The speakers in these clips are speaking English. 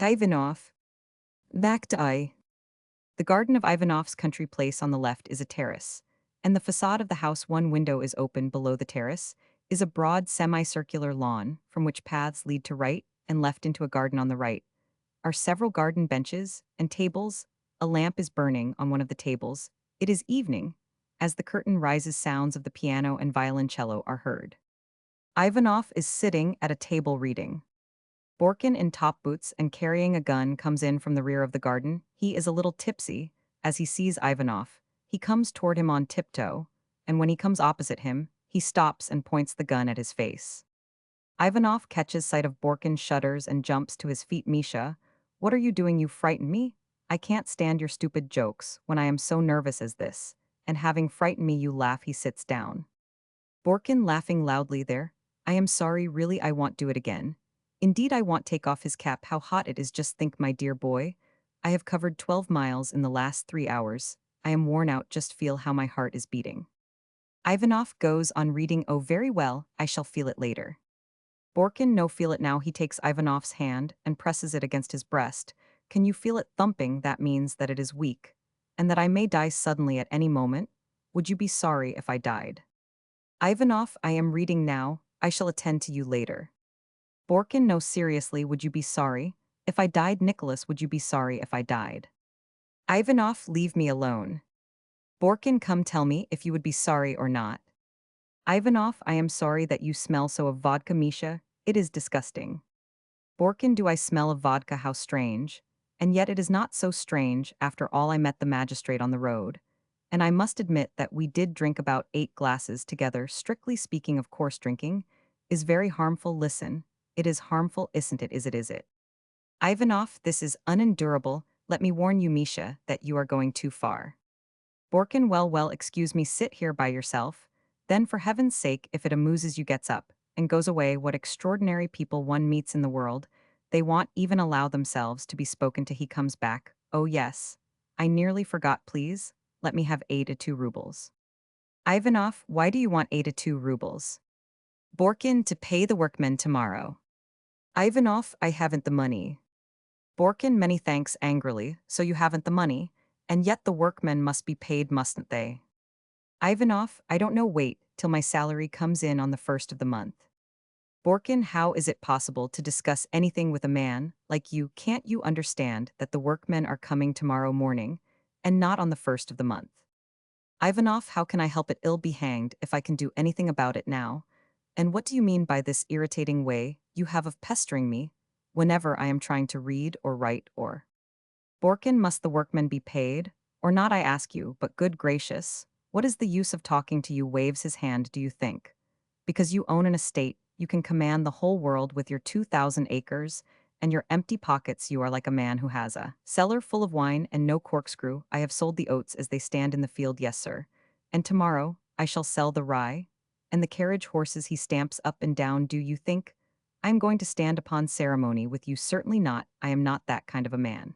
Ivanoff. Back to I. The garden of Ivanoff's country place on the left is a terrace, and the facade of the house one window is open below the terrace, is a broad semicircular lawn from which paths lead to right and left into a garden on the right, are several garden benches and tables. A lamp is burning on one of the tables. It is evening. As the curtain rises, sounds of the piano and violoncello are heard. Ivanoff is sitting at a table reading. Borkin in top boots and carrying a gun comes in from the rear of the garden. He is a little tipsy. As he sees Ivanoff, he comes toward him on tiptoe, and when he comes opposite him, he stops and points the gun at his face. Ivanoff catches sight of Borkin, shudders and jumps to his feet. Misha, what are you doing? You frighten me? I can't stand your stupid jokes when I am so nervous as this. And having frightened me, you laugh. He sits down. Borkin laughing loudly there. I am sorry, really I won't do it again. Indeed I won't. Take off his cap. How hot it is, just think, my dear boy. I have covered 12 miles in the last 3 hours. I am worn out, just feel how my heart is beating. Ivanoff goes on reading. Oh very well, I shall feel it later. Borkin no feel it now. He takes Ivanoff's hand and presses it against his breast. Can you feel it thumping? That means that it is weak. And that I may die suddenly at any moment? Would you be sorry if I died? Ivanoff, I am reading now. I shall attend to you later. Borkin, no seriously, would you be sorry? If I died, Nicholas, would you be sorry if I died? Ivanoff, leave me alone. Borkin, come tell me if you would be sorry or not. Ivanoff, I am sorry that you smell so of vodka, Misha. It is disgusting. Borkin, do I smell of vodka? How strange. And yet it is not so strange. After all, I met the magistrate on the road. And I must admit that we did drink about 8 glasses together. Strictly speaking, of course, drinking is very harmful. Listen, it is harmful, isn't it? Is it? Is it? Ivanoff, this is unendurable. Let me warn you, Misha, that you are going too far. Borkin, well, excuse me, sit here by yourself. Then, for heaven's sake, if it amuses you, gets up and goes away. What extraordinary people one meets in the world. They won't even allow themselves to be spoken to. He comes back. Oh yes. I nearly forgot, please. Let me have 82 rubles. Ivanoff, why do you want 82 rubles? Borkin, to pay the workmen tomorrow. Ivanoff, I haven't the money. Borkin, many thanks, angrily. So you haven't the money, and yet the workmen must be paid, mustn't they? Ivanoff, I don't know, wait till my salary comes in on the first of the month. Borkin, how is it possible to discuss anything with a man like you? Can't you understand that the workmen are coming tomorrow morning, and not on the first of the month? Ivanoff, how can I help it? Ill be hanged if I can do anything about it now. And what do you mean by this irritating way you have of pestering me whenever I am trying to read or write or... Borkin, must the workmen be paid, or not, I ask you? But good gracious, what is the use of talking to you? Waves his hand. Do you think, because you own an estate, you can command the whole world with your 2,000 acres and your empty pockets? You are like a man who has a cellar full of wine and no corkscrew. I have sold the oats as they stand in the field, yes, sir. And tomorrow I shall sell the rye and the carriage horses. He stamps up and down. Do you think I am going to stand upon ceremony with you? Certainly not. I am not that kind of a man.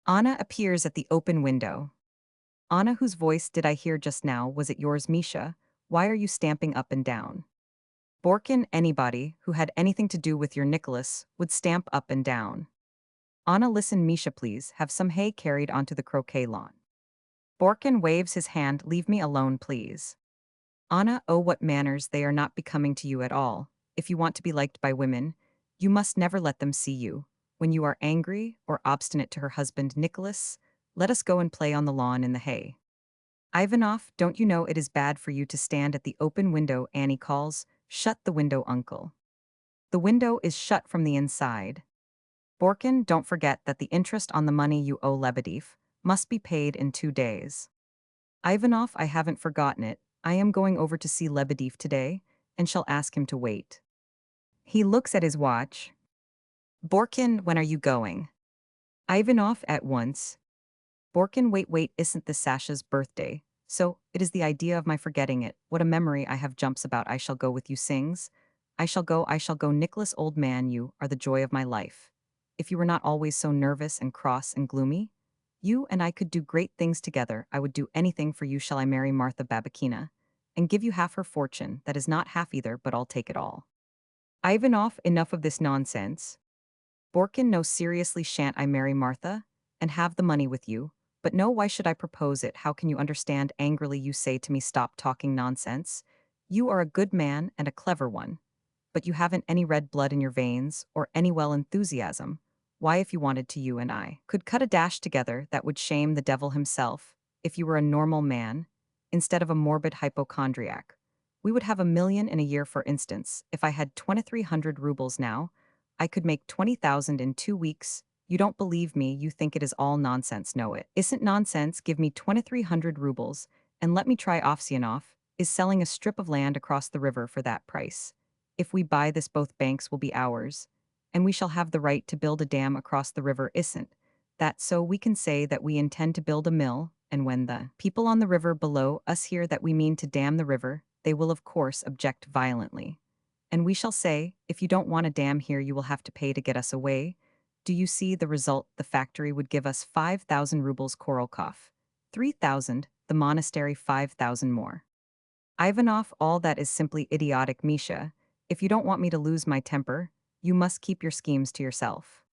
Anna appears at the open window. Anna, whose voice did I hear just now? Was it yours, Misha? Why are you stamping up and down? Borkin, anybody who had anything to do with your Nicholas would stamp up and down. Anna, listen, Misha, please have some hay carried onto the croquet lawn. Borkin waves his hand. Leave me alone, please. Anna, oh, what manners, they are not becoming to you at all. If you want to be liked by women, you must never let them see you when you are angry or obstinate to her husband. Nicholas, let us go and play on the lawn in the hay. Ivanoff, don't you know it is bad for you to stand at the open window? Annie calls. Shut the window, uncle. The window is shut from the inside. Borkin, don't forget that the interest on the money you owe Lebedev must be paid in 2 days. Ivanoff, I haven't forgotten it. I am going over to see Lebedev today and shall ask him to wait. He looks at his watch. Borkin, when are you going? Ivanoff, at once. Borkin, wait, isn't this Sasha's birthday? So, it is the idea of my forgetting it. What a memory I have. Jumps about. I shall go with you, sings. I shall go, Nicholas, old man, you are the joy of my life. If you were not always so nervous and cross and gloomy, you and I could do great things together. I would do anything for you. Shall I marry Martha Babakina and give you half her fortune? That is not half either, but I'll take it all. Ivanoff, enough of this nonsense. Borkin, no, seriously, shan't I marry Martha? And have the money with you? But no, why should I propose it? How can you understand? Angrily you say to me, stop talking nonsense. You are a good man and a clever one. But you haven't any red blood in your veins, or any well enthusiasm. Why, if you wanted to, you and I could cut a dash together that would shame the devil himself, if you were a normal man, instead of a morbid hypochondriac. We would have 1 million in a year, for instance. If I had 2,300 rubles now, I could make 20,000 in 2 weeks. You don't believe me, you think it is all nonsense. No, it isn't nonsense. Give me 2,300 rubles, and let me try. Ovsianov is selling a strip of land across the river for that price. If we buy this, both banks will be ours, and we shall have the right to build a dam across the river. Isn't that so? We can say that we intend to build a mill, and when the people on the river below us hear that we mean to dam the river, they will of course object violently. And we shall say, if you don't want a dam here, you will have to pay to get us away. Do you see the result? The factory would give us 5,000 rubles, Korolkov. 3,000, the monastery 5,000 more. Ivanov, all that is simply idiotic, Misha. If you don't want me to lose my temper, you must keep your schemes to yourself.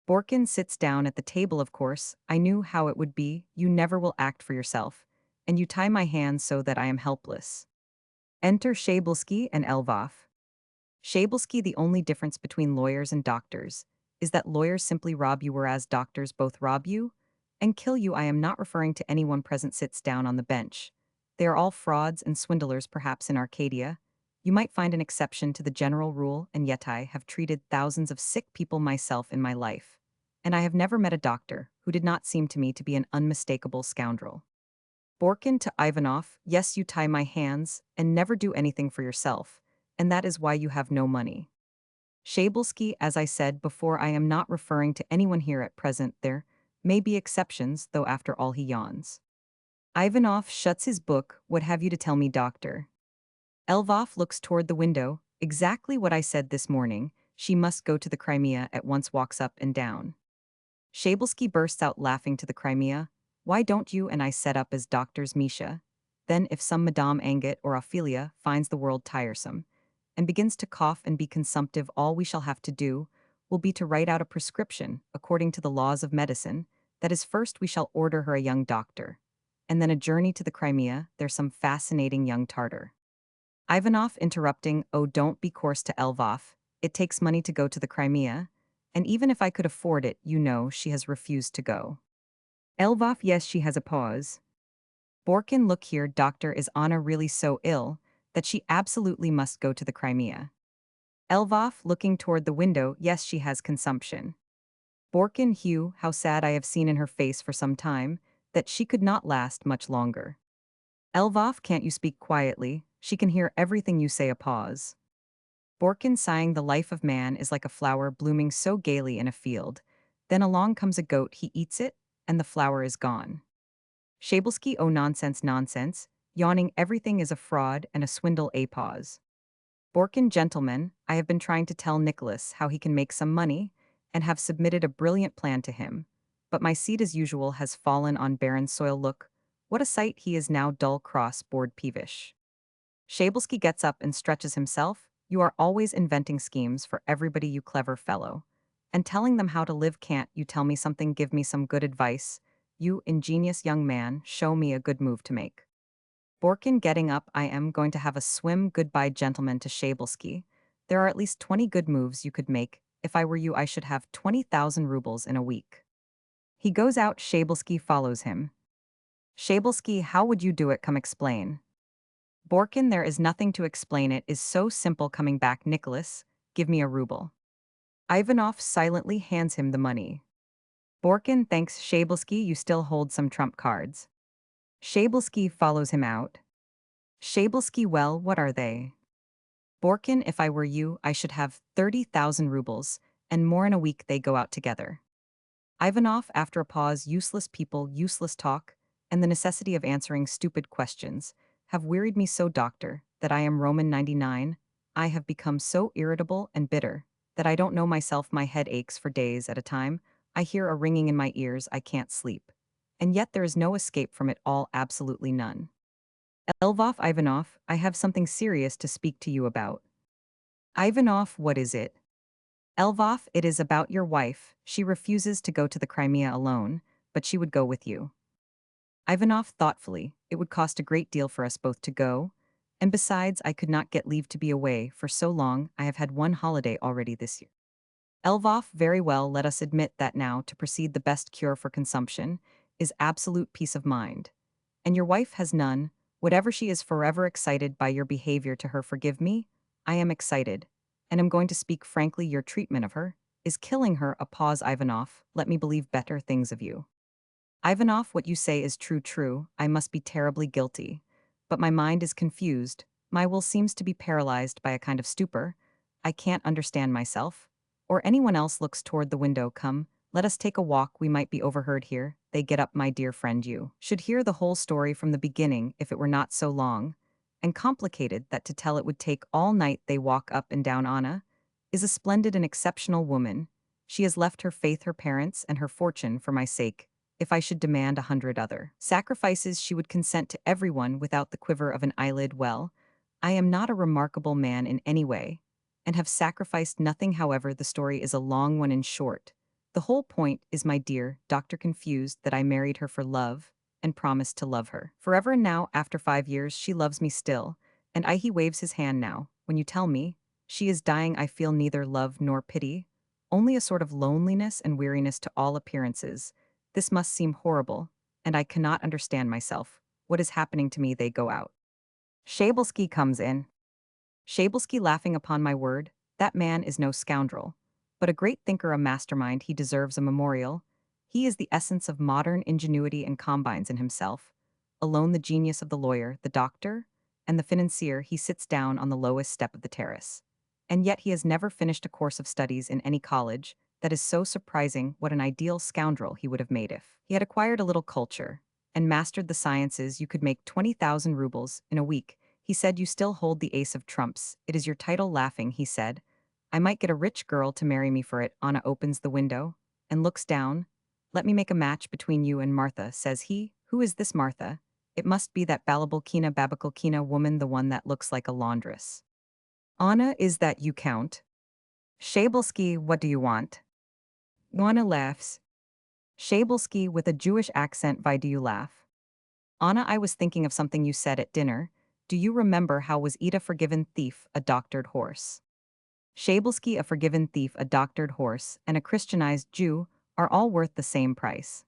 Borkin sits down at the table. Of course, I knew how it would be. You never will act for yourself, and you tie my hands so that I am helpless. Enter Shabelsky and Elvov. Shabelsky, the only difference between lawyers and doctors is that lawyers simply rob you, whereas doctors both rob you and kill you. I am not referring to anyone present. Sits down on the bench. They are all frauds and swindlers. Perhaps in Arcadia you might find an exception to the general rule, and yet I have treated thousands of sick people myself in my life, and I have never met a doctor who did not seem to me to be an unmistakable scoundrel. Borkin to Ivanov, yes, you tie my hands and never do anything for yourself, and that is why you have no money. Shabelsky, as I said before, I am not referring to anyone here at present. There may be exceptions, though. After all, he yawns. Ivanov shuts his book. What have you to tell me, doctor? Elvov looks toward the window. Exactly what I said this morning. She must go to the Crimea at once. Walks up and down. Shabelsky bursts out laughing. To the Crimea? Why don't you and I set up as doctors, Misha? Then if some Madame Angot or Ophelia finds the world tiresome and begins to cough and be consumptive, all we shall have to do will be to write out a prescription according to the laws of medicine. That is, first we shall order her a young doctor, and then a journey to the Crimea. There's some fascinating young Tartar. Ivanov interrupting, oh, don't be coarse to Elvov. It takes money to go to the Crimea, and even if I could afford it, you know, she has refused to go. Elvov, yes, she has a pause. Borkin, look here, doctor, is Anna really so ill that she absolutely must go to the Crimea? Elvov, looking toward the window, yes, she has consumption. Borkin, Hugh, how sad. I have seen in her face for some time that she could not last much longer. Elvov, can't you speak quietly? She can hear everything you say. A pause. Borkin, sighing, the life of man is like a flower blooming so gaily in a field. Then along comes a goat, he eats it, and the flower is gone. Shabelsky, oh, nonsense, nonsense. Yawning, everything is a fraud and a swindle. A pause. Borkin, gentlemen, I have been trying to tell Nicholas how he can make some money, and have submitted a brilliant plan to him. But my seed, as usual, has fallen on barren soil. Look, what a sight he is now, dull, cross, bored, peevish. Shabelsky gets up and stretches himself. You are always inventing schemes for everybody, you clever fellow, and telling them how to live. Can't you tell me something? Give me some good advice. You ingenious young man, show me a good move to make. Borkin, getting up, I am going to have a swim. Goodbye, gentlemen. To Shabelsky, there are at least 20 good moves you could make. If I were you, I should have 20,000 rubles in a week. He goes out. Shabelsky follows him. Shabelsky, how would you do it? Come explain. Borkin, there is nothing to explain. It is so simple. Coming back. Nicholas, give me a ruble. Ivanov silently hands him the money. Borkin, thanks. Shabelsky, you still hold some trump cards. Shabelsky follows him out. Shabelsky, well, what are they? Borkin, if I were you, I should have 30,000 rubles, and more in a week. They go out together. Ivanov, after a pause, useless people, useless talk, and the necessity of answering stupid questions have wearied me so, doctor, that I am Roman 99. I have become so irritable and bitter that I don't know myself. My head aches for days at a time. I hear a ringing in my ears. I can't sleep. And yet there is no escape from it all, absolutely none. Elvov, Ivanov, I have something serious to speak to you about. Ivanov, what is it? Elvoff, it is about your wife. She refuses to go to the Crimea alone, but she would go with you. Ivanov thoughtfully, it would cost a great deal for us both to go, and besides, I could not get leave to be away for so long. I have had one holiday already this year. Elvoff, very well, let us admit that now to proceed the best cure for consumption is absolute peace of mind. And your wife has none, whatever she is forever excited by your behavior to her. Forgive me, I am excited, and am going to speak frankly. Your treatment of her is killing her. A pause. Ivanov, let me believe better things of you. Ivanov, what you say is true, I must be terribly guilty. But my mind is confused, my will seems to be paralyzed by a kind of stupor. I can't understand myself. Or anyone else. Looks toward the window. Come, let us take a walk, we might be overheard here. They get up. My dear friend, you should hear the whole story from the beginning if it were not so long and complicated that to tell it would take all night. They walk up and down. Anna is a splendid and exceptional woman. She has left her faith, her parents, and her fortune for my sake. If I should demand 100 other sacrifices, she would consent to everyone without the quiver of an eyelid. Well, I am not a remarkable man in any way, and have sacrificed nothing. However, the story is a long one. In short, the whole point is, my dear doctor, confused, that I married her for love, and promised to love her forever. And now, after 5 years, she loves me still, and he waves his hand now. When you tell me she is dying, I feel neither love nor pity, only a sort of loneliness and weariness to all appearances. This must seem horrible, and I cannot understand myself. What is happening to me? They go out. Shabelsky comes in. Shabelsky, laughing, upon my word, that man is no scoundrel, but a great thinker, a mastermind. He deserves a memorial. He is the essence of modern ingenuity and combines in himself alone the genius of the lawyer, the doctor, and the financier. He sits down on the lowest step of the terrace. And yet he has never finished a course of studies in any college. That is so surprising. What an ideal scoundrel he would have made if he had acquired a little culture and mastered the sciences. You could make 20,000 rubles in a week. He said, you still hold the ace of trumps. It is your title. Laughing, he said, I might get a rich girl to marry me for it. Anna opens the window and looks down. Let me make a match between you and Martha, says he. Who is this Martha? It must be that Babakalkina woman, the one that looks like a laundress. Anna, is that you, Count? Shabelsky, what do you want? Anna laughs. Shabelsky, with a Jewish accent, why do you laugh? Anna, I was thinking of something you said at dinner. Do you remember how was Ida forgiven thief, a doctored horse? Shabelsky, a forgiven thief, a doctored horse, and a Christianized Jew are all worth the same price.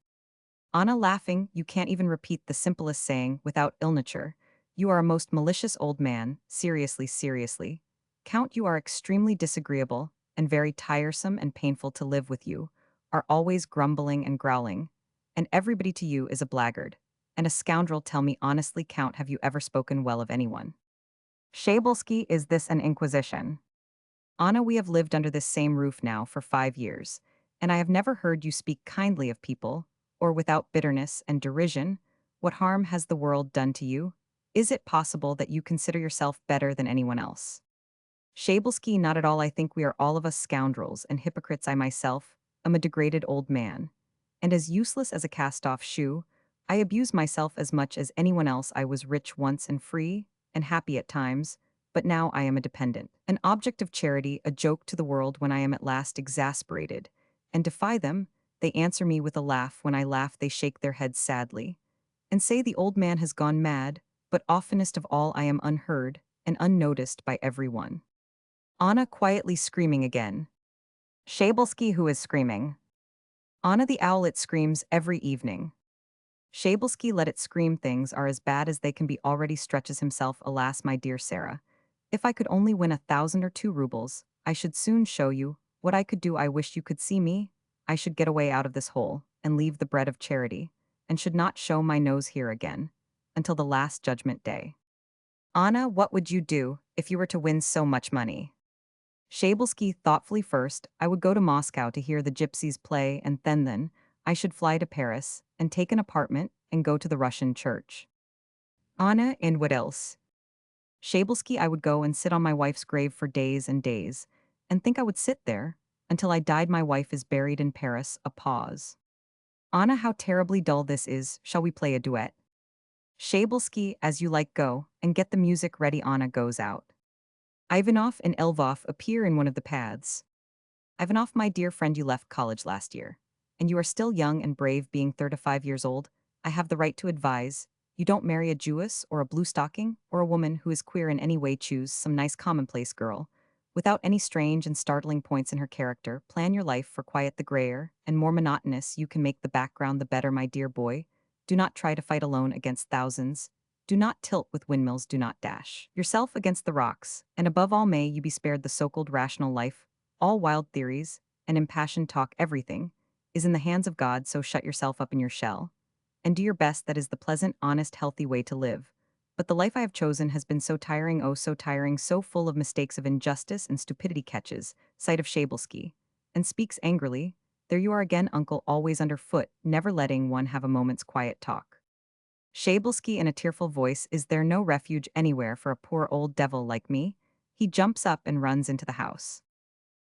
Anna, laughing, you can't even repeat the simplest saying without ill nature. You are a most malicious old man. Seriously, seriously. Count, you are extremely disagreeable, and very tiresome and painful to live with. You are always grumbling and growling, and everybody to you is a blackguard and a scoundrel. Tell me honestly, Count, have you ever spoken well of anyone? Shabelsky, is this an inquisition? Anna, we have lived under this same roof now for 5 years, and I have never heard you speak kindly of people, or without bitterness and derision. What harm has the world done to you? Is it possible that you consider yourself better than anyone else? Shabelsky, not at all. I think we are all of us scoundrels and hypocrites. I myself am a degraded old man, and as useless as a cast-off shoe. I abuse myself as much as anyone else. I was rich once and free and happy at times, but now I am a dependent, an object of charity, a joke to the world. When I am at last exasperated and defy them, they answer me with a laugh. When I laugh, they shake their heads sadly and say the old man has gone mad. But oftenest of all, I am unheard and unnoticed by everyone. Anna, quietly screaming again. Shabelsky, who is screaming? Anna, the owl, it screams every evening. Shabelsky, let it scream. Things are as bad as they can be already. Stretches himself. Alas, my dear Sarah, if I could only win 1,000 or 2 rubles, I should soon show you what I could do. I wish you could see me. I should get away out of this hole and leave the bread of charity, and should not show my nose here again until the last judgment day. Anna, what would you do if you were to win so much money? Shabelsky, thoughtfully, first, I would go to Moscow to hear the gypsies play, and then I should fly to Paris and take an apartment and go to the Russian church. Anna, and what else? Shabelsky, I would go and sit on my wife's grave for days and days, and think I would sit there until I died. My wife is buried in Paris. A pause. Anna, how terribly dull this is. Shall we play a duet? Shabelsky, as you like. Go and get the music ready. Anna goes out. Ivanoff and Elvoff appear in one of the paths. Ivanoff, my dear friend, you left college last year. And you are still young and brave, being 35 years old. I have the right to advise. You don't marry a Jewess or a blue stocking or a woman who is queer in any way. Choose some nice commonplace girl. Without any strange and startling points in her character, plan your life for quiet the grayer and more monotonous you can make the background the better, my dear boy. Do not try to fight alone against thousands. Do not tilt with windmills, do not dash yourself against the rocks, and above all may you be spared the so-called rational life. All wild theories and impassioned talk, everything is in the hands of God, so shut yourself up in your shell and do your best. That is the pleasant, honest, healthy way to live. But the life I have chosen has been so tiring, oh so tiring, so full of mistakes, of injustice and stupidity. Catches sight of Shabelsky and speaks angrily. There you are again, uncle, always underfoot, never letting one have a moment's quiet talk. Shabelsky in a tearful voice, is there no refuge anywhere for a poor old devil like me? He jumps up and runs into the house.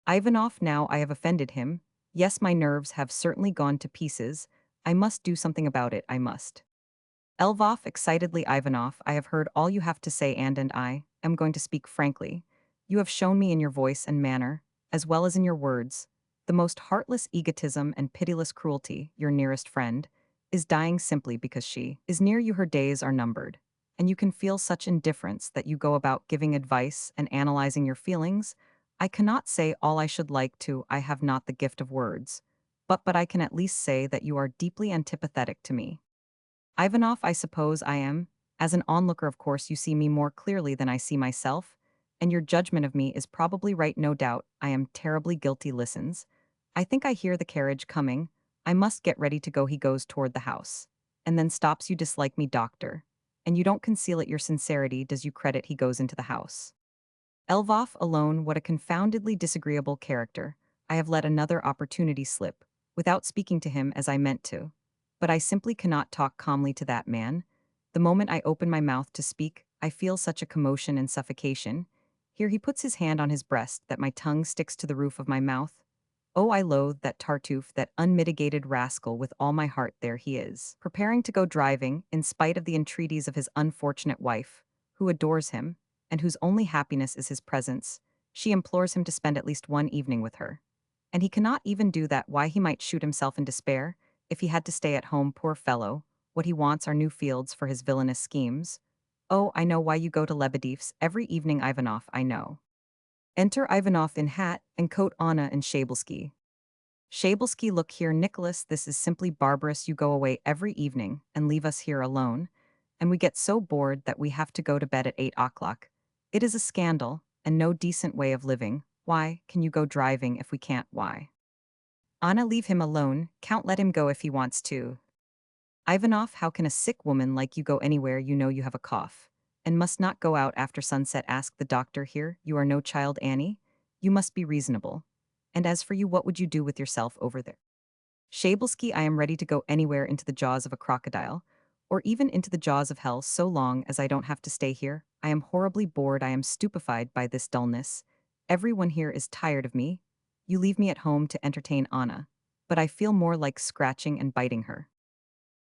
Ivanoff, now I have offended him. Yes, my nerves have certainly gone to pieces. I must do something about it, I must. Elvoff excitedly, Ivanoff, I have heard all you have to say, and I am going to speak frankly. You have shown me in your voice and manner, as well as in your words, the most heartless egotism and pitiless cruelty. Your nearest friend is dying simply because she is near you. Her days are numbered, and you can feel such indifference that you go about giving advice and analyzing your feelings. I cannot say all I should like to, I have not the gift of words, but I can at least say that you are deeply antipathetic to me. Ivanoff, I suppose I am. As an onlooker, of course, you see me more clearly than I see myself, and your judgment of me is probably right, no doubt. I am terribly guilty. Listens. I think I hear the carriage coming. I must get ready to go. He goes toward the house, and then stops. You dislike me, doctor, and you don't conceal it. Your sincerity does you credit. He goes into the house. Elvoff alone, what a confoundedly disagreeable character. I have let another opportunity slip, without speaking to him as I meant to. But I simply cannot talk calmly to that man. The moment I open my mouth to speak, I feel such a commotion and suffocation. Here he puts his hand on his breast that my tongue sticks to the roof of my mouth. Oh, I loathe that Tartuffe, that unmitigated rascal, with all my heart. There he is, preparing to go driving, in spite of the entreaties of his unfortunate wife, who adores him, and whose only happiness is his presence. She implores him to spend at least one evening with her. And he cannot even do that. Why, he might shoot himself in despair, if he had to stay at home, poor fellow. What he wants are new fields for his villainous schemes. Oh, I know why you go to Lebedeff's every evening, Ivanoff, I know. Enter Ivanoff in hat and coat, Anna and Shabelsky. Shabelsky, look here, Nicholas, this is simply barbarous. You go away every evening and leave us here alone, and we get so bored that we have to go to bed at 8 o'clock. It is a scandal, and no decent way of living. Why can you go driving if we can't? Why? Anna, leave him alone. Count, let him go if he wants to. Ivanoff, how can a sick woman like you go anywhere? You know you have a cough, and must not go out after sunset. Ask the doctor here. You are no child, Annie. You must be reasonable. And as for you, what would you do with yourself over there? Shabelsky, I am ready to go anywhere, into the jaws of a crocodile, or even into the jaws of hell, so long as I don't have to stay here. I am horribly bored. I am stupefied by this dullness. Everyone here is tired of me. You leave me at home to entertain Anna, but I feel more like scratching and biting her.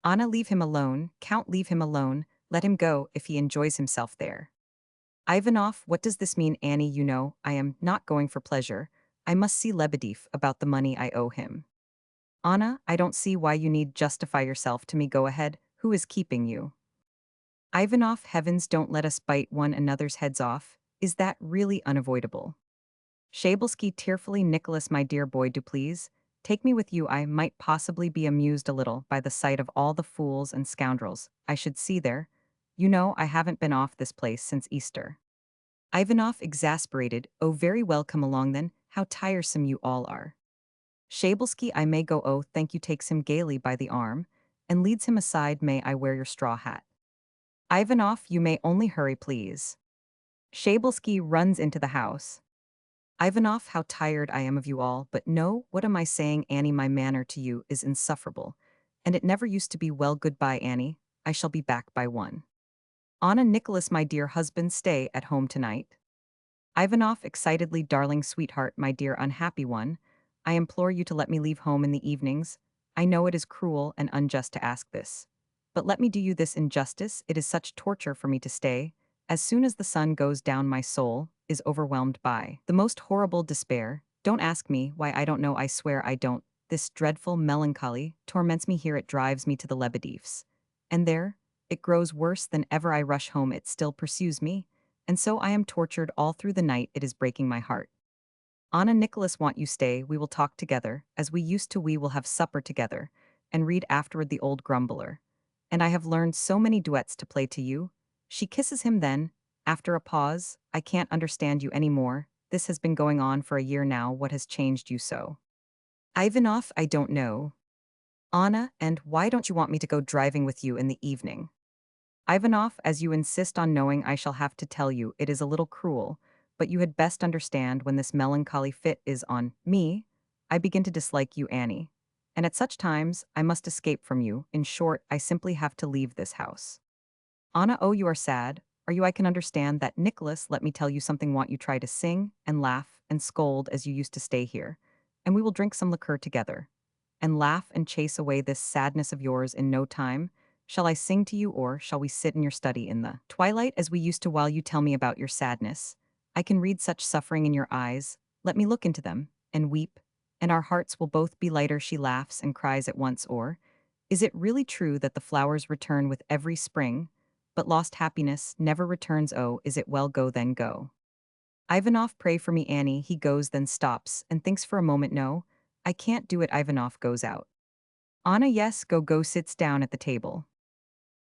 Anna, leave him alone. Count, leave him alone. Let him go if he enjoys himself there. Ivanoff, what does this mean? Annie, you know, I am not going for pleasure. I must see Lebedeff about the money I owe him. Anna, I don't see why you need justify yourself to me. Go ahead. Who is keeping you? Ivanoff, heavens, don't let us bite one another's heads off. Is that really unavoidable? Shabelsky tearfully, Nicholas, my dear boy, do please take me with you. I might possibly be amused a little by the sight of all the fools and scoundrels I should see there. You know, I haven't been off this place since Easter. Ivanoff, exasperated, oh very well, come along then, how tiresome you all are. Shabelsky, I may go, oh thank you, takes him gaily by the arm, and leads him aside. May I wear your straw hat? Ivanoff, you may only hurry, please. Shabelsky runs into the house. Ivanoff, how tired I am of you all, but no, what am I saying, Annie? My manner to you is insufferable, and it never used to be. Well, goodbye, Annie, I shall be back by 1. Anna, Nicholas, my dear husband, stay at home tonight. Ivanoff, excitedly, darling sweetheart, my dear unhappy one, I implore you to let me leave home in the evenings. I know it is cruel and unjust to ask this, but let me do you this injustice. It is such torture for me to stay. As soon as the sun goes down, my soul is overwhelmed by the most horrible despair. Don't ask me why I don't know, I swear I don't. This dreadful melancholy torments me here, it drives me to the Lebedievs. And there, it grows worse than ever I rush home, it still pursues me, and so I am tortured all through the night, it is breaking my heart. Anna, Nicholas want you stay, we will talk together, as we used to, we will have supper together, and read afterward the old grumbler. And I have learned so many duets to play to you. She kisses him then, after a pause, I can't understand you any more, this has been going on for a year now, what has changed you so? Ivanoff, I don't know. Anna, and why don't you want me to go driving with you in the evening? Ivanoff, as you insist on knowing, I shall have to tell you, it is a little cruel, but you had best understand when this melancholy fit is on me, I begin to dislike you, Annie. And at such times, I must escape from you. In short, I simply have to leave this house. Anna, oh, you are sad. Are you? I can understand that. Nicholas, let me tell you something. Want you try to sing and laugh and scold as you used to stay here, and we will drink some liqueur together, and laugh and chase away this sadness of yours in no time. Shall I sing to you, or shall we sit in your study in the twilight as we used to while you tell me about your sadness? I can read such suffering in your eyes. Let me look into them and weep, and our hearts will both be lighter. She laughs and cries at once. Or, is it really true that the flowers return with every spring, but lost happiness never returns? Oh, is it well? Go then, go. Ivanoff, pray for me, Annie. He goes, then stops, and thinks for a moment. No, I can't do it. Ivanoff goes out. Anna, yes, go, go, sits down at the table.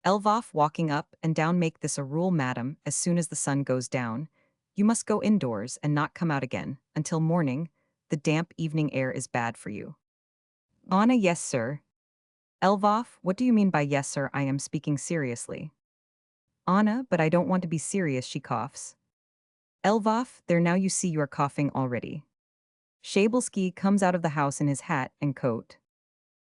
Lvov, walking up and down, make this a rule, madam, as soon as the sun goes down, you must go indoors and not come out again until morning. The damp evening air is bad for you. Anna, yes, sir. Lvov, what do you mean by yes, sir? I am speaking seriously. Anna, but I don't want to be serious, she coughs. Lvov, there, now you see you are coughing already. Shabelsky comes out of the house in his hat and coat.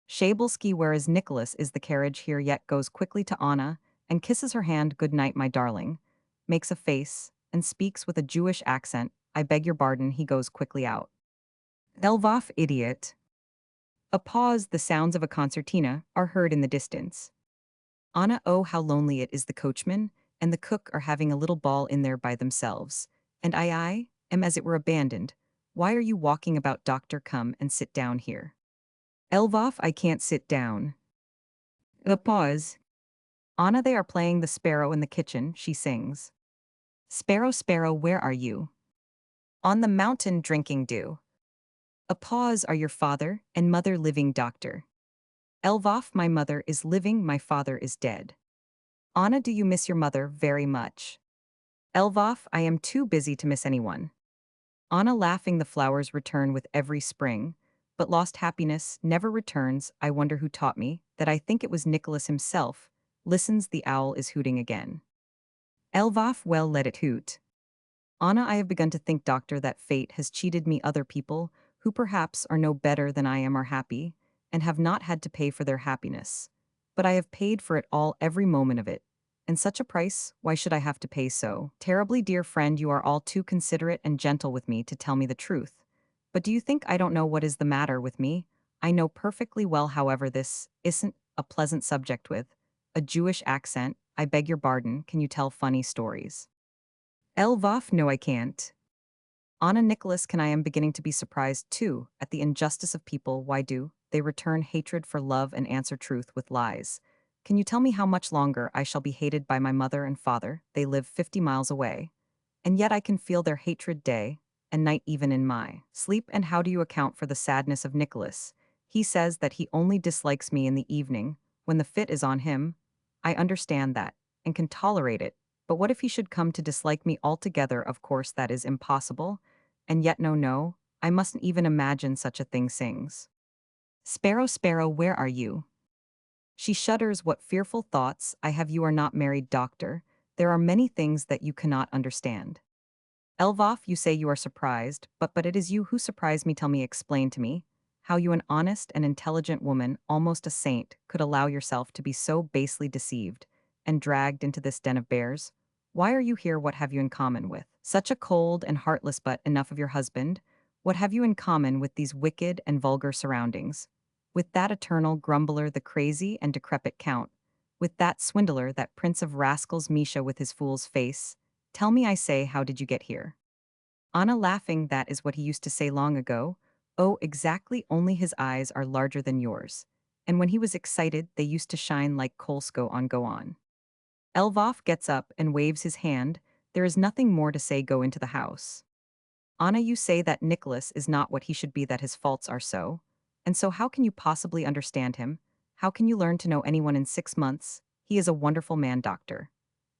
Shabelsky, whereas Nicholas is the carriage here, yet goes quickly to Anna and kisses her hand. Good night, my darling. Makes a face and speaks with a Jewish accent. I beg your pardon. He goes quickly out. Lvov, idiot. A pause, the sounds of a concertina are heard in the distance. Anna, oh, how lonely it is. The coachman and the cook are having a little ball in there by themselves. And I am as it were abandoned. Why are you walking about, doctor? Come and sit down here. Lvov, I can't sit down. A pause. Anna, they are playing the sparrow in the kitchen, she sings. Sparrow, sparrow, where are you? On the mountain drinking dew. A pause, are your father and mother living, doctor? Lvov, my mother is living, my father is dead. Anna, do you miss your mother very much? Lvov, I am too busy to miss anyone. Anna, laughing, the flowers return with every spring, but lost happiness never returns. I wonder who taught me that. I think it was Nicholas himself. Listens, the owl is hooting again. Lvov, well, let it hoot. Anna, I have begun to think, doctor, that fate has cheated me. Other people, who perhaps are no better than I am, are happy, and have not had to pay for their happiness. But I have paid for it all, every moment of it. And such a price, why should I have to pay so terribly? Dear friend, you are all too considerate and gentle with me to tell me the truth. But do you think I don't know what is the matter with me? I know perfectly well, however, this isn't a pleasant subject with a Jewish accent. I beg your pardon, can you tell funny stories? Lvov, no, I can't. Anna, Nicholas, can I am beginning to be surprised, too, at the injustice of people. Why do they return hatred for love and answer truth with lies? Can you tell me how much longer I shall be hated by my mother and father? They live 50 miles away. And yet I can feel their hatred day and night, even in my sleep. And how do you account for the sadness of Nicholas? He says that he only dislikes me in the evening, when the fit is on him. I understand that, and can tolerate it. But what if he should come to dislike me altogether? Of course that is impossible. And yet no, no, I mustn't even imagine such a thing. Sings. Sparrow, sparrow, where are you? She shudders. What fearful thoughts I have! You are not married, doctor. There are many things that you cannot understand. Lvov, you say you are surprised, but it is you who surprise me. Tell me, explain to me, how you, an honest and intelligent woman, almost a saint, could allow yourself to be so basely deceived and dragged into this den of bears. Why are you here? What have you in common with such a cold and heartless? But enough of your husband. What have you in common with these wicked and vulgar surroundings? With that eternal grumbler, the crazy and decrepit count? With that swindler, that prince of rascals, Misha, with his fool's face? Tell me, I say, how did you get here? Anna laughing, that is what he used to say long ago. Oh, exactly, only his eyes are larger than yours. And when he was excited, they used to shine like Kolsko on go on. Elvoff gets up and waves his hand. There is nothing more to say, go into the house. Anna, you say that Nicholas is not what he should be, that his faults are so. And so how can you possibly understand him? How can you learn to know anyone in 6 months? He is a wonderful man, doctor.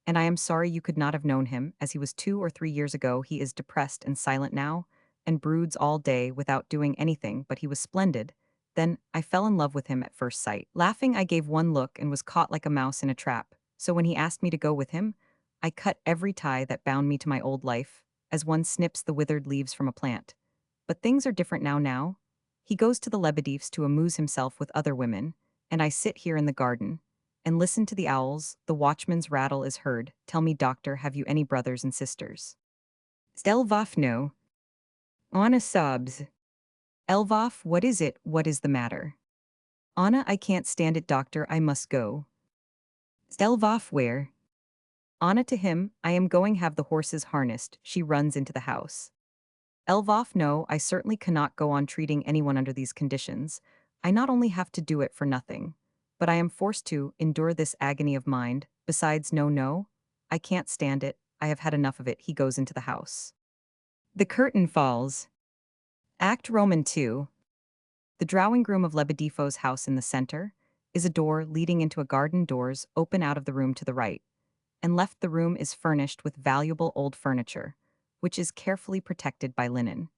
And I am sorry you could not have known him, as he was 2 or 3 years ago. He is depressed and silent now, and broods all day without doing anything, but he was splendid. Then, I fell in love with him at first sight. Laughing, I gave one look and was caught like a mouse in a trap. So when he asked me to go with him, I cut every tie that bound me to my old life, as one snips the withered leaves from a plant. But things are different now. He goes to the Lebedevs to amuse himself with other women, and I sit here in the garden, and listen to the owls. The watchman's rattle is heard. Tell me, doctor, have you any brothers and sisters? Elvoff, no. Anna sobs. Elvoff, what is it? What is the matter? Anna, I can't stand it, doctor, I must go. Elvoff, where? Anna to him, I am going have the horses harnessed. She runs into the house. Elvoff, no, I certainly cannot go on treating anyone under these conditions. I not only have to do it for nothing, but I am forced to endure this agony of mind. Besides, no, I can't stand it. I have had enough of it. He goes into the house. The curtain falls. Act Roman 2. The drawing room of Lebedifo's house in the center is a door leading into a garden. Doors open out of the room to the right, and left the room is furnished with valuable old furniture, which is carefully protected by linen.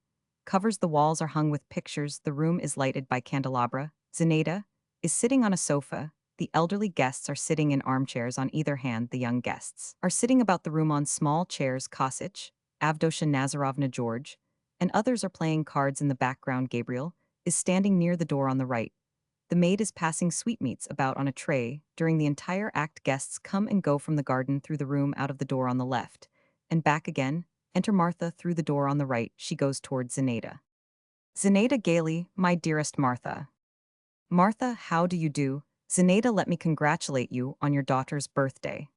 Covers the walls are hung with pictures. The room is lighted by candelabra. Zenaida is sitting on a sofa. The elderly guests are sitting in armchairs on either hand. The young guests are sitting about the room on small chairs. Kosich, Avdosha Nazarovna, George, and others are playing cards in the background. Gabriel is standing near the door on the right. The maid is passing sweetmeats about on a tray. During the entire act, guests come and go from the garden through the room out of the door on the left, and back again. Enter Martha through the door on the right. She goes towards Zenaida. Zenaida gaily, my dearest Martha. Martha, how do you do? Zenaida, let me congratulate you on your daughter's birthday.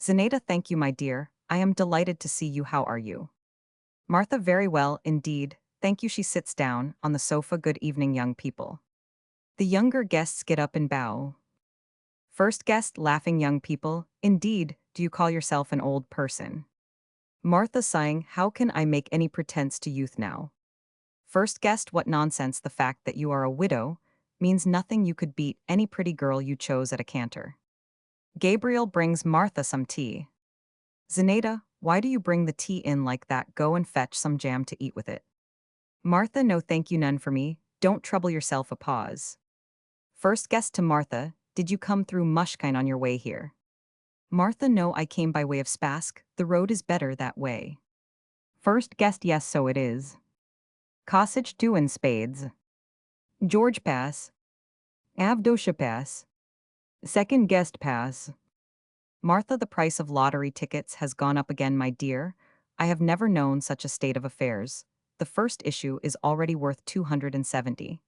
Zenaida, thank you, my dear. I am delighted to see you. How are you? Martha, very well, indeed. Thank you. She sits down on the sofa. Good evening, young people. The younger guests get up and bow. First guest, laughing, young people. Indeed, do you call yourself an old person? Martha sighing, how can I make any pretense to youth now? First guest, what nonsense, the fact that you are a widow means nothing. You could beat any pretty girl you chose at a canter. Gabriel brings Martha some tea. Zenaida, why do you bring the tea in like that? Go and fetch some jam to eat with it. Martha, no thank you, none for me. Don't trouble yourself. A pause. First guest to Martha, did you come through Mushkine on your way here? Martha, no, I came by way of Spask. The road is better that way. First guest, yes, so it is. Kosich, do in spades. George, pass. Avdosha, pass. Second guest, pass. Martha, the price of lottery tickets has gone up again, my dear. I have never known such a state of affairs. The first issue is already worth 270,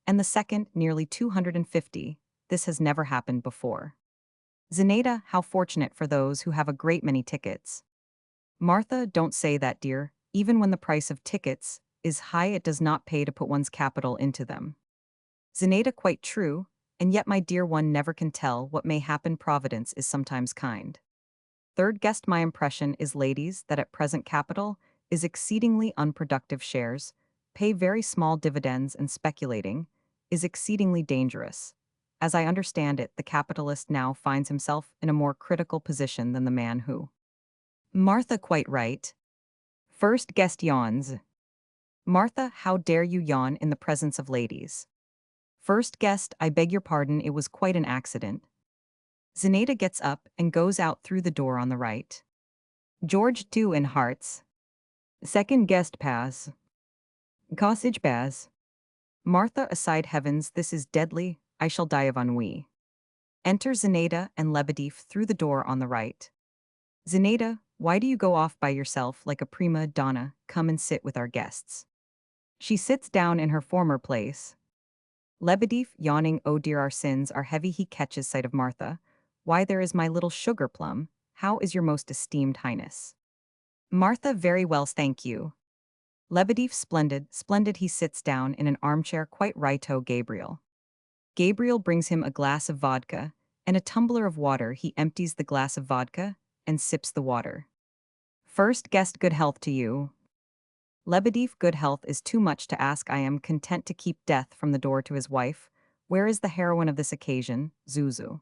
and the second nearly 250. This has never happened before. Zenaida, how fortunate for those who have a great many tickets. Martha, don't say that, dear. Even when the price of tickets is high, it does not pay to put one's capital into them. Zenaida, quite true, and yet, my dear, one never can tell what may happen. Providence is sometimes kind. Third guest, my impression is, ladies, that at present capital is exceedingly unproductive. Shares pay very small dividends, and speculating is exceedingly dangerous. As I understand it, the capitalist now finds himself in a more critical position than the man who. Martha, quite right. First guest yawns. Martha, how dare you yawn in the presence of ladies? First guest, I beg your pardon, it was quite an accident. Zenaida gets up and goes out through the door on the right. George, too, in hearts. Second guest, pass. Kosich, pass. Martha, aside, heavens, this is deadly. I shall die of ennui. Enter Zenaida and Lebedev through the door on the right. Zenaida, why do you go off by yourself like a prima donna? Come and sit with our guests. She sits down in her former place. Lebedev, yawning, oh dear, our sins are heavy. He catches sight of Martha. Why, there is my little sugar plum. How is your most esteemed highness? Martha, very well, thank you. Lebedev, splendid, splendid. He sits down in an armchair. Quite righto, Gabriel. Gabriel brings him a glass of vodka and a tumbler of water. He empties the glass of vodka and sips the water. First guest, good health to you. Lebedev, good health is too much to ask. I am content to keep death from the door to his wife. Where is the heroine of this occasion, Zuzu?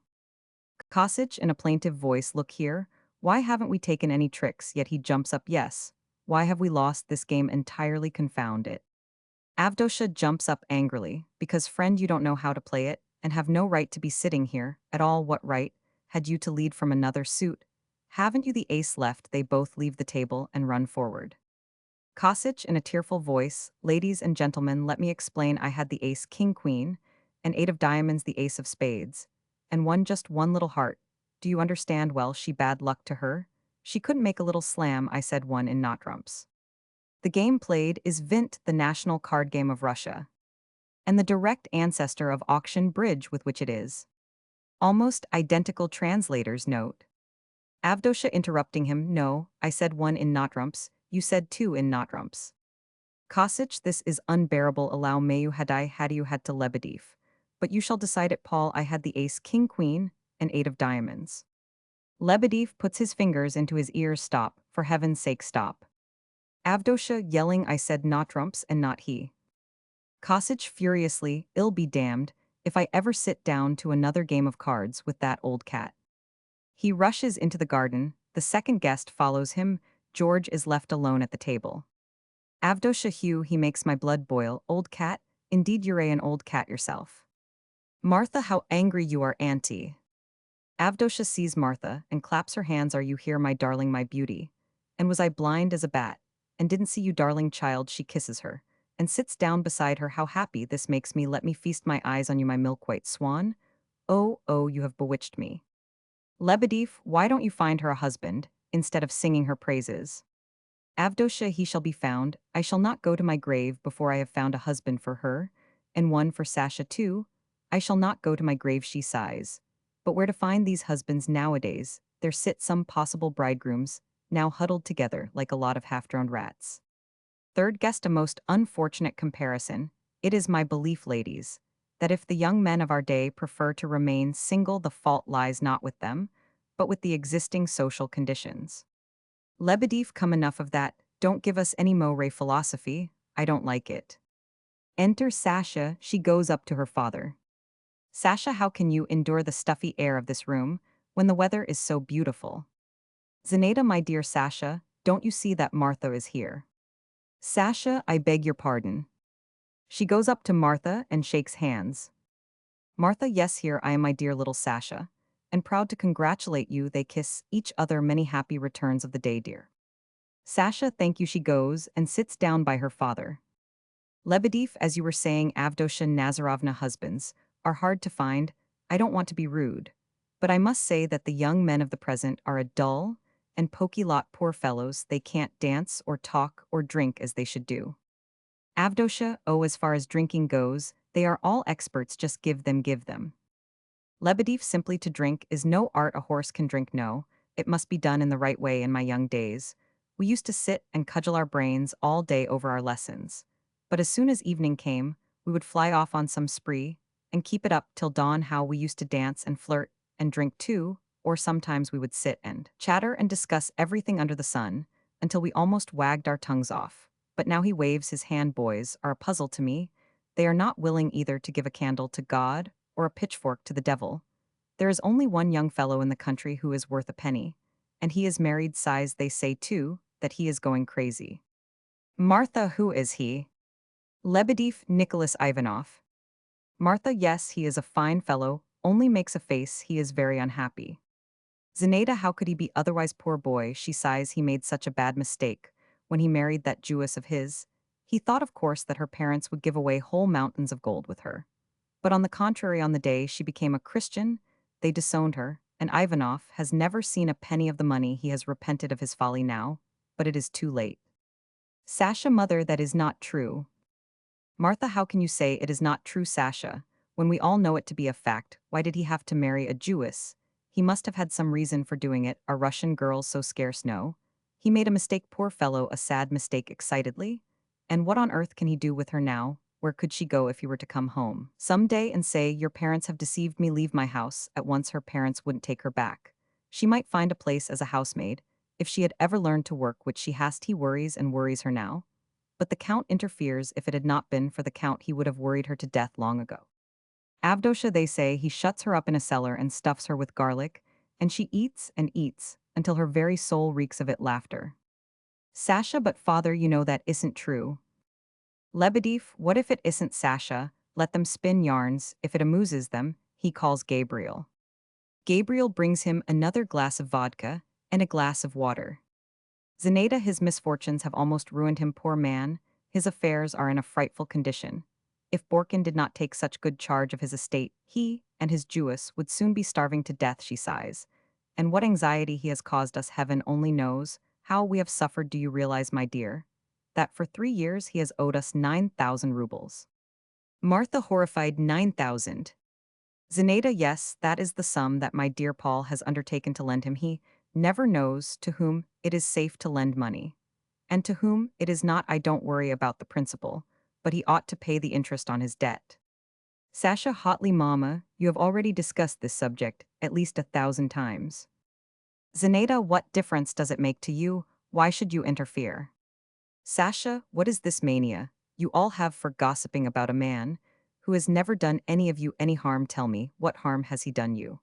Kosich, in a plaintive voice, look here. Why haven't we taken any tricks? Yet he jumps up, yes. Why have we lost this game entirely? Confound it. Avdosha jumps up angrily, because friend, you don't know how to play it, and have no right to be sitting here, at all. What right had you to lead from another suit? Haven't you the ace left? They both leave the table and run forward. Kosich, in a tearful voice, ladies and gentlemen, let me explain. I had the ace king queen, an eight of diamonds, the ace of spades, and just one little heart. Do you understand? Well, she bad luck to her. She couldn't make a little slam. I said one in not trumps. The game played is Vint, the national card game of Russia, and the direct ancestor of auction bridge with which it is. Almost identical. Translators note. Avdosha interrupting him, no, I said one in not trumps, you said two in not trumps. Kosich, this is unbearable. Allow Mayu had you had to Lebedev. But you shall decide it, Paul. I had the ace king queen and eight of diamonds. Lebedev puts his fingers into his ears. Stop, for heaven's sake, stop. Avdosha yelling, I said not trumps and not he. Kosich furiously, ill be damned, if I ever sit down to another game of cards with that old cat. He rushes into the garden, the second guest follows him, George is left alone at the table. Avdosha, Hugh, he makes my blood boil. Old cat, indeed you're an old cat yourself. Martha, how angry you are, auntie. Avdosha sees Martha and claps her hands. Are you here, my darling, my beauty? And was I blind as a bat, and didn't see you, darling child? She kisses her and sits down beside her. How happy this makes me. Let me feast my eyes on you, my milk-white swan. Oh, oh, you have bewitched me. Lebedev, why don't you find her a husband, instead of singing her praises? Avdosha, he shall be found. I shall not go to my grave before I have found a husband for her, and one for Sasha too. I shall not go to my grave, she sighs. But where to find these husbands nowadays? There sit some possible bridegrooms, now huddled together like a lot of half-drowned rats. Third guest, a most unfortunate comparison. It is my belief, ladies, that if the young men of our day prefer to remain single, the fault lies not with them, but with the existing social conditions. Lebedev, come, enough of that. Don't give us any Moray philosophy. I don't like it. Enter Sasha. She goes up to her father. Sasha, how can you endure the stuffy air of this room when the weather is so beautiful? Zenaida, my dear Sasha, don't you see that Martha is here? Sasha, I beg your pardon. She goes up to Martha and shakes hands. Martha, yes, here I am, my dear little Sasha, and proud to congratulate you. They kiss each other. Many happy returns of the day, dear. Sasha, thank you. She goes and sits down by her father. Lebedev, as you were saying, Avdosha Nazarovna, husbands are hard to find. I don't want to be rude, but I must say that the young men of the present are a dull and poky lot. Poor fellows, they can't dance or talk or drink as they should do. Avdosha, oh, as far as drinking goes, they are all experts. Just give them, give them. Lebedev, simply to drink is no art a horse can drink. No, it must be done in the right way. In my young days, we used to sit and cudgel our brains all day over our lessons. But as soon as evening came, we would fly off on some spree, and keep it up till dawn. How we used to dance and flirt, and drink too, or sometimes we would sit and chatter and discuss everything under the sun, until we almost wagged our tongues off. But now he waves his hand. Boys are a puzzle to me. They are not willing either to give a candle to God or a pitchfork to the devil. There is only one young fellow in the country who is worth a penny, and he is married. Sighs, they say too, that he is going crazy. Martha, who is he? Lebedev, Nicholas Ivanoff. Martha, yes, he is a fine fellow, only makes a face. He is very unhappy. Zenaida, how could he be otherwise? Poor boy, she sighs. He made such a bad mistake when he married that Jewess of his. He thought, of course, that her parents would give away whole mountains of gold with her. But on the contrary, on the day she became a Christian, they disowned her, and Ivanoff has never seen a penny of the money. He has repented of his folly now, but it is too late. Sasha, mother, that is not true. Martha, how can you say it is not true, Sasha, when we all know it to be a fact? Why did he have to marry a Jewess? He must have had some reason for doing it. Are Russian girls so scarce? No. He made a mistake, poor fellow, a sad mistake. Excitedly. And what on earth can he do with her now? Where could she go if he were to come home? Someday and say, "Your parents have deceived me, leave my house." At once her parents wouldn't take her back. She might find a place as a housemaid, if she had ever learned to work, which she has. He worries and worries her now. But the Count interferes. If it had not been for the Count, he would have worried her to death long ago. Avdosha, they say, he shuts her up in a cellar and stuffs her with garlic, and she eats and eats until her very soul reeks of it. Laughter. Sasha, but father, you know that isn't true. Lebedev, what if it isn't, Sasha? Let them spin yarns. If it amuses them, he calls Gabriel. Gabriel brings him another glass of vodka and a glass of water. Zenaida, his misfortunes have almost ruined him, poor man. His affairs are in a frightful condition. If Borkin did not take such good charge of his estate, he and his Jewess would soon be starving to death, she sighs. And what anxiety he has caused us, heaven only knows. How we have suffered, do you realize, my dear? That for 3 years he has owed us 9,000 rubles. Martha, horrified, 9,000. Zenaida, yes, that is the sum that my dear Paul has undertaken to lend him. He never knows to whom it is safe to lend money, and to whom it is not. I don't worry about the principal, but he ought to pay the interest on his debt. Sasha, hotly, Mama, you have already discussed this subject at least 1,000 times. Zenaida, what difference does it make to you? Why should you interfere? Sasha, what is this mania you all have for gossiping about a man who has never done any of you any harm? Tell me, what harm has he done you?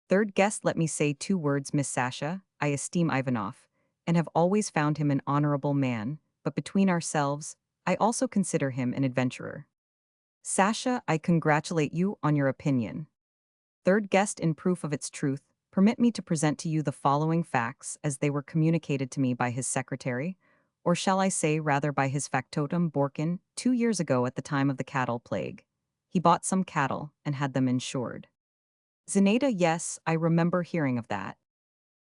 Third guest, let me say 2 words, Miss Sasha. I esteem Ivanoff, and have always found him an honorable man, but between ourselves, I also consider him an adventurer. Sasha, I congratulate you on your opinion. Third guest, in proof of its truth, permit me to present to you the following facts as they were communicated to me by his secretary, or shall I say rather by his factotum Borkin, 2 years ago at the time of the cattle plague. He bought some cattle and had them insured. Zenaida, yes, I remember hearing of that.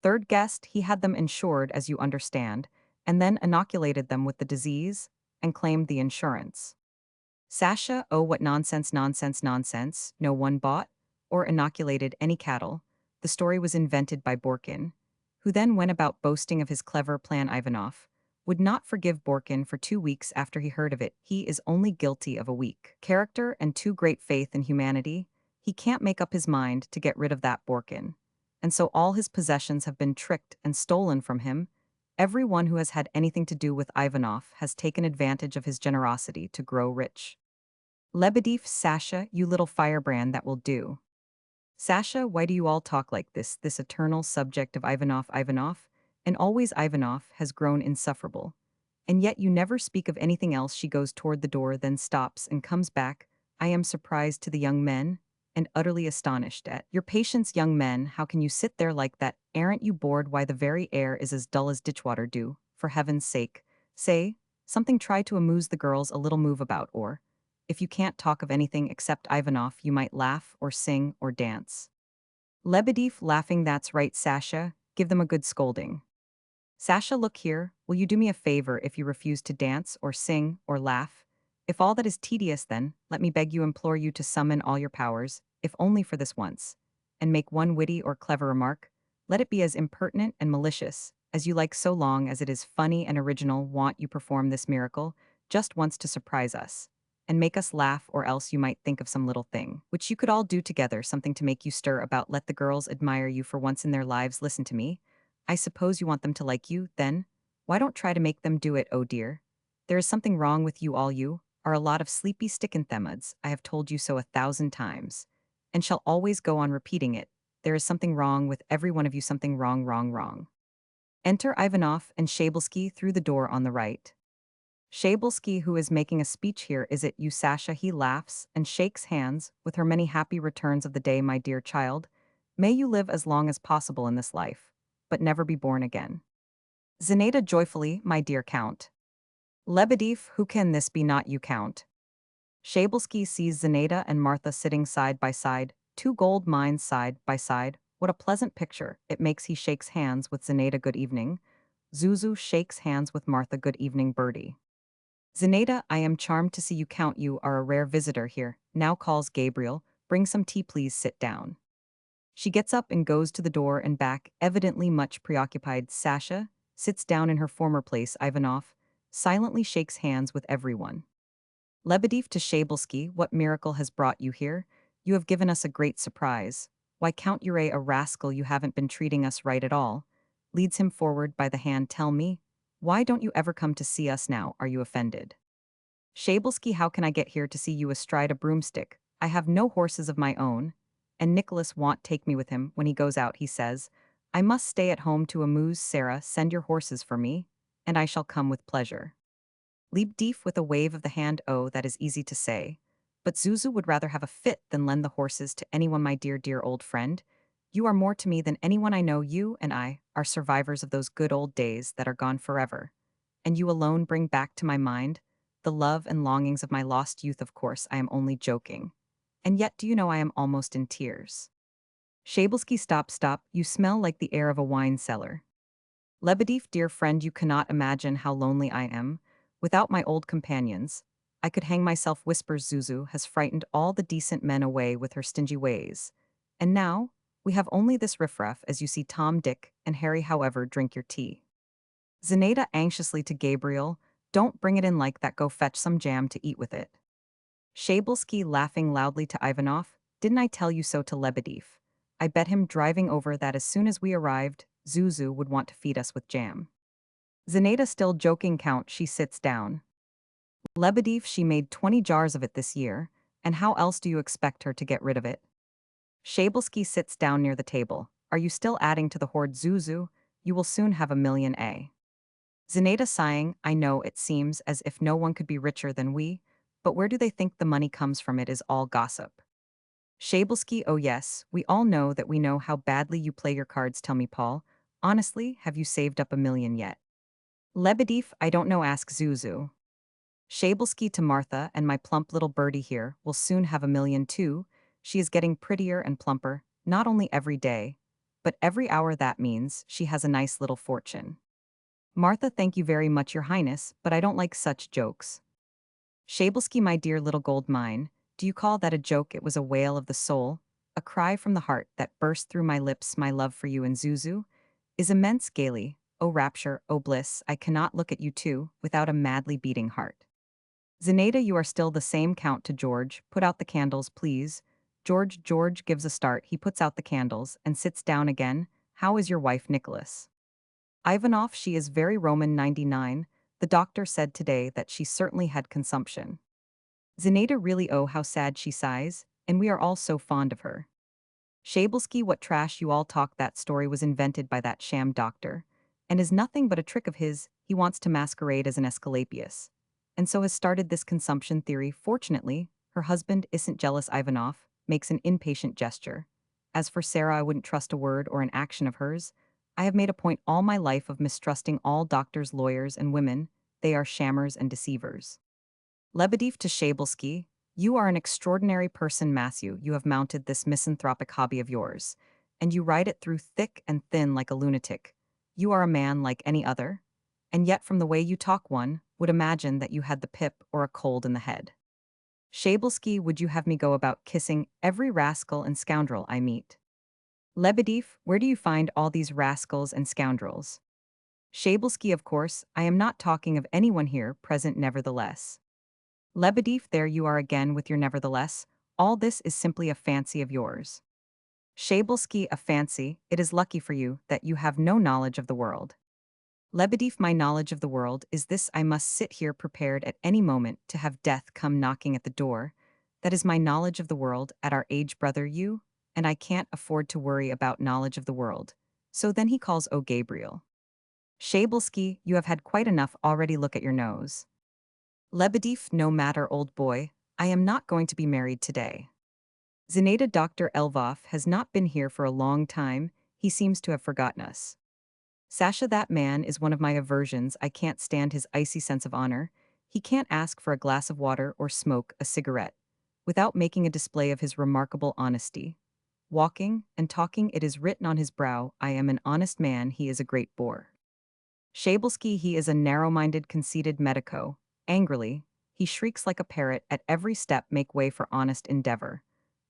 Third guest, he had them insured, as you understand, and then inoculated them with the disease and claimed the insurance. Sasha, oh, what nonsense, nonsense, nonsense. No one bought or inoculated any cattle. The story was invented by Borkin, who then went about boasting of his clever plan. Ivanoff would not forgive Borkin for 2 weeks after he heard of it. He is only guilty of a weak character and too great faith in humanity. He can't make up his mind to get rid of that Borkin. And so all his possessions have been tricked and stolen from him. Everyone who has had anything to do with Ivanoff has taken advantage of his generosity to grow rich. Lebedev, Sasha, you little firebrand, that will do. Sasha, why do you all talk like this eternal subject of Ivanoff, Ivanoff? And always Ivanoff has grown insufferable. And yet you never speak of anything else. She goes toward the door, then stops and comes back. I am surprised to the young men, and utterly astonished at your patience. Young men, how can you sit there like that? Aren't you bored? Why, the very air is as dull as ditchwater. Do, for heaven's sake, say something. Try to amuse the girls a little. Move about, or if you can't talk of anything except Ivanoff, you might laugh or sing or dance. Lebedev, laughing, that's right, Sasha, give them a good scolding. Sasha, look here, will you do me a favor if you refuse to dance or sing or laugh? If all that is tedious, then, let me beg you, implore you to summon all your powers, if only for this once, and make one witty or clever remark. Let it be as impertinent and malicious as you like, so long as it is funny and original. Want you perform this miracle just once to surprise us and make us laugh, or else you might think of some little thing which you could all do together, something to make you stir about. Let the girls admire you for once in their lives. Listen to me. I suppose you want them to like you, then? Why don't try to make them do it, oh dear? There is something wrong with you all. You are a lot of sleepy stickinthemuds. I have told you so 1,000 times, and shall always go on repeating it. There is something wrong with every one of you, something wrong, wrong, wrong. Enter Ivanoff and Shabelsky through the door on the right. Shabelsky, who is making a speech here, is it you, Sasha? He laughs and shakes hands with her. Many happy returns of the day, my dear child. May you live as long as possible in this life, but never be born again. Zenaida, joyfully, my dear Count. Lebedev, who can this be, not you, Count? Shabelsky sees Zenaida and Martha sitting side by side, 2 gold mines side by side. What a pleasant picture it makes. He shakes hands with Zenaida. Good evening. Zuzu shakes hands with Martha. Good evening, Bertie. Zenaida, I am charmed to see you, Count. You are a rare visitor here. Now, calls Gabriel. Bring some tea, please. Sit down. She gets up and goes to the door and back, evidently much preoccupied. Sasha sits down in her former place. Ivanoff silently shakes hands with everyone. Lebedev to Shabelsky, what miracle has brought you here? You have given us a great surprise. Why Count Ure a rascal you haven't been treating us right at all? Leads him forward by the hand, tell me. Why don't you ever come to see us now, are you offended? Shabelsky, how can I get here to see you astride a broomstick? I have no horses of my own. And Nicholas won't take me with him when he goes out, he says. I must stay at home to amuse Sarah, send your horses for me, and I shall come with pleasure. Liebdief with a wave of the hand, oh, that is easy to say. But Zuzu would rather have a fit than lend the horses to anyone, my dear, dear old friend. You are more to me than anyone I know. You and I are survivors of those good old days that are gone forever. And you alone bring back to my mind the love and longings of my lost youth. Of course, I am only joking. And yet, do you know I am almost in tears? Shabelsky, stop, stop, you smell like the air of a wine cellar. Lebedev, dear friend, you cannot imagine how lonely I am. Without my old companions, I could hang myself, whispers Zuzu, has frightened all the decent men away with her stingy ways. And now, we have only this riffraff, as you see Tom, Dick, and Harry, however, drink your tea. Zenaida anxiously to Gabriel, don't bring it in like that, go fetch some jam to eat with it. Shabelsky laughing loudly to Ivanoff, didn't I tell you so to Lebedev? I bet him driving over that as soon as we arrived, Zuzu would want to feed us with jam. Zenaida still joking, Count, she sits down. Lebedev, she made 20 jars of it this year, and how else do you expect her to get rid of it? Shabelsky sits down near the table. Are you still adding to the hoard, Zuzu? You will soon have 1,000,000. Zenaida sighing, I know it seems as if no one could be richer than we, but where do they think the money comes from? It is all gossip. Shabelsky, oh yes, we all know that we know how badly you play your cards. Tell me, Paul, honestly, have you saved up 1,000,000 yet? Lebedev, I don't know, ask Zuzu. Shabelsky to Martha, and my plump little birdie here will soon have 1,000,000 too. She is getting prettier and plumper, not only every day, but every hour. That means she has a nice little fortune. Martha, thank you very much, your highness, but I don't like such jokes. Shabelsky, my dear little gold mine, do you call that a joke? It was a wail of the soul, a cry from the heart that burst through my lips. My love for you and Zuzu is immense. Gaily, oh rapture, oh bliss, I cannot look at you two without a madly beating heart. Zenaida, you are still the same, Count to George, put out the candles, please. George gives a start, he puts out the candles and sits down again. How is your wife, Nicholas? Ivanoff, she is very Roman. 99. The doctor said today that she certainly had consumption. Zenaida, really, oh how sad, she sighs, and we are all so fond of her. Shabelsky, what trash you all talk, that story was invented by that sham doctor, and is nothing but a trick of his. He wants to masquerade as an Esculapius, and so has started this consumption theory. Fortunately, her husband isn't jealous. Ivanoff makes an impatient gesture. As for Sarah, I wouldn't trust a word or an action of hers. I have made a point all my life of mistrusting all doctors, lawyers, and women. They are shammers and deceivers. Lebedev to Shabelsky, you are an extraordinary person, Matthew. You have mounted this misanthropic hobby of yours, and you ride it through thick and thin like a lunatic. You are a man like any other, and yet from the way you talk one would imagine that you had the pip or a cold in the head. Shabelsky, would you have me go about kissing every rascal and scoundrel I meet? Lebedev, where do you find all these rascals and scoundrels? Shabelsky, of course, I am not talking of anyone here present, nevertheless. Lebedev, there you are again with your nevertheless. All this is simply a fancy of yours. Shabelsky, a fancy, it is lucky for you that you have no knowledge of the world. Lebedev, my knowledge of the world is this: I must sit here prepared at any moment to have death come knocking at the door. That is my knowledge of the world at our age, brother, you, and I can't afford to worry about knowledge of the world. So then he calls, oh Gabriel. Shabelsky, you have had quite enough already, look at your nose. Lebedev, no matter, old boy, I am not going to be married today. Zenaida, Dr. Elvoff has not been here for a long time, he seems to have forgotten us. Sasha, that man is one of my aversions. I can't stand his icy sense of honor. He can't ask for a glass of water or smoke a cigarette without making a display of his remarkable honesty. Walking and talking, it is written on his brow, I am an honest man. He is a great bore. Shabelsky, he is a narrow-minded, conceited medico. Angrily, he shrieks like a parrot at every step, make way for honest endeavor,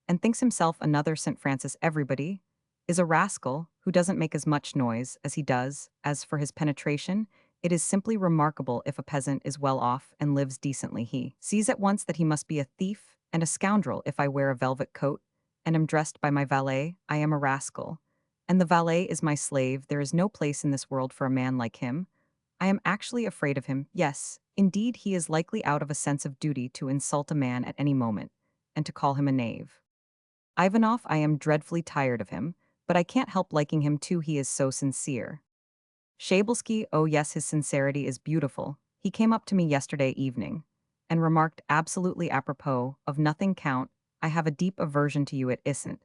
and thinks himself another St. Francis. Everybody is a rascal who doesn't make as much noise as he does. As for his penetration, It is simply remarkable if a peasant is well off and lives decently. He sees at once that he must be a thief and a scoundrel if I wear a velvet coat and am dressed by my valet. I am a rascal. And the valet is my slave. There is no place in this world for a man like him. I am actually afraid of him. Yes, indeed, he is likely out of a sense of duty to insult a man at any moment and to call him a knave. Ivanoff, I am dreadfully tired of him, but I can't help liking him too. He is so sincere. Shabelsky, oh yes, his sincerity is beautiful. He came up to me yesterday evening and remarked absolutely apropos of nothing, Count, I have a deep aversion to you. It isn't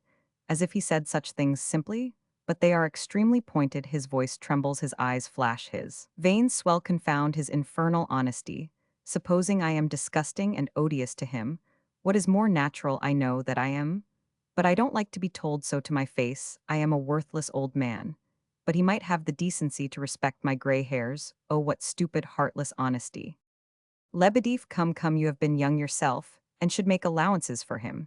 as if he said such things simply, but they are extremely pointed. His voice trembles, his eyes flash, his veins swell. Confound his infernal honesty. Supposing I am disgusting and odious to him, what is more natural? I know that I am, but I don't like to be told so to my face. I am a worthless old man. But he might have the decency to respect my gray hairs. Oh, what stupid, heartless honesty. Lebedev, come, you have been young yourself, and should make allowances for him.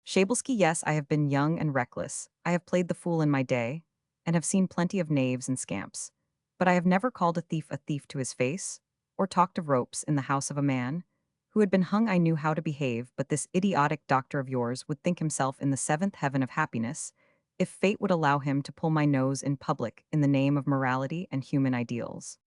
Shabelsky, yes, I have been young and reckless. I have played the fool in my day, and have seen plenty of knaves and scamps. But I have never called a thief to his face, or talked of ropes in the house of a man who had been hung. I knew how to behave, but this idiotic doctor of yours would think himself in the seventh heaven of happiness if fate would allow him to pull my nose in public in the name of morality and human ideals.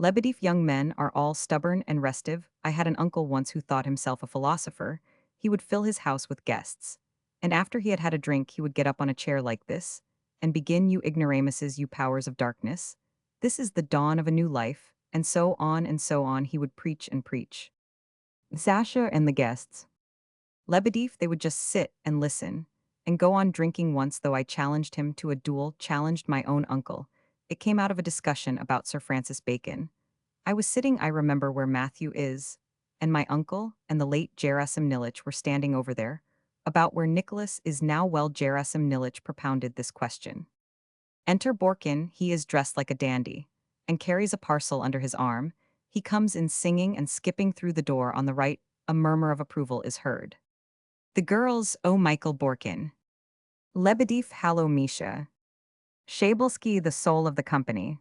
Lebedev, young men are all stubborn and restive. I had an uncle once who thought himself a philosopher. He would fill his house with guests, and after he had had a drink he would get up on a chair like this and begin, you ignoramuses, you powers of darkness. This is the dawn of a new life, and so on and so on he would preach and preach. Sasha and the guests. Lebedev, they would just sit and listen, and go on drinking. Once, though, I challenged him to a duel, challenged my own uncle. It came out of a discussion about Sir Francis Bacon. I was sitting, I remember, where Matthew is, and my uncle and the late Gerasim Nilitch were standing over there, about where Nicholas is now. Well, Gerasim Nilitch propounded this question. Enter Borkin, he is dressed like a dandy, and carries a parcel under his arm. He comes in singing and skipping through the door on the right. A murmur of approval is heard. The girls, oh Michael Borkin. Lebedev, hallo Misha. Shabelsky, the soul of the company.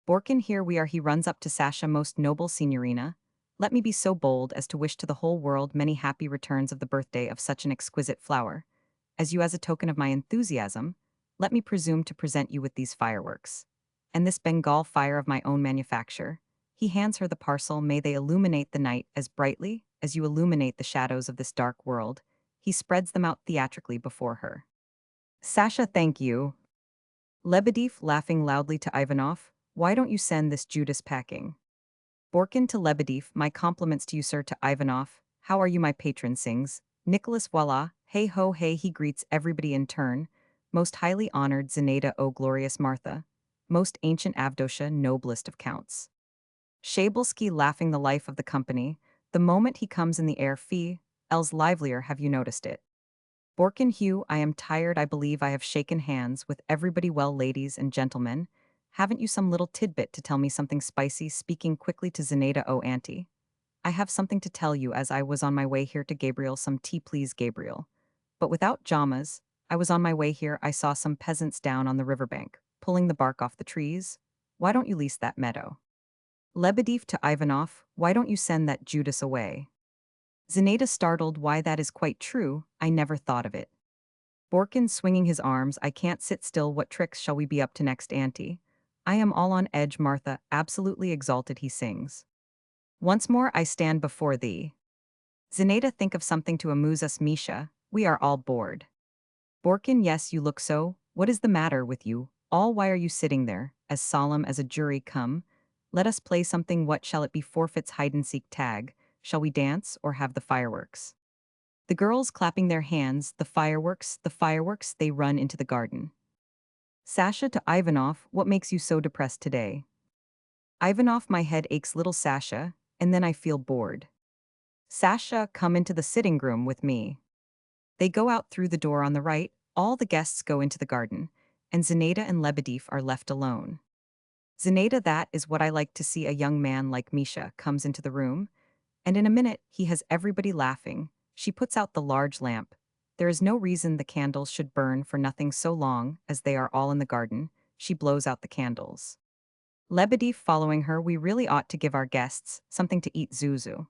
Borkin, here we are. He runs up to Sasha, most noble signorina. Let me be so bold as to wish to the whole world many happy returns of the birthday of such an exquisite flower. As you, as a token of my enthusiasm, let me presume to present you with these fireworks. And this Bengal fire of my own manufacture. He hands her the parcel. May they illuminate the night as brightly as you illuminate the shadows of this dark world. He spreads them out theatrically before her. Sasha, thank you. Lebedev, laughing loudly, to Ivanoff, why don't you send this Judas packing? Borkin to Lebedev, my compliments to you, sir. To Ivanoff, how are you, my patron? Sings Nicholas. Voila, hey ho hey. He greets everybody in turn. Most highly honored Zenaida, O glorious Martha. Most ancient Avdosha, noblest of counts. Shabelsky, laughing the life of the company. The moment he comes in the air, fee, els livelier. Have you noticed it? Borkin, Hugh, I am tired. I believe I have shaken hands with everybody. Well, ladies and gentlemen, haven't you some little tidbit to tell me, something spicy? Speaking quickly to Zenaida, oh auntie, I have something to tell you. As I was on my way here to Gabriel, some tea please, Gabriel. But without jamas, I was on my way here. I saw some peasants down on the riverbank, pulling the bark off the trees. Why don't you lease that meadow? Lebedev to Ivanoff, why don't you send that Judas away? Zenaida, startled, why, that is quite true, I never thought of it. Borkin, swinging his arms, I can't sit still. What tricks shall we be up to next, auntie? I am all on edge. Martha, absolutely exalted, he sings. Once more I stand before thee. Zenaida, think of something to amuse us, Misha, we are all bored. Borkin, yes, you look so. What is the matter with you all? Why are you sitting there, as solemn as a jury? Come, let us play something. What shall it be? Forfeits, hide-and-seek, tag. Shall we dance or have the fireworks? The girls, clapping their hands, the fireworks, they run into the garden. Sasha to Ivanoff, what makes you so depressed today? Ivanoff, my head aches, little Sasha, and then I feel bored. Sasha, come into the sitting room with me. They go out through the door on the right, all the guests go into the garden, and Zenaida and Lebedev are left alone. Zenaida, that is what I like to see. A young man like Misha comes into the room, and in a minute he has everybody laughing. She puts out the large lamp. There is no reason the candles should burn for nothing so long as they are all in the garden. She blows out the candles. Lebedev following her, we really ought to give our guests something to eat, Zuzu.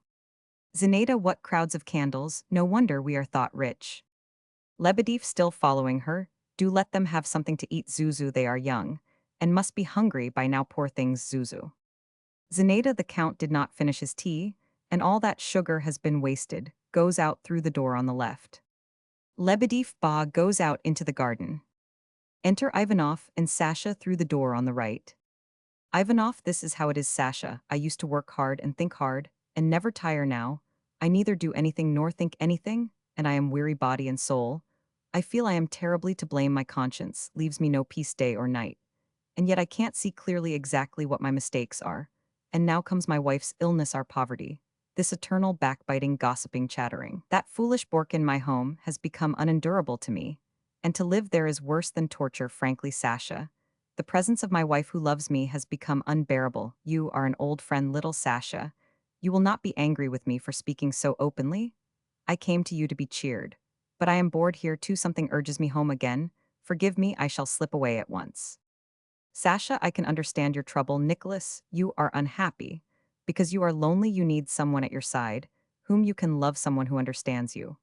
Zineda, what crowds of candles, no wonder we are thought rich. Lebedev still following her, do let them have something to eat, Zuzu, they are young, and must be hungry by now, poor things, Zuzu. Zineda, the count did not finish his tea, and all that sugar has been wasted, goes out through the door on the left. Lebedev Ba goes out into the garden. Enter Ivanoff and Sasha through the door on the right. Ivanoff, this is how it is, Sasha. I used to work hard and think hard, and never tire now. I neither do anything nor think anything, and I am weary body and soul. I feel I am terribly to blame, my conscience leaves me no peace day or night. And yet I can't see clearly exactly what my mistakes are. And now comes my wife's illness, our poverty. This eternal backbiting, gossiping, chattering. That foolish Bork in my home has become unendurable to me. And to live there is worse than torture, frankly, Sasha. The presence of my wife who loves me has become unbearable. You are an old friend, little Sasha. You will not be angry with me for speaking so openly? I came to you to be cheered. But I am bored here too, something urges me home again. Forgive me, I shall slip away at once. Sasha, I can understand your trouble. Nicholas, you are unhappy. Because you are lonely, you need someone at your side, whom you can love, someone who understands you.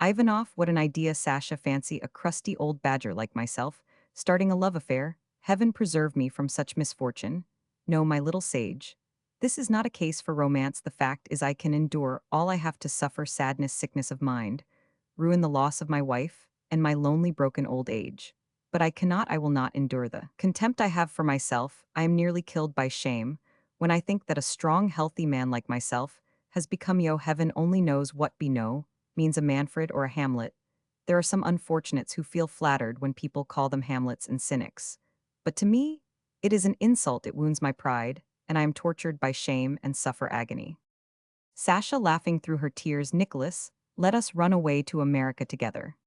Ivanov, what an idea, Sasha. Fancy a crusty old badger like myself, starting a love affair. Heaven preserve me from such misfortune. No, my little sage. This is not a case for romance. The fact is I can endure all I have to suffer, sadness, sickness of mind, ruin, the loss of my wife, and my lonely broken old age. But I will not endure the contempt I have for myself. I am nearly killed by shame, when I think that a strong, healthy man like myself has become, yo, heaven only knows what be no, means a Manfred or a Hamlet. There are some unfortunates who feel flattered when people call them Hamlets and cynics. But to me, it is an insult, it wounds my pride, and I am tortured by shame and suffer agony. Sasha laughing through her tears, Nicholas, let us run away to America together.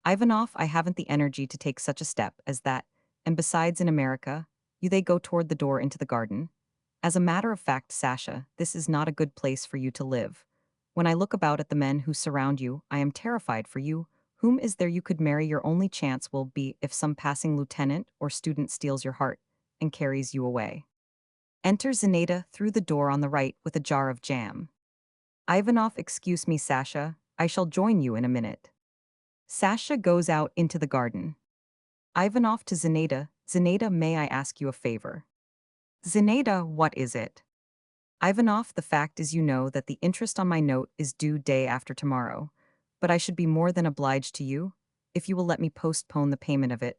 Ivanov, I haven't the energy to take such a step as that, and besides, in America, they go toward the door into the garden. As a matter of fact, Sasha, this is not a good place for you to live. When I look about at the men who surround you, I am terrified for you. Whom is there you could marry? Your only chance will be if some passing lieutenant or student steals your heart and carries you away. Enter Zineda through the door on the right with a jar of jam. Ivanov, excuse me, Sasha, I shall join you in a minute. Sasha goes out into the garden. Ivanov to Zineda, Zineda, may I ask you a favor? Zineda, what is it? Ivanov, the fact is, you know that the interest on my note is due day after tomorrow, but I should be more than obliged to you if you will let me postpone the payment of it,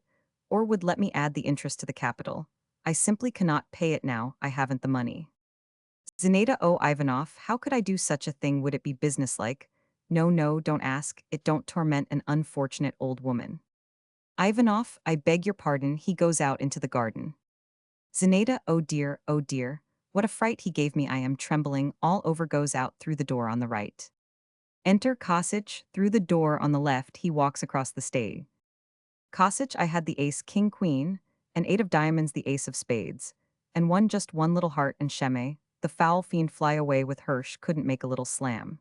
or would let me add the interest to the capital. I simply cannot pay it now, I haven't the money. Zineda, oh Ivanov, how could I do such a thing? Would it be businesslike? No, no, don't ask, it don't torment an unfortunate old woman. Ivanov, I beg your pardon, he goes out into the garden. Zineda, oh dear, what a fright he gave me, I am trembling all over, goes out through the door on the right. Enter Kosich, through the door on the left he walks across the stage. Kosich, I had the ace, king, queen, and 8 of diamonds, the ace of spades, and one, just one little heart, and Sheme, the foul fiend, fly away with Hirsch, couldn't make a little slam.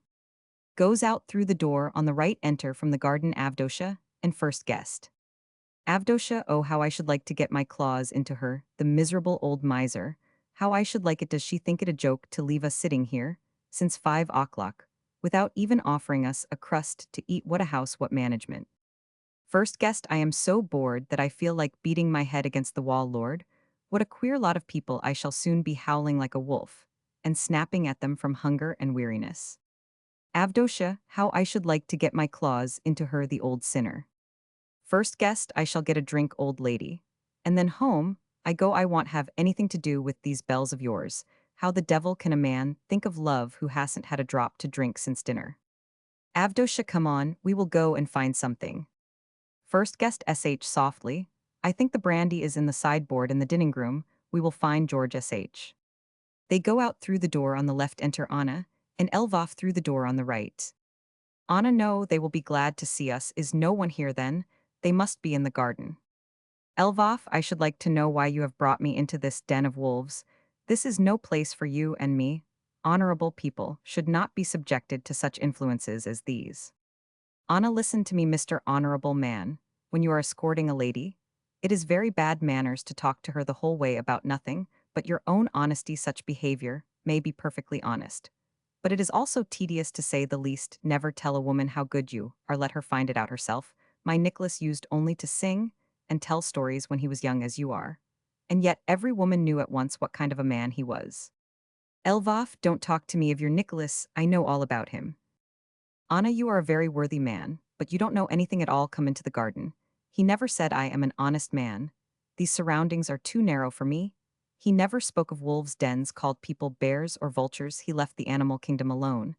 Goes out through the door on the right. Enter from the garden Avdosha, and first guest. Avdosha, oh how I should like to get my claws into her, the miserable old miser. How I should like it. Does she think it a joke to leave us sitting here, since 5 o'clock, without even offering us a crust to eat? What a house, what management. First guest, I am so bored that I feel like beating my head against the wall, Lord. What a queer lot of people. I shall soon be howling like a wolf, and snapping at them from hunger and weariness. Avdosha, how I should like to get my claws into her, the old sinner. First guest, I shall get a drink, old lady. And then home, I go, I won't have anything to do with these bells of yours. How the devil can a man think of love who hasn't had a drop to drink since dinner? Avdosha, come on, we will go and find something. First guest, sh softly, I think the brandy is in the sideboard in the dining room, we will find George sh. They go out through the door on the left. Enter Anna, and Elvov through the door on the right. Anna, no, they will be glad to see us. Is no one here then? They must be in the garden. Elvov, I should like to know why you have brought me into this den of wolves. This is no place for you and me. Honorable people should not be subjected to such influences as these. Anna, listen to me, Mr. Honorable Man. When you are escorting a lady, it is very bad manners to talk to her the whole way about nothing, but your own honesty such behavior may be perfectly honest. But it is also tedious to say the least. Never tell a woman how good you are, let her find it out herself. My Nicholas used only to sing and tell stories when he was young as you are. And yet every woman knew at once what kind of a man he was. Elvaf, don't talk to me of your Nicholas, I know all about him. Anna, you are a very worthy man, but you don't know anything at all. Come into the garden. He never said I am an honest man. These surroundings are too narrow for me. He never spoke of wolves' dens, called people bears or vultures. He left the animal kingdom alone.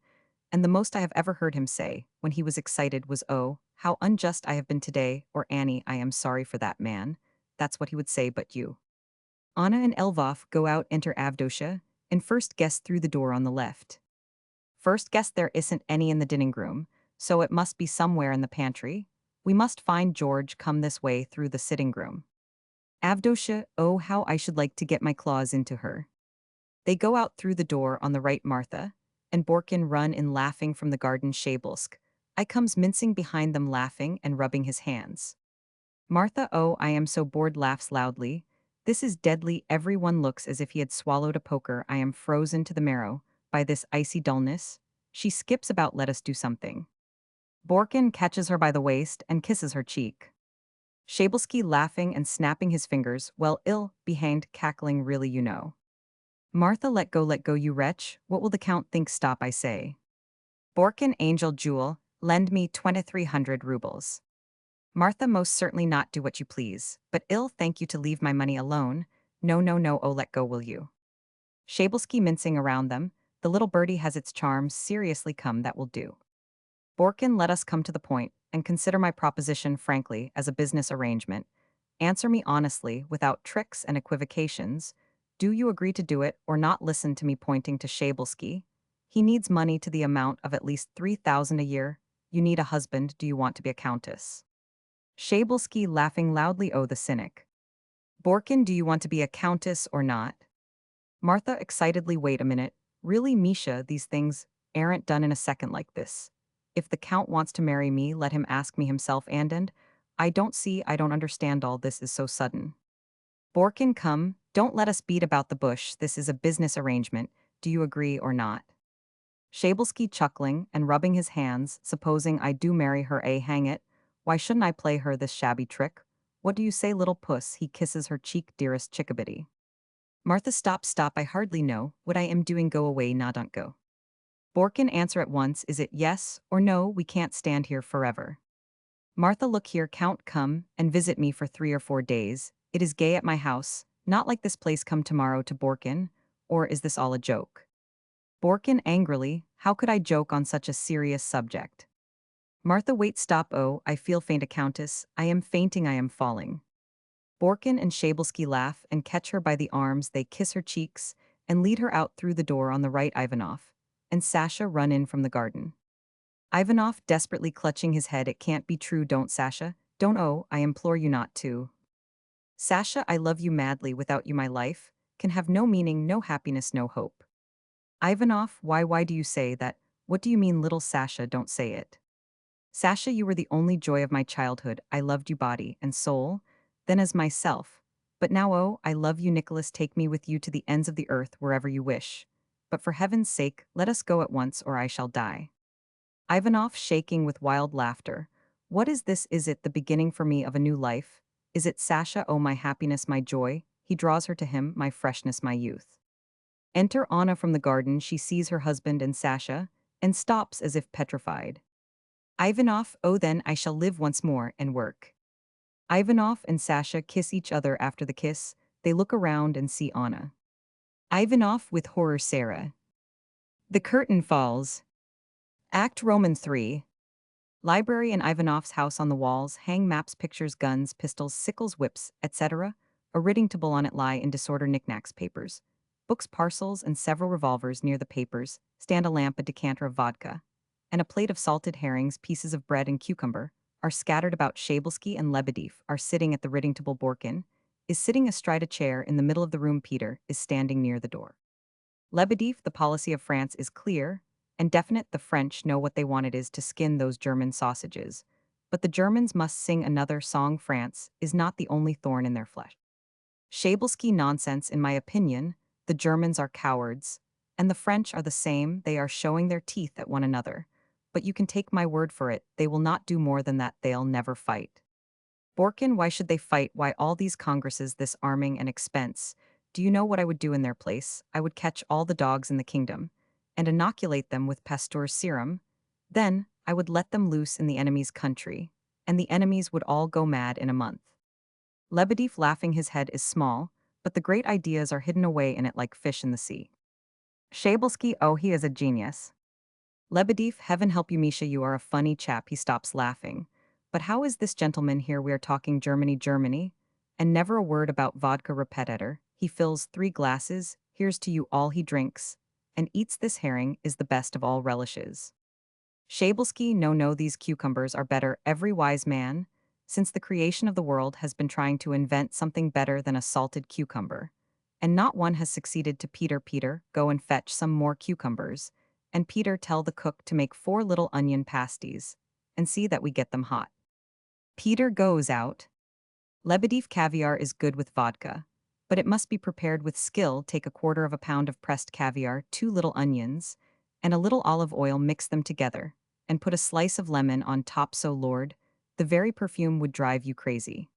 And the most I have ever heard him say, when he was excited, was, "Oh, how unjust I have been today," or "Annie, I am sorry for that man." That's what he would say, but you. Anna and Elvaf go out, enter Avdosha, and first guest through the door on the left. First guest, there isn't any in the dining room, so it must be somewhere in the pantry. We must find George. Come this way through the sitting room. Avdosha, oh, how I should like to get my claws into her. They go out through the door on the right. Martha and Borkin run in laughing from the garden. Shabelsk I comes mincing behind them, laughing and rubbing his hands. Martha, oh, I am so bored, laughs loudly. This is deadly. Everyone looks as if he had swallowed a poker. I am frozen to the marrow by this icy dullness. She skips about. Let us do something. Borkin catches her by the waist and kisses her cheek. Shabelsky laughing and snapping his fingers, well, ill behanged, cackling, really, you know. Martha, let go, you wretch. What will the count think? Stop, I say. Borkin, angel jewel, lend me 2,300 rubles. Martha, most certainly not. Do what you please, but ill thank you to leave my money alone. No, no, no, oh, let go, will you? Shabelsky mincing around them, the little birdie has its charms. Seriously, come, that will do. Borkin, let us come to the point, and consider my proposition frankly as a business arrangement. Answer me honestly, without tricks and equivocations. Do you agree to do it, or not? Listen to me, pointing to Shabelsky. He needs money to the amount of at least 3,000 a year. You need a husband. Do you want to be a countess? Shabelsky laughing loudly, oh, the cynic. Borkin, do you want to be a countess or not? Martha excitedly, wait a minute. Really, Misha, these things aren't done in a second like this. If the count wants to marry me, let him ask me himself. And I don't see, I don't understand, all this is so sudden. Borkin, come, don't let us beat about the bush. This is a business arrangement. Do you agree or not? Shabelsky chuckling and rubbing his hands. Supposing I do marry her, hang it. Why shouldn't I play her this shabby trick? What do you say, little puss? He kisses her cheek. Dearest chickabiddy. Martha, stop, stop, I hardly know what I am doing. Go away, now don't go. Borkin, answer at once, is it yes or no? We can't stand here forever. Martha, look here, Count, come and visit me for 3 or 4 days. It is gay at my house, not like this place. Come tomorrow to Borkin, or is this all a joke? Borkin angrily, how could I joke on such a serious subject? Martha, wait, stop, oh, I feel faint, a countess, I am fainting, I am falling. Borkin and Shabelsky laugh and catch her by the arms. They kiss her cheeks and lead her out through the door on the right. Ivanoff and Sasha run in from the garden. Ivanoff desperately clutching his head, it can't be true, don't, Sasha, don't, oh, I implore you not to. Sasha, I love you madly, without you my life can have no meaning, no happiness, no hope. Ivanoff, why do you say that? What do you mean, little Sasha, don't say it. Sasha, you were the only joy of my childhood. I loved you body and soul, then as myself. But now, oh, I love you, Nicholas. Take me with you to the ends of the earth, wherever you wish. But for heaven's sake, let us go at once, or I shall die. Ivanoff, shaking with wild laughter. What is this? Is it the beginning for me of a new life? Is it, Sasha, oh, my happiness, my joy? He draws her to him, my freshness, my youth. Enter Anna from the garden. She sees her husband and Sasha, and stops as if petrified. Ivanoff, oh, then I shall live once more and work. Ivanoff and Sasha kiss each other. After the kiss, they look around and see Anna. Ivanoff with horror. Sarah. The curtain falls. Act Roman 3. Library in Ivanoff's house. On the walls hang maps, pictures, guns, pistols, sickles, whips, etc. A writing table on it lie in disorder knickknacks, papers, books, parcels, and several revolvers. Near the papers stand a lamp, a decanter of vodka, and a plate of salted herrings. Pieces of bread and cucumber are scattered about. Shabelsky and Lebedev are sitting at the writing table. Borkin is sitting astride a chair in the middle of the room. Peter is standing near the door. Lebedev, the policy of France is clear and definite. The French know what they want, it is to skin those German sausages. But the Germans must sing another song. France is not the only thorn in their flesh. Shabelsky nonsense in my opinion, the Germans are cowards, and the French are the same, they are showing their teeth at one another. But you can take my word for it, they will not do more than that, they'll never fight. Borkin, why should they fight? Why all these congresses, this arming and expense? Do you know what I would do in their place? I would catch all the dogs in the kingdom and inoculate them with Pasteur's serum. Then, I would let them loose in the enemy's country, and the enemies would all go mad in a month. Lebedev laughing, his head is small, but the great ideas are hidden away in it like fish in the sea. Shabelsky, oh, he is a genius. Lebedev, heaven help you, Misha, you are a funny chap. He stops laughing. But how is this gentleman here? We are talking Germany, Germany. And never a word about vodka repetitor. He fills 3 glasses, here's to you all he drinks, and eats this herring is the best of all relishes. Shabelsky, no, no, these cucumbers are better. Every wise man, since the creation of the world, has been trying to invent something better than a salted cucumber. And not one has succeeded. To Peter, Peter, go and fetch some more cucumbers. And Peter, tell the cook to make 4 little onion pasties. And see that we get them hot. Peter goes out. Lebedev, caviar is good with vodka, but it must be prepared with skill. Take 1/4 pound of pressed caviar, 2 little onions, and a little olive oil, mix them together, and put a slice of lemon on top. So Lord, the very perfume would drive you crazy.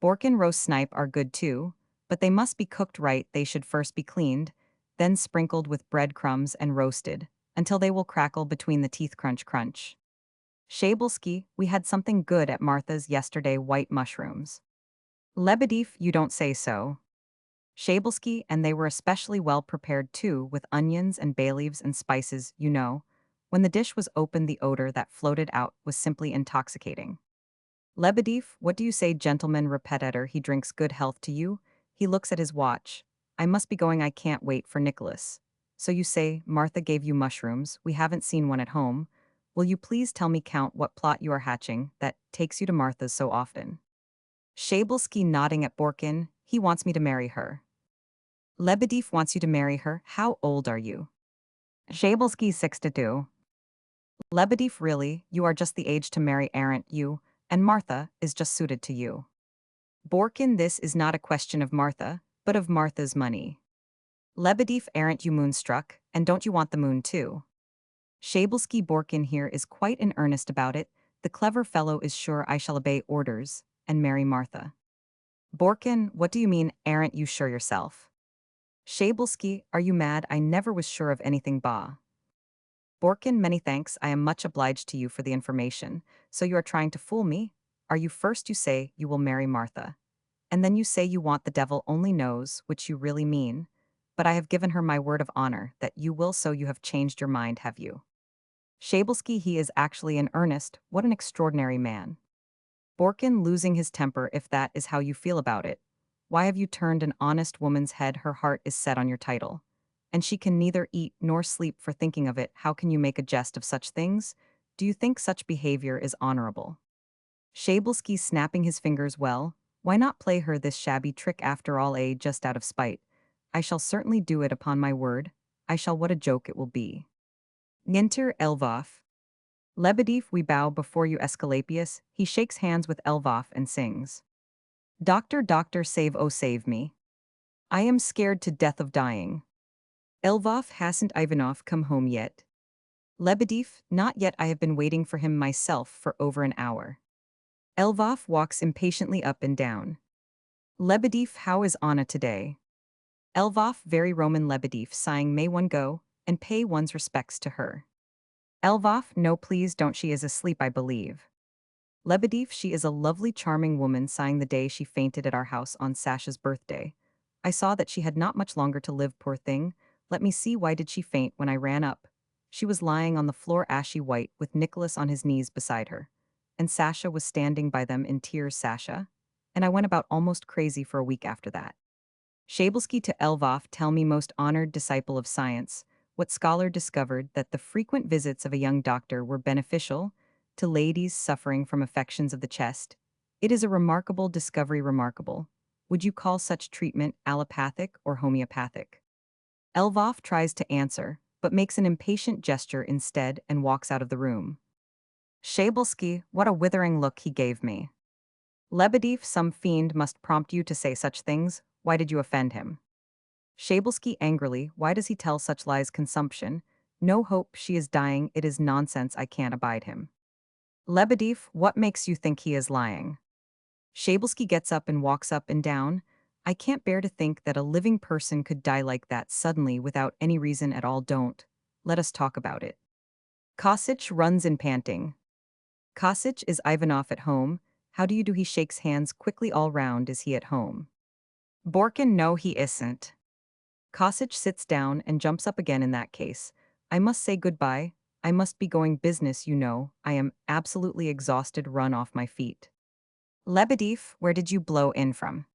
Borkin, roast snipe are good too, but they must be cooked right. They should first be cleaned, then sprinkled with breadcrumbs and roasted, until they will crackle between the teeth. Crunch, crunch. Shabelsky, we had something good at Martha's yesterday, white mushrooms. Lebedev, you don't say so. Shabelsky, and they were especially well prepared too, with onions and bay leaves and spices, you know. When the dish was opened, the odor that floated out was simply intoxicating. Lebedev, what do you say, gentleman repetitor? He drinks good health to you? He looks at his watch. I must be going, I can't wait for Nicholas. So you say, Martha gave you mushrooms, we haven't seen one at home. Will you please tell me, Count, what plot you are hatching that takes you to Martha's so often? Shabelsky, nodding at Borkin, he wants me to marry her. Lebedev wants you to marry her? How old are you? Shabelsky, 62. Lebedev, really, you are just the age to marry, aren't you? And Martha is just suited to you. Borkin, this is not a question of Martha, but of Martha's money. Lebedev, aren't you moonstruck, and don't you want the moon too? Shabelsky, Borkin here is quite in earnest about it. The clever fellow is sure I shall obey orders and marry Martha. Borkin, what do you mean, aren't you sure yourself? Shabelsky, are you mad? I never was sure of anything, bah. Borkin, many thanks, I am much obliged to you for the information. So you are trying to fool me? Are you? First you say you will marry Martha, and then you say you want the devil only knows which you really mean. But I have given her my word of honor that you will, so you have changed your mind, have you? Shabelsky, he is actually in earnest. What an extraordinary man. Borkin, losing his temper, if that is how you feel about it. Why have you turned an honest woman's head? Her heart is set on your title, and she can neither eat nor sleep for thinking of it. How can you make a jest of such things? Do you think such behavior is honorable? Shabelsky, snapping his fingers, well, why not play her this shabby trick after all, just out of spite? I shall certainly do it, upon my word. I shall. What a joke it will be. Enter Lvov. Lebedev, we bow before you, Esculapius. He shakes hands with Lvov and sings. Doctor, doctor, save, oh save me. I am scared to death of dying. Lvov, hasn't Ivanoff come home yet? Lebedev, not yet, I have been waiting for him myself for over an hour. Lvov walks impatiently up and down. Lebedev, how is Anna today? Lvov, very Roman. Lebedev, sighing, may one go and pay one's respects to her? Lvov, no please don't, she is asleep I believe. Lebedev, she is a lovely charming woman, sighing, the day she fainted at our house on Sasha's birthday. I saw that she had not much longer to live, poor thing. Let me see, why did she faint? When I ran up, she was lying on the floor ashy white with Nicholas on his knees beside her. And Sasha was standing by them in tears, Sasha. And I went about almost crazy for a week after that. Shabelsky, to Lvov, tell me, most honored disciple of science, what scholar discovered that the frequent visits of a young doctor were beneficial to ladies suffering from affections of the chest? It is a remarkable discovery, remarkable. Would you call such treatment allopathic or homeopathic? Lvov tries to answer, but makes an impatient gesture instead and walks out of the room. Shabelsky, what a withering look he gave me. Lebedev, some fiend must prompt you to say such things. why did you offend him? Shabelsky angrily, why does he tell such lies? Consumption. No hope, she is dying, it is nonsense, I can't abide him. Lebedev, what makes you think he is lying? Shabelsky gets up and walks up and down. I can't bear to think that a living person could die like that suddenly without any reason at all. Don't. Let us talk about it. Kosich runs in panting. Kosich, is Ivanoff at home? How do you do? He shakes hands quickly all round. Is he at home? Borkin, no he isn't. Kosich sits down and jumps up again. In that case, I must say goodbye. I must be going business, you know. I am absolutely exhausted, run off my feet. Lebedev, where did you blow in from?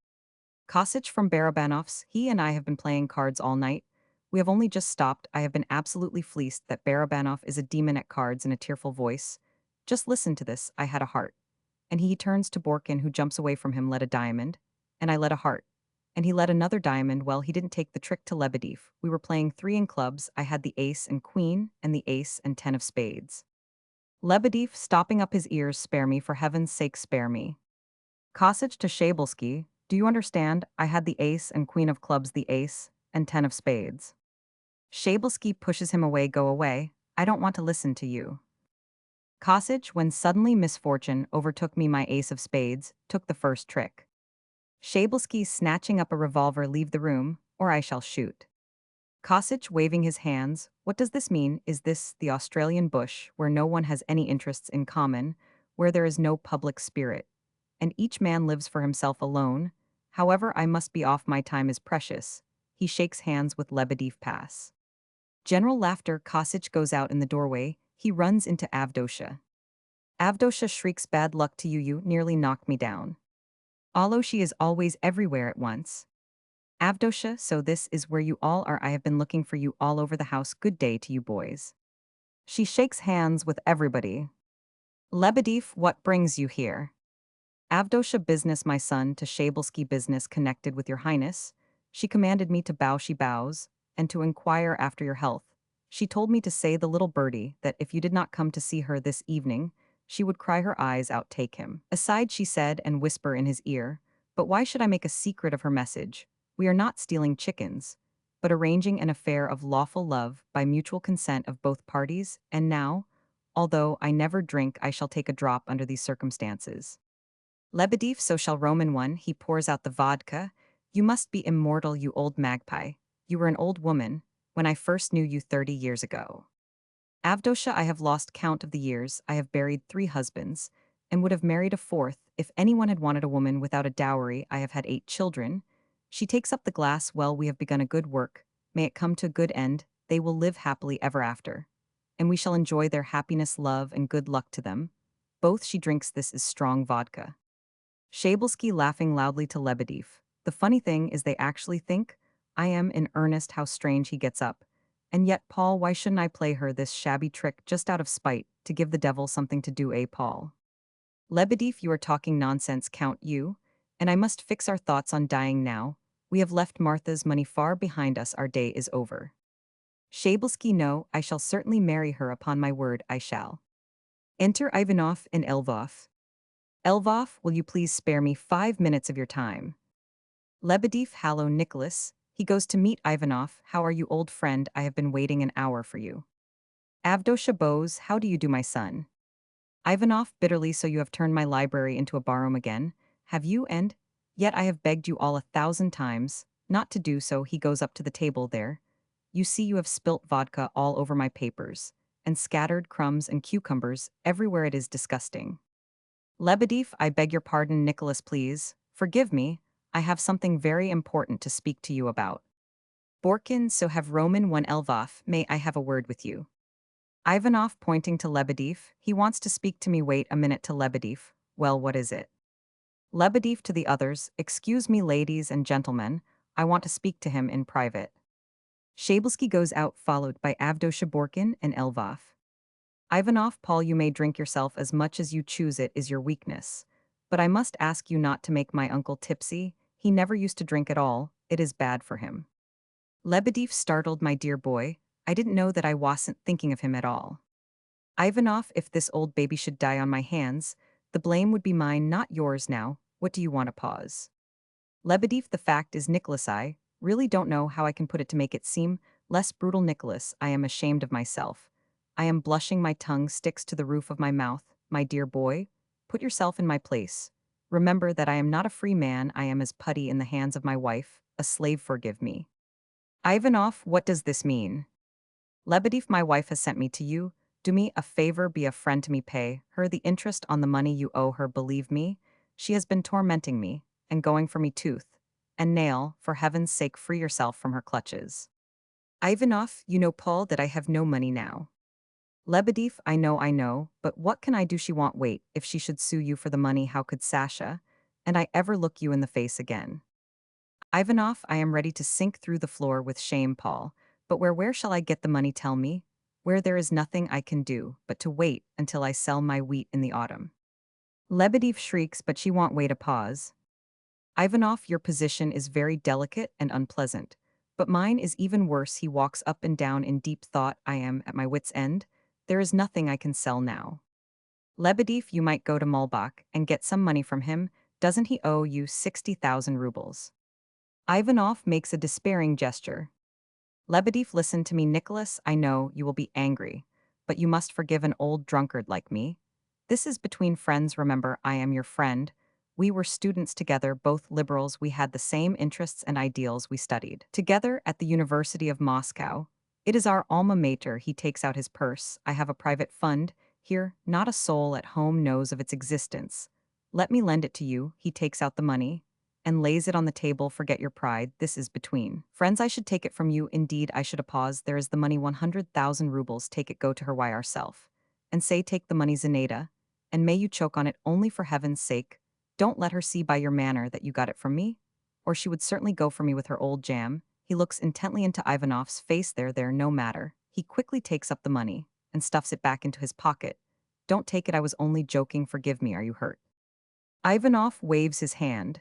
Kosich from Barabanov's. He and I have been playing cards all night. We have only just stopped. I have been absolutely fleeced that Barabanov is a demon at cards. In a tearful voice. Just listen to this, I had a heart. And he turns to Borkin, who jumps away from him. Led a diamond. And I led a heart. And he led another diamond. Well, he didn't take the trick to Lebedev. We were playing 3 in clubs. I had the ace and queen, and the ace and 10 of spades. Lebedev, stopping up his ears, spare me, for heaven's sake, spare me. Kosich to Shabelsky, do you understand? I had the ace and queen of clubs, the ace, and 10 of spades. Shabelsky pushes him away. Go away, I don't want to listen to you. Kosich, when suddenly misfortune overtook me, my ace of spades took the first trick. Shabelsky, snatching up a revolver, leave the room, or I shall shoot. Kosich, waving his hands, what does this mean? Is this the Australian bush, where no one has any interests in common, where there is no public spirit, and each man lives for himself alone? However, I must be off, my time is precious. He shakes hands with Lebedev. Pass. General laughter. Kosich goes out in the doorway. He runs into Avdosha. Avdosha shrieks, bad luck to you, you nearly knocked me down. Although she is always everywhere at once. Avdosha, so this is where you all are. I have been looking for you all over the house. Good day to you boys. She shakes hands with everybody. Lebedev, what brings you here? Avdosha, business, my son. To Shabelsky, business connected with your highness. She commanded me to bow, she bows, and to inquire after your health. She told me to say the little birdie that if you did not come to see her this evening, she would cry her eyes out. Take him aside, she said, and whisper in his ear. But why should I make a secret of her message? We are not stealing chickens, but arranging an affair of lawful love by mutual consent of both parties, and now, although I never drink, I shall take a drop under these circumstances. Lebedev, so shall Roman one. He pours out the vodka. You must be immortal, you old magpie. You were an old woman when I first knew you 30 years ago. Avdosha, I have lost count of the years. I have buried 3 husbands, and would have married a 4th if anyone had wanted a woman without a dowry. I have had 8 children. She takes up the glass. Well, we have begun a good work. May it come to a good end. They will live happily ever after. And we shall enjoy their happiness, love, and good luck to them. Both. She drinks. This is strong vodka. Shabelsky, laughing loudly, to Lebedev. The funny thing is they actually think I am in earnest. How strange. He gets up. And yet, Paul, why shouldn't I play her this shabby trick just out of spite, to give the devil something to do, eh, Paul? Lebedev, you are talking nonsense, Count, you. And I must fix our thoughts on dying now. We have left Martha's money far behind us. Our day is over. Shabelsky, no, I shall certainly marry her, upon my word, I shall. Enter Ivanoff and Lvov. Lvov, will you please spare me 5 minutes of your time? Lebedev, hallo, Nicholas. He goes to meet Ivanoff. How are you, old friend? I have been waiting an hour for you. Avdosha bows, how do you do, my son? Ivanoff, bitterly, so you have turned my library into a barroom again, have you? And yet I have begged you all 1,000 times not to do so. He goes up to the table there. You see, you have spilt vodka all over my papers, and scattered crumbs and cucumbers everywhere. It is disgusting. Lebedev, I beg your pardon, Nicholas, please. Forgive me. I have something very important to speak to you about. Borkin, so have Roman one. Lvov, may I have a word with you? Ivanoff, pointing to Lebedev, he wants to speak to me. Wait a minute. To Lebedev, well, what is it? Lebedev, to the others, excuse me, ladies and gentlemen, I want to speak to him in private. Shabelsky goes out, followed by Avdosha, Borkin, and Lvov. Ivanoff, Paul, you may drink yourself as much as you choose, it is your weakness. But I must ask you not to make my uncle tipsy. He never used to drink at all, it is bad for him. Lebedev, startled, my dear boy, I didn't know that. I wasn't thinking of him at all. Ivanoff, if this old baby should die on my hands, the blame would be mine, not yours. Now, what do you want to pause? Lebedev, the fact is, Nicholas, I really don't know how I can put it to make it seem less brutal. Nicholas, I am ashamed of myself. I am blushing, my tongue sticks to the roof of my mouth. My dear boy, put yourself in my place. Remember that I am not a free man, I am as putty in the hands of my wife, a slave, forgive me. Ivanoff, what does this mean? Lebedev, my wife has sent me to you. Do me a favor, be a friend to me, pay her the interest on the money you owe her, believe me. She has been tormenting me, and going for me tooth and nail, for heaven's sake free yourself from her clutches. Ivanoff, you know, Paul, that I have no money now. Lebedev, I know, but what can I do? She won't wait. If she should sue you for the money, how could Sasha and I ever look you in the face again? Ivanoff, I am ready to sink through the floor with shame, Paul. But where shall I get the money, tell me? Where there is nothing I can do but to wait until I sell my wheat in the autumn. Lebedev shrieks, but she won't wait a pause. Ivanoff, your position is very delicate and unpleasant. But mine is even worse. He walks up and down in deep thought. I am at my wit's end. There is nothing I can sell now. Lebedev, you might go to Mulbach and get some money from him. Doesn't he owe you 60,000 rubles? Ivanoff makes a despairing gesture. Lebedev, listen to me, Nicholas. I know you will be angry, but you must forgive an old drunkard like me. This is between friends, remember, I am your friend. We were students together, both liberals, we had the same interests and ideals, we studied together at the University of Moscow. It is our alma mater. He takes out his purse. I have a private fund. Here, not a soul at home knows of its existence. Let me lend it to you. He takes out the money and lays it on the table. Forget your pride, this is between friends. I should take it from you, indeed I should. A pause. There is the money, 100,000 rubles. Take it, go to her, why ourself. And say, take the money, Zinaida, and may you choke on it, only for heaven's sake. Don't let her see by your manner that you got it from me, or she would certainly go for me with her old jam. He looks intently into Ivanoff's face. There, no matter. He quickly takes up the money and stuffs it back into his pocket. Don't take it, I was only joking, forgive me, are you hurt? Ivanoff waves his hand.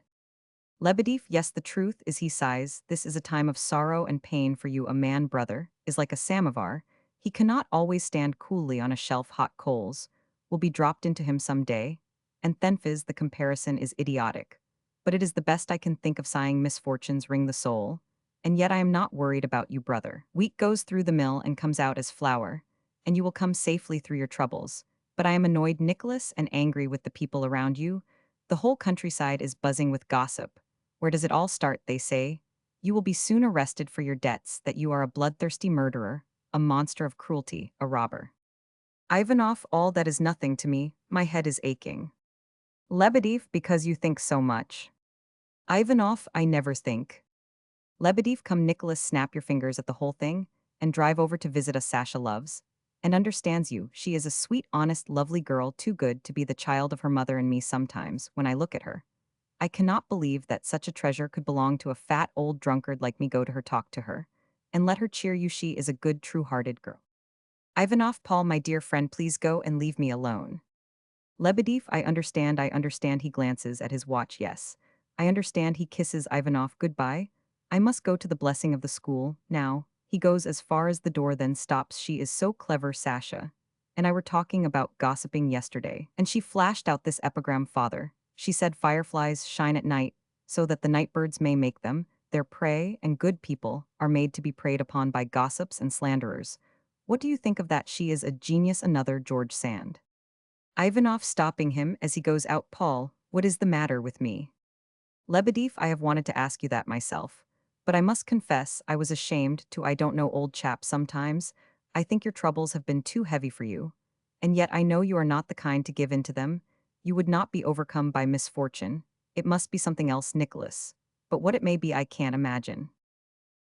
Lebedev, yes, the truth is, he sighs, this is a time of sorrow and pain for you. A man, brother, is like a samovar. He cannot always stand coolly on a shelf. Hot coals will be dropped into him some day. And Thenfiz, the comparison is idiotic. But it is the best I can think of. Sighing, misfortunes wring the soul. And yet I am not worried about you, brother. Wheat goes through the mill and comes out as flour. And you will come safely through your troubles. But I am annoyed, Nicholas, and angry with the people around you. The whole countryside is buzzing with gossip. Where does it all start, they say? You will be soon arrested for your debts, that you are a bloodthirsty murderer, a monster of cruelty, a robber. Ivanoff, all that is nothing to me, my head is aching. Lebedev, because you think so much. Ivanoff, I never think. Lebedev, come, Nicholas, snap your fingers at the whole thing, and drive over to visit us. Sasha loves and understands you. She is a sweet, honest, lovely girl, too good to be the child of her mother and me. Sometimes, when I look at her, I cannot believe that such a treasure could belong to a fat old drunkard like me. Go to her, talk to her, and let her cheer you. She is a good, true-hearted girl. Ivanoff, Paul, my dear friend, please go and leave me alone. Lebedev, I understand. He glances at his watch. Yes, I understand. He kisses Ivanoff goodbye. I must go to the blessing of the school, now. He goes as far as the door, then stops. She is so clever, Sasha. And I were talking about gossiping yesterday, and she flashed out this epigram, father. She said fireflies shine at night, so that the nightbirds may make them their prey, and good people are made to be preyed upon by gossips and slanderers. What do you think of that? She is a genius. Another, George Sand. Ivanoff, stopping him as he goes out. Paul, what is the matter with me? Lebedev, I have wanted to ask you that myself. But I must confess, I was ashamed to. I don't know, old chap, sometimes I think your troubles have been too heavy for you. And yet I know you are not the kind to give in to them. You would not be overcome by misfortune. It must be something else, Nicholas. But what it may be, I can't imagine.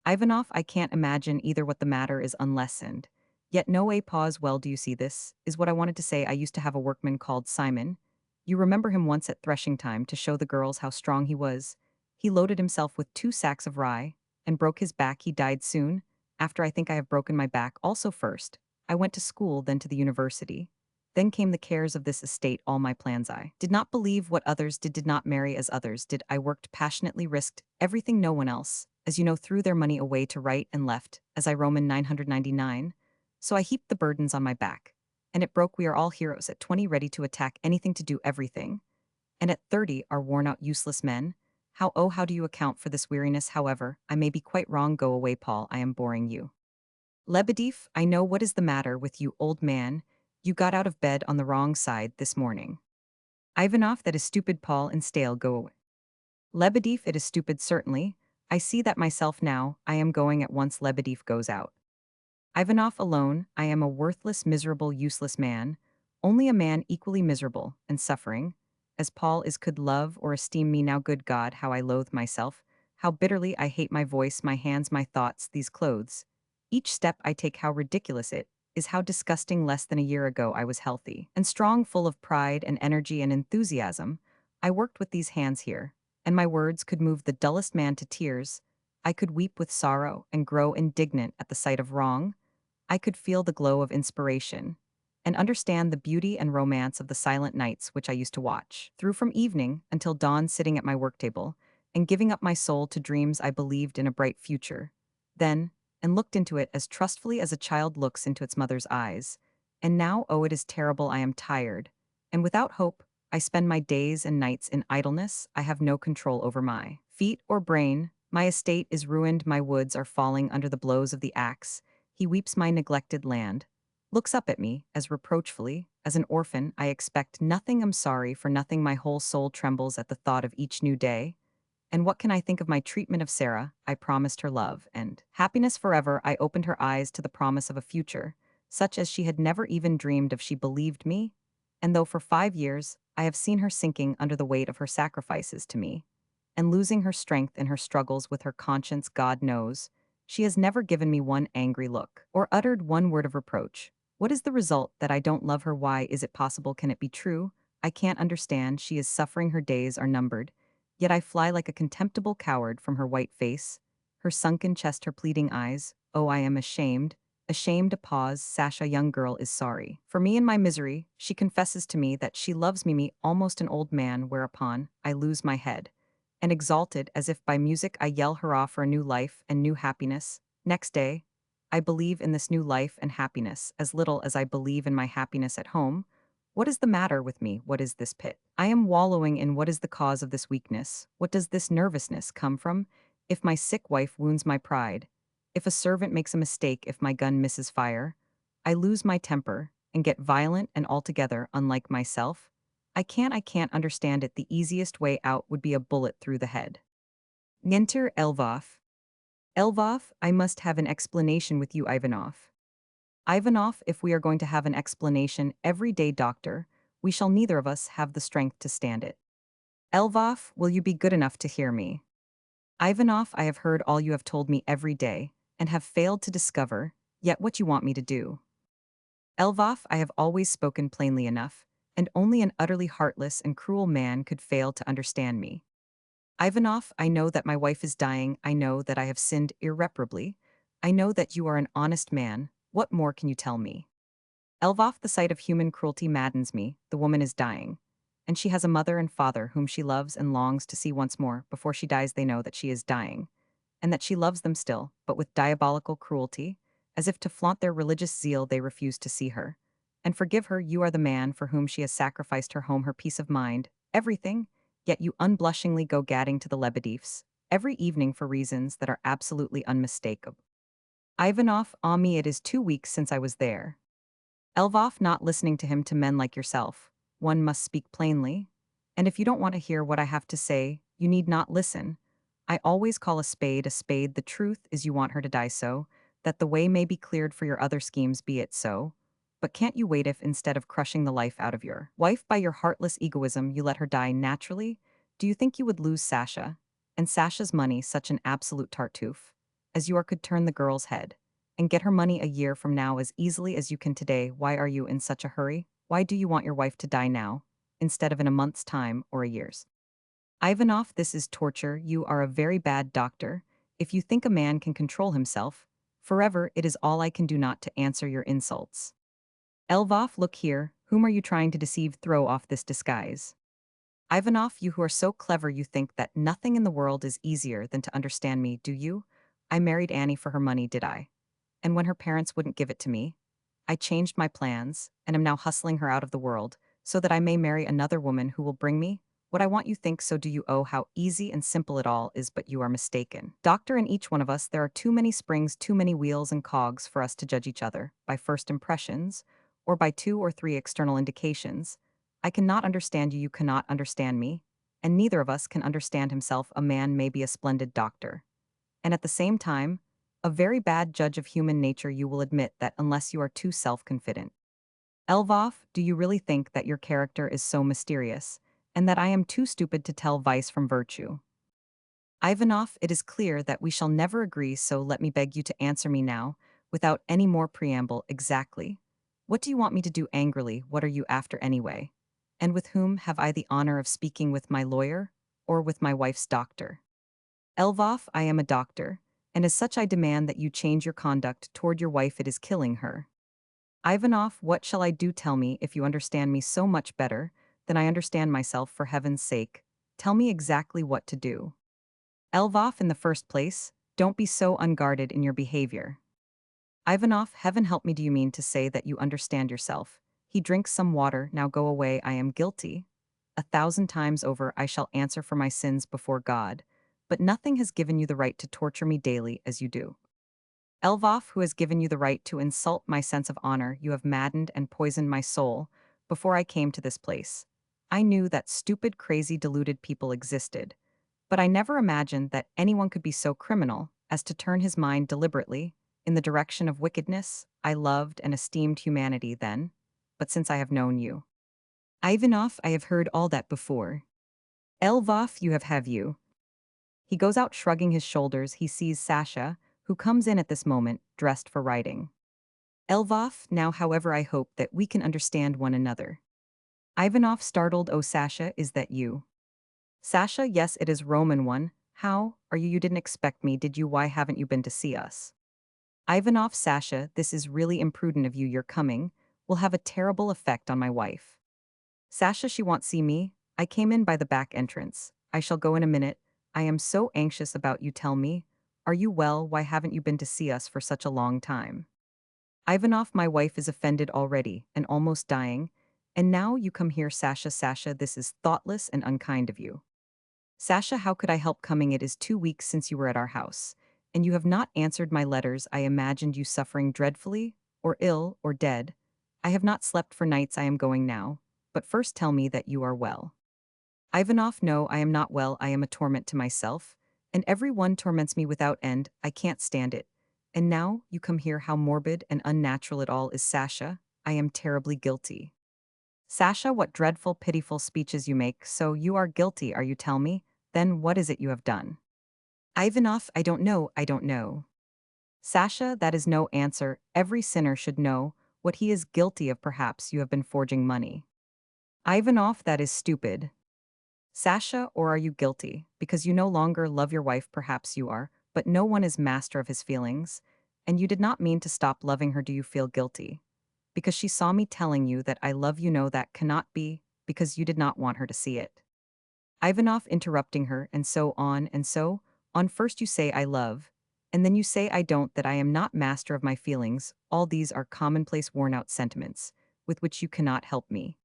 Ivanoff, I can't imagine either. What the matter is unlessoned. Yet no a pause. Well, do you see, this is what I wanted to say. I used to have a workman called Simon. You remember him. Once at threshing time, to show the girls how strong he was, he loaded himself with 2 sacks of rye and broke his back. He died soon after. I think I have broken my back also. First I went to school, then to the university. Then came the cares of this estate, all my plans. I did not believe what others did not marry as others did. I worked passionately, risked everything. No one else, as you know, threw their money away to right and left, as I Roman 999. So I heaped the burdens on my back. And it broke. We are all heroes at 20, ready to attack anything, to do everything. And at 30 are worn out, useless men. How do you account for this weariness? However, I may be quite wrong. Go away, Paul, I am boring you. Lebedev, I know what is the matter with you, old man. You got out of bed on the wrong side this morning. Ivanov, that is stupid, Paul, and stale, go away. Lebedev, it is stupid, certainly. I see that myself now, I am going at once. Lebedev goes out. Ivanov, alone, I am a worthless, miserable, useless man, only a man equally miserable and suffering, as Paul is could love or esteem me now. Good God, how I loathe myself, how bitterly I hate my voice, my hands, my thoughts, these clothes. Each step I take, how ridiculous it is, how disgusting. Less than a year ago I was healthy and strong, full of pride and energy and enthusiasm. I worked with these hands here, and my words could move the dullest man to tears. I could weep with sorrow and grow indignant at the sight of wrong. I could feel the glow of inspiration and understand the beauty and romance of the silent nights which I used to watch through from evening until dawn, sitting at my work table and giving up my soul to dreams I believed in a bright future. Then, and looked into it as trustfully as a child looks into its mother's eyes. And now, oh, it is terrible, I am tired. And without hope, I spend my days and nights in idleness. I have no control over my feet or brain. My estate is ruined, my woods are falling under the blows of the axe. He weeps my neglected land, looks up at me as reproachfully as an orphan. I expect nothing, am sorry for nothing. My whole soul trembles at the thought of each new day. And what can I think of my treatment of Sarah? I promised her love and happiness forever. I opened her eyes to the promise of a future, such as she had never even dreamed of. She believed me, and though for 5 years I have seen her sinking under the weight of her sacrifices to me, and losing her strength in her struggles with her conscience, God knows, she has never given me one angry look or uttered one word of reproach. What is the result? That I don't love her. Why is it possible? Can it be true? I can't understand. She is suffering, her days are numbered. Yet I fly like a contemptible coward from her white face, her sunken chest, her pleading eyes. Oh, I am ashamed, ashamed. A pause. Sasha, young girl, is sorry for me and my misery. She confesses to me that she loves me, almost an old man, whereupon I lose my head. And exalted, as if by music, I yell hurrah for a new life and new happiness. Next day, I believe in this new life and happiness as little as I believe in my happiness at home. What is the matter with me? What is this pit I am wallowing in? What is the cause of this weakness? What does this nervousness come from? If my sick wife wounds my pride, if a servant makes a mistake, if my gun misses fire, I lose my temper and get violent and altogether unlike myself. I can't understand it. The easiest way out would be a bullet through the head. Enter Elvov. Elvov, I must have an explanation with you, Ivanov. Ivanov, if we are going to have an explanation every day, doctor, we shall neither of us have the strength to stand it. Elvov, will you be good enough to hear me? Ivanov, I have heard all you have told me every day, and have failed to discover yet what you want me to do. Elvov, I have always spoken plainly enough, and only an utterly heartless and cruel man could fail to understand me. Ivanov, I know that my wife is dying. I know that I have sinned irreparably. I know that you are an honest man. What more can you tell me? Elvov, the sight of human cruelty maddens me. The woman is dying, and she has a mother and father whom she loves and longs to see once more. Before she dies, they know that she is dying, and that she loves them still, but with diabolical cruelty. As if to flaunt their religious zeal, they refuse to see her. And forgive her. You are the man for whom she has sacrificed her home, her peace of mind, everything, yet you unblushingly go gadding to the Lebedevs every evening for reasons that are absolutely unmistakable. Ivanov, ah me, it is 2 weeks since I was there. Elvov, not listening to him. To men like yourself, one must speak plainly. And if you don't want to hear what I have to say, you need not listen. I always call a spade a spade. The truth is you want her to die so that the way may be cleared for your other schemes. Be it so. But can't you wait if, instead of crushing the life out of your wife by your heartless egoism, you let her die naturally? Do you think you would lose Sasha, and Sasha's money, such an absolute Tartuffe, as you are, could turn the girl's head and get her money a year from now as easily as you can today? Why are you in such a hurry? Why do you want your wife to die now, instead of in a month's time or a year's? Ivanov, this is torture. You are a very bad doctor. If you think a man can control himself forever, it is all I can do not to answer your insults. Elvov, look here, whom are you trying to deceive? Throw off this disguise. Ivanov, you who are so clever, you think that nothing in the world is easier than to understand me, do you? I married Annie for her money, did I? And when her parents wouldn't give it to me, I changed my plans and am now hustling her out of the world so that I may marry another woman who will bring me What I want you think, so do you. Oh, how easy and simple it all is, but you are mistaken. Doctor, in each one of us there are too many springs, too many wheels and cogs for us to judge each other by first impressions, or by two or three external indications. I cannot understand you, you cannot understand me, and neither of us can understand himself. A man may be a splendid doctor, and at the same time, a very bad judge of human nature. You will admit that unless you are too self-confident. Elvoff, do you really think that your character is so mysterious, and that I am too stupid to tell vice from virtue? Ivanoff, it is clear that we shall never agree, so let me beg you to answer me now, without any more preamble. Exactly. What do you want me to do? Angrily, what are you after anyway? And with whom have I the honor of speaking? With my lawyer, or with my wife's doctor? Elvoff, I am a doctor, and as such I demand that you change your conduct toward your wife. It is killing her. Ivanoff, what shall I do? Tell me, if you understand me so much better than I understand myself. For heaven's sake, tell me exactly what to do. Elvoff, in the first place, don't be so unguarded in your behavior. Ivanoff, heaven help me, do you mean to say that you understand yourself? He drinks some water, now go away. I am guilty. 1,000 times over I shall answer for my sins before God, but nothing has given you the right to torture me daily as you do. Elvoff, who has given you the right to insult my sense of honor? You have maddened and poisoned my soul before I came to this place. I knew that stupid, crazy, deluded people existed, but I never imagined that anyone could be so criminal as to turn his mind deliberately in the direction of wickedness. I loved and esteemed humanity then, but since I have known you. Ivanoff, I have heard all that before. Elvoff, have you. He goes out shrugging his shoulders. He sees Sasha, who comes in at this moment, dressed for riding. Elvoff, now however I hope that we can understand one another. Ivanoff, startled. Oh, Sasha, is that you? Sasha, yes, it is. Roman one. How are you? You didn't expect me, did you? Why haven't you been to see us? Ivanoff, Sasha, this is really imprudent of you. Your coming will have a terrible effect on my wife. Sasha, she won't see me. I came in by the back entrance. I shall go in a minute. I am so anxious about you. Tell me, are you well? Why haven't you been to see us for such a long time? Ivanoff, my wife is offended already and almost dying, and now you come here. Sasha, Sasha, this is thoughtless and unkind of you. Sasha, how could I help coming? It is 2 weeks since you were at our house, and you have not answered my letters. I imagined you suffering dreadfully, or ill, or dead. I have not slept for nights. I am going now, but first tell me that you are well. Ivanoff, no, I am not well. I am a torment to myself, and every one torments me without end. I can't stand it. And now you come here. How morbid and unnatural it all is. Sasha, I am terribly guilty. Sasha, what dreadful, pitiful speeches you make. So you are guilty, are you? Tell me, then what is it you have done? Ivanoff, I don't know, I don't know. Sasha, that is no answer. Every sinner should know what he is guilty of. Perhaps you have been forging money. Ivanoff, that is stupid. Sasha, or are you guilty because you no longer love your wife? Perhaps you are, but no one is master of his feelings, and you did not mean to stop loving her. Do you feel guilty because she saw me telling you that I love you? No, that cannot be, because you did not want her to see it. Ivanoff, interrupting her, and so on and so on. First you say I love, and then you say I don't, that I am not master of my feelings. All these are commonplace, worn-out sentiments with which you cannot help me.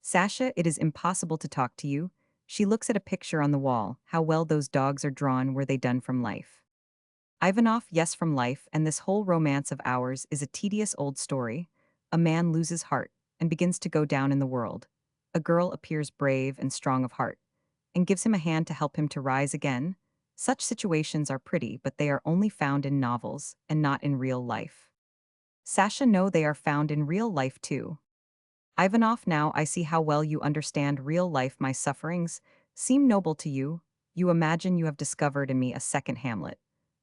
Sasha, it is impossible to talk to you. She looks at a picture on the wall. How well those dogs are drawn. Were they done from life? Ivanoff, yes, from life, and this whole romance of ours is a tedious old story. A man loses heart and begins to go down in the world. A girl appears brave and strong of heart and gives him a hand to help him to rise again. Such situations are pretty, but they are only found in novels and not in real life. Sasha, no, they are found in real life too. Ivanoff, now I see how well you understand real life. My sufferings seem noble to you. You imagine you have discovered in me a second Hamlet.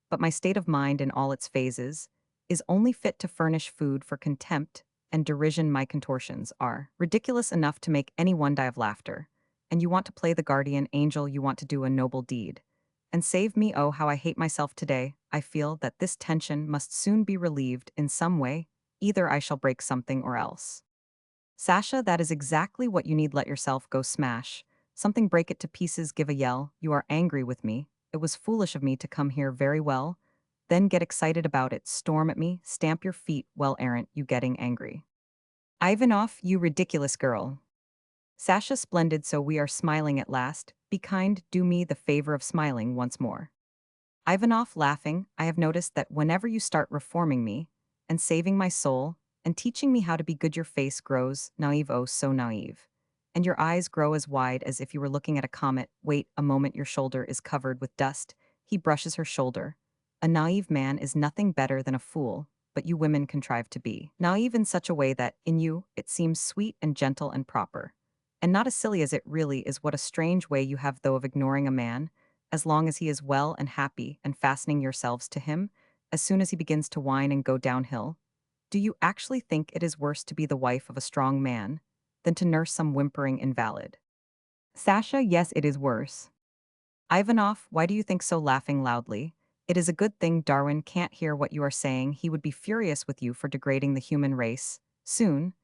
But my state of mind in all its phases is only fit to furnish food for contempt and derision. My contortions are ridiculous enough to make anyone die of laughter. And you want to play the guardian angel. You want to do a noble deed and save me. Oh, how I hate myself today. I feel that this tension must soon be relieved in some way. Either I shall break something or else. Sasha, that is exactly what you need. Let yourself go. Smash something, break it to pieces, give a yell. You are angry with me. It was foolish of me to come here. Very well. Then get excited about it. Storm at me. Stamp your feet. Well, aren't you getting angry? Ivanoff, you ridiculous girl. Sasha, splendid, so we are smiling at last. Be kind, do me the favor of smiling once more. Ivanoff, laughing, I have noticed that whenever you start reforming me, and saving my soul, and teaching me how to be good, your face grows, naive, oh so naive. And your eyes grow as wide as if you were looking at a comet. Wait a moment, your shoulder is covered with dust. He brushes her shoulder. A naive man is nothing better than a fool, but you women contrive to be naive in such a way that, in you, it seems sweet and gentle and proper. And not as silly as it really is. What a strange way you have, though, of ignoring a man, as long as he is well and happy, and fastening yourselves to him, as soon as he begins to whine and go downhill. Do you actually think it is worse to be the wife of a strong man than to nurse some whimpering invalid? Sasha, yes, it is worse. Ivanoff, why do you think so, laughing loudly? It is a good thing Darwin can't hear what you are saying. He would be furious with you for degrading the human race. Soon,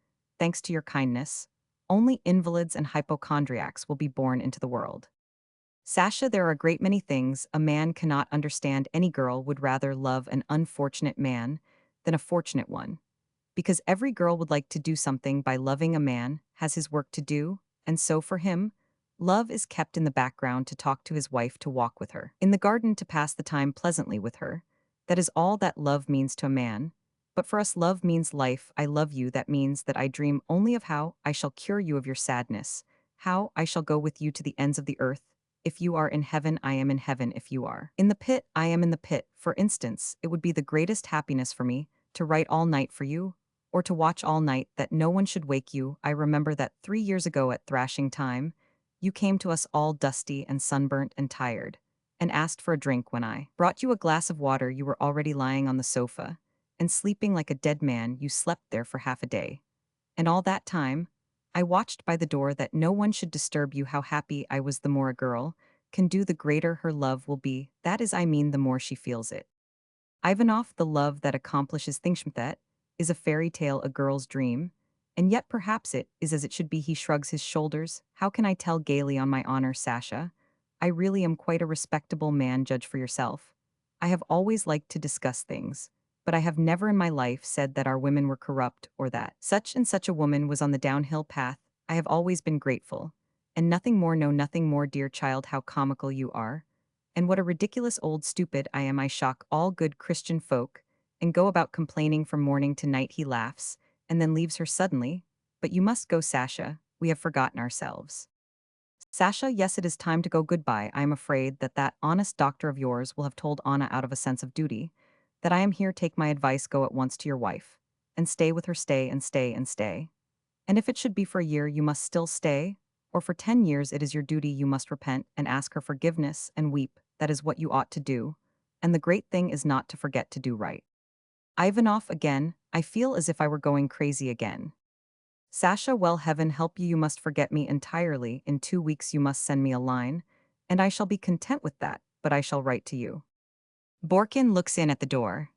thanks to your kindness, only invalids and hypochondriacs will be born into the world. Sasha, there are a great many things a man cannot understand. Any girl would rather love an unfortunate man than a fortunate one, because every girl would like to do something by loving a man, has his work to do, and so for him, love is kept in the background to talk to his wife, to walk with her, in the garden to pass the time pleasantly with her. That is all that love means to a man. But for us, love means life. I love you, that means that I dream only of how I shall cure you of your sadness, how I shall go with you to the ends of the earth. If you are in heaven, I am in heaven. If you are in the pit, I am in the pit. For instance, it would be the greatest happiness for me to write all night for you, or to watch all night that no one should wake you. I remember that 3 years ago at thrashing time, you came to us all dusty and sunburnt and tired, and asked for a drink. When I brought you a glass of water, you were already lying on the sofa, and sleeping like a dead man. You slept there for half a day. And all that time, I watched by the door that no one should disturb you. How happy I was! The more a girl can do, the greater her love will be. That is, I mean, the more she feels it. Ivanoff, the love that accomplishes things, that is a fairy tale, a girl's dream, and yet perhaps it is as it should be. He shrugs his shoulders. How can I tell gaily, on my honor, Sasha? I really am quite a respectable man, judge for yourself. I have always liked to discuss things, but I have never in my life said that our women were corrupt, or that such and such a woman was on the downhill path. I have always been grateful. And nothing more, no, nothing more, dear child. How comical you are. And what a ridiculous old stupid I am. I shock all good Christian folk, and go about complaining from morning to night. He laughs, and then leaves her suddenly. But you must go, Sasha. We have forgotten ourselves. Sasha, yes, it is time to go. Goodbye. I am afraid that that honest doctor of yours will have told Anna, out of a sense of duty, that I am here. Take my advice, go at once to your wife, and stay with her. Stay and stay and stay. And if it should be for a year, you must still stay, or for 10 years. It is your duty. You must repent and ask her forgiveness and weep. That is what you ought to do. And the great thing is not to forget to do right. Ivanoff, again, I feel as if I were going crazy again. Sasha, well, heaven help you, you must forget me entirely. In 2 weeks you must send me a line, and I shall be content with that, but I shall write to you. Borkin looks in at the door.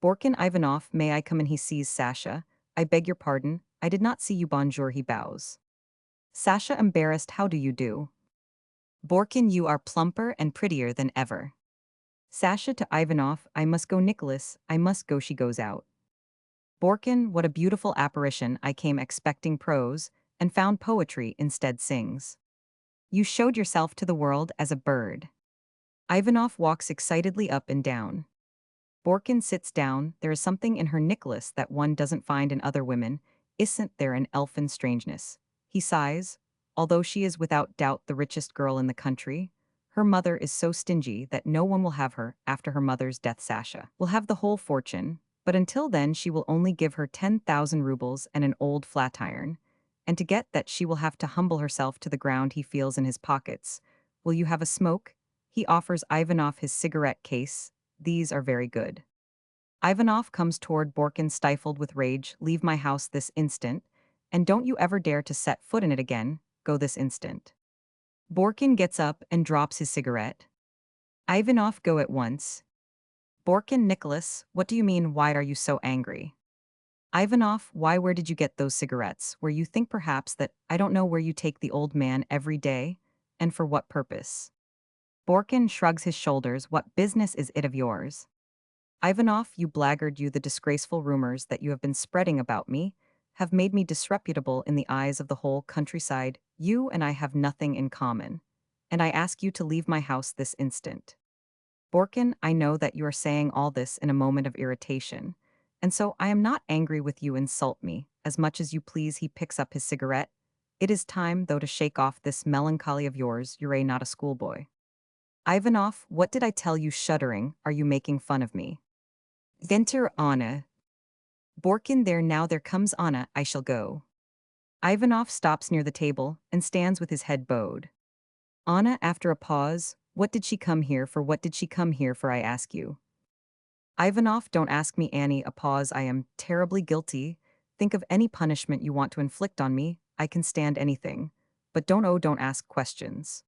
Borkin, Ivanoff, may I come in? He sees Sasha. I beg your pardon, I did not see you. Bonjour, he bows. Sasha, embarrassed, how do you do? Borkin, you are plumper and prettier than ever. Sasha to Ivanoff, I must go, Nicholas, I must go. She goes out. Borkin, what a beautiful apparition. I came expecting prose, and found poetry instead. Sings. You showed yourself to the world as a bird. Ivanoff walks excitedly up and down. Borkin sits down. There is something in her, Nicholas, that one doesn't find in other women. Isn't there an elfin strangeness? He sighs. Although she is without doubt the richest girl in the country, her mother is so stingy that no one will have her. After her mother's death, Sasha will have the whole fortune, but until then she will only give her 10,000 rubles and an old flat iron. And to get that she will have to humble herself to the ground. He feels in his pockets. Will you have a smoke? He offers Ivanoff his cigarette case. These are very good. Ivanoff comes toward Borkin, stifled with rage. Leave my house this instant, and don't you ever dare to set foot in it again. Go this instant. Borkin gets up and drops his cigarette. Ivanoff, go at once. Borkin, Nicholas, what do you mean? Why are you so angry? Ivanoff, why, where did you get those cigarettes? Where you think perhaps that I don't know where you take the old man every day, and for what purpose? Borkin shrugs his shoulders. What business is it of yours? Ivanoff, you blackguard, you, the disgraceful rumors that you have been spreading about me have made me disreputable in the eyes of the whole countryside. You and I have nothing in common. And I ask you to leave my house this instant. Borkin, I know that you are saying all this in a moment of irritation. And so I am not angry with you. Insult me, as much as you please. He picks up his cigarette. It is time, though, to shake off this melancholy of yours. You're not a schoolboy. Ivanoff, what did I tell you? Shuddering, are you making fun of me? Enter Anna. Borkin, there comes Anna. I shall go. Ivanoff stops near the table and stands with his head bowed. Anna, after a pause, what did she come here for? What did she come here for, I ask you? Ivanoff, don't ask me, Annie. A pause. I am terribly guilty. Think of any punishment you want to inflict on me. I can stand anything. But don't ask questions.